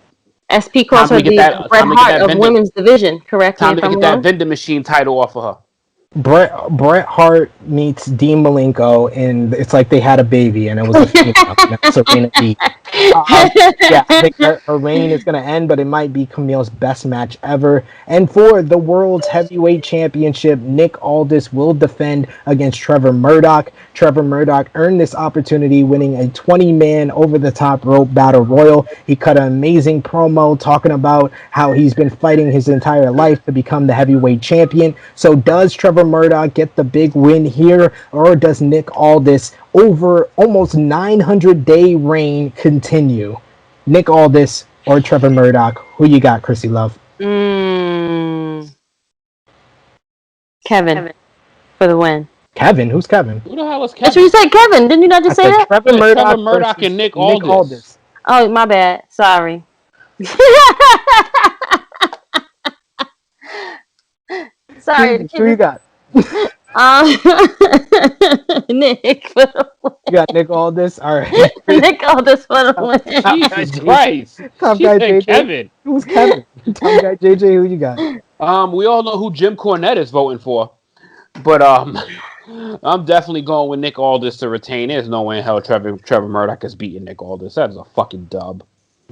SP calls her the Bret Hart of women's division. Correct me if I'm wrong. Time to get that vending machine title off of her. Bret Hart meets Dean Malenko, and it's like they had a baby, and it was a female. Serena Deeb. Yeah, I think her reign is going to end, but it might be Camille's best match ever. And for the World's Heavyweight Championship, Nick Aldis will defend against Trevor Murdoch. Trevor Murdoch earned this opportunity winning a 20-man over-the-top rope battle royal. He cut an amazing promo talking about how he's been fighting his entire life to become the heavyweight champion. So does Trevor Murdoch get the big win here, or does Nick Aldis over almost 900-day reign continue? Nick Aldis or Trevor Murdoch? Who you got, Krssi Love? Kevin for the win. Kevin? Who's Kevin? Who the hell is Kevin? That's what you said, Kevin. Didn't you not just say that? Trevor Murdoch and Nick Aldis. Oh, my bad. Sorry. Sorry. Who you got? Nick for the win. You got Nick Aldis? All right. Nick Aldis for the win. Jesus Christ. Top Guy JJ. Kevin. Who's Kevin? Top Guy JJ, who you got? We all know who Jim Cornette is voting for. But I'm definitely going with Nick Aldis to retain. There's no way in hell Trevor Murdoch is beating Nick Aldis. That is a fucking dub.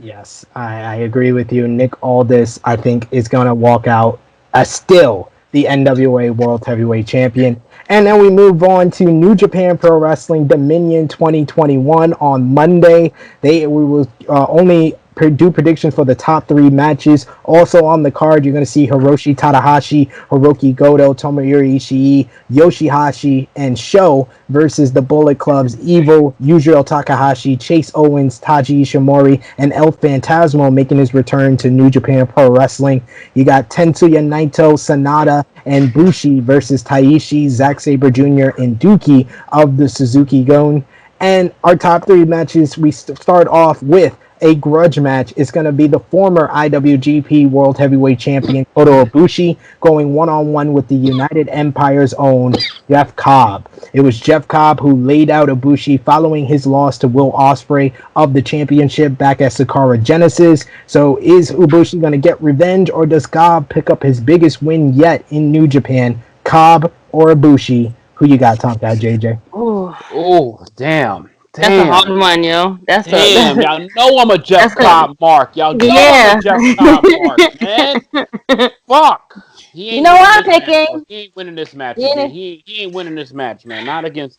Yes, I agree with you. Nick Aldis, I think, is going to walk out as still the NWA World Heavyweight Champion. And then we move on to New Japan Pro Wrestling Dominion 2021 on Monday. We will only do predictions for the top 3 matches. Also on the card, you're going to see Hiroshi Tanahashi, Hiroki Goto, Tomohiro Ishii, Yoshihashi, and Sho versus the Bullet Club's Evil, Yujiro Takahashi, Chase Owens, Taji Ishimori, and El Phantasmo making his return to New Japan Pro Wrestling. You got Tetsuya Naito, Sanada, and Bushi versus Taishi, Zack Sabre Jr., and Dookie of the Suzuki Gun. And our top 3 matches, we start off with a grudge match. It's going to be the former IWGP World Heavyweight Champion Kota Ibushi going one-on-one with the United Empire's own Jeff Cobb. It was Jeff Cobb who laid out Ibushi following his loss to Will Ospreay of the championship back at Sakura Genesis. So is Ibushi going to get revenge, or does Cobb pick up his biggest win yet in New Japan? Cobb or Ibushi? Who you got, Tom Guy JJ? Oh, damn. That's a hard one, yo. Damn, y'all know I'm a Jeff Cobb mark. Y'all know I'm a Jeff Cobb mark, man. Fuck. He ain't what I'm match, picking? he ain't winning this match again. He ain't winning this match, man. Not against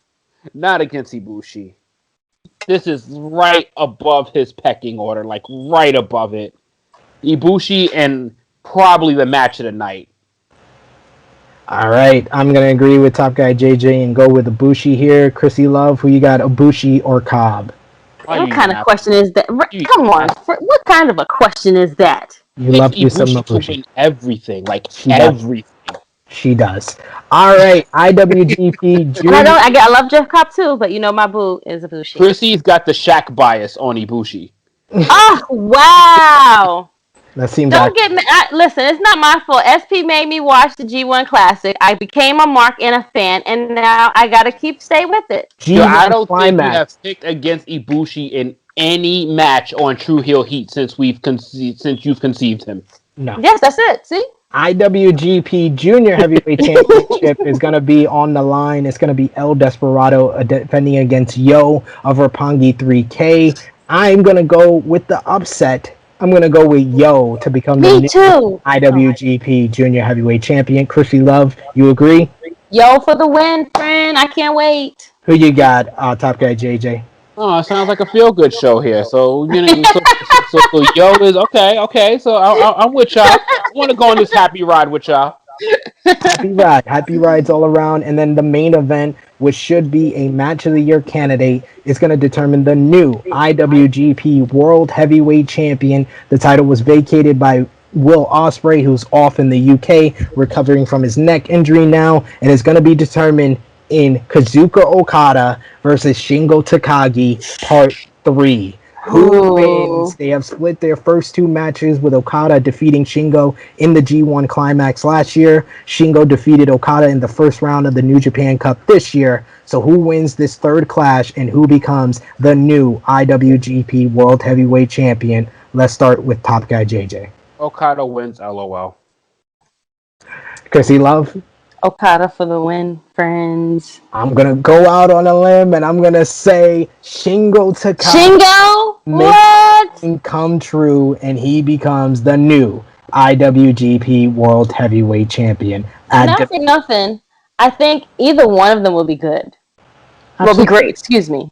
Ibushi. This is right above his pecking order, like right above it. Ibushi and probably the match of the night. All right, I'm going to agree with Top Guy JJ and go with Ibushi here. Krssi Love, who you got, Ibushi or Cobb? What kind of question is that? Come on, what kind of a question is that? You love you some Ibushi. To win everything, like everything. She does. All right, IWGP Junior. I love Jeff Cobb too, but my boo is Ibushi. Krissi's got the Shaq bias on Ibushi. Oh wow! That seems. Don't get me. Listen, it's not my fault. SP made me watch the G1 Classic. I became a mark and a fan, and now I gotta stay with it. I don't think you have picked against Ibushi in any match on Tru Heel Heat since you've conceived him. No. Yes, that's it. See. IWGP Junior Heavyweight Championship is going to be on the line. It's going to be El Desperado defending against Yo of Roppongi 3K. I'm going to go with the upset. I'm going to go with Yo to become the new IWGP Junior Heavyweight Champion. Krssi Love, you agree? Yo for the win, friend. I can't wait. Who you got, Top Guy JJ? Oh, it sounds like a feel-good show here. So, so Yo is okay. So I'm with y'all. I want to go on this happy ride with y'all. Happy rides all around. And then the main event, which should be a match of the year candidate, is going to determine the new IWGP World Heavyweight Champion. The title was vacated by Will Ospreay, who's off in the UK, recovering from his neck injury now, and is going to be determined in Kazuchika Okada versus Shingo Takagi, Part 3. Who wins? They have split their first 2 matches, with Okada defeating Shingo in the G1 Climax last year. Shingo defeated Okada in the first round of the New Japan Cup this year. So who wins this third clash, and who becomes the new IWGP World Heavyweight Champion? Let's start with Top Guy JJ. Okada wins, LOL. Krssi Love? Okada for the win, friends. I'm going to go out on a limb, and I'm going to say Shingo Takagi. Shingo? What? Come true, and he becomes the new IWGP World Heavyweight Champion. Not for nothing. I think either one of them will be good. Will be great, excuse me.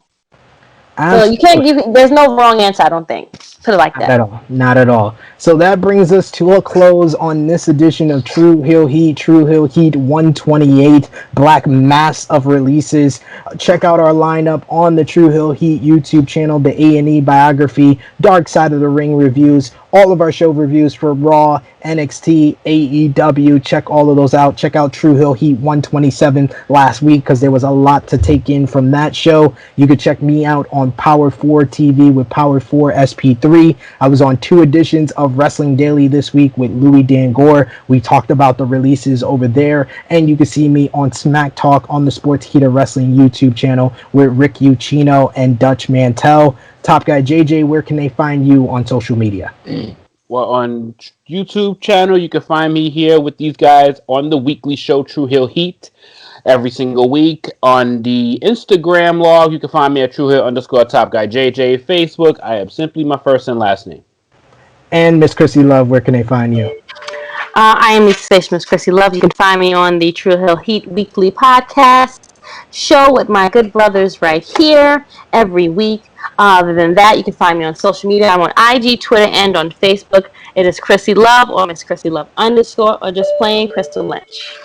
So you can't there's no wrong answer, I don't think. Put it like that. Not at all. So that brings us to a close on this edition of Tru Heel Heat 128, Black Mass of releases. Check out our lineup on the Tru Heel Heat YouTube channel, the A&E biography, Dark Side of the Ring reviews, all of our show reviews for Raw, NXT, AEW. Check all of those out. Check out Tru Heel Heat 127 last week, because there was a lot to take in from that show. You could check me out on Power 4 TV with Power 4 SP3. I was on 2 editions of Wrestling Daily this week with Louis Dan Gore. We talked about the releases over there. And you can see me on Smack Talk on the Sportskeeda Wrestling YouTube channel with Rick Ucchino and Dutch Mantel. Top Guy JJ, where can they find you on social media? Well, on YouTube channel, you can find me here with these guys on the weekly show Tru Heel Heat every single week. On the Instagram log, you can find me at TrueHeel_Top Guy JJ. Facebook, I am simply my first and last name. And Miss Krssi Love, where can they find you? I am Miss Krssi Love. You can find me on the Tru Heel Heat weekly podcast show with my good brothers right here every week. Other than that, you can find me on social media. I'm on IG, Twitter, and on Facebook. It is Krssi Love or Miss Krssi Love _ or just plain Crystal Lynch.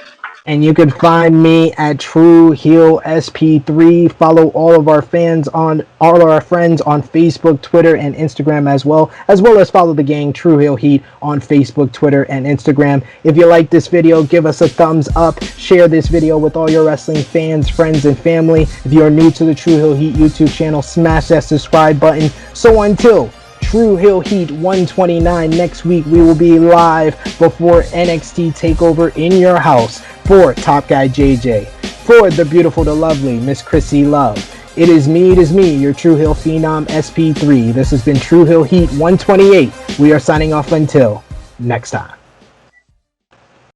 And you can find me at Tru Heel SP3. Follow all of our friends on Facebook, Twitter, and Instagram as well as follow the gang Tru Heel Heat on Facebook, Twitter, and Instagram. If you like this video, give us a thumbs up. Share this video with all your wrestling fans, friends, and family. If you are new to the Tru Heel Heat YouTube channel, smash that subscribe button. So until Tru Heel Heat 129 next week, we will be live before NXT TakeOver in your house. For Top Guy JJ, for the beautiful, the lovely Miss Krssi Love, it is me, your Tru Heel Phenom SP3. This has been Tru Heel Heat 128. We are signing off until next time.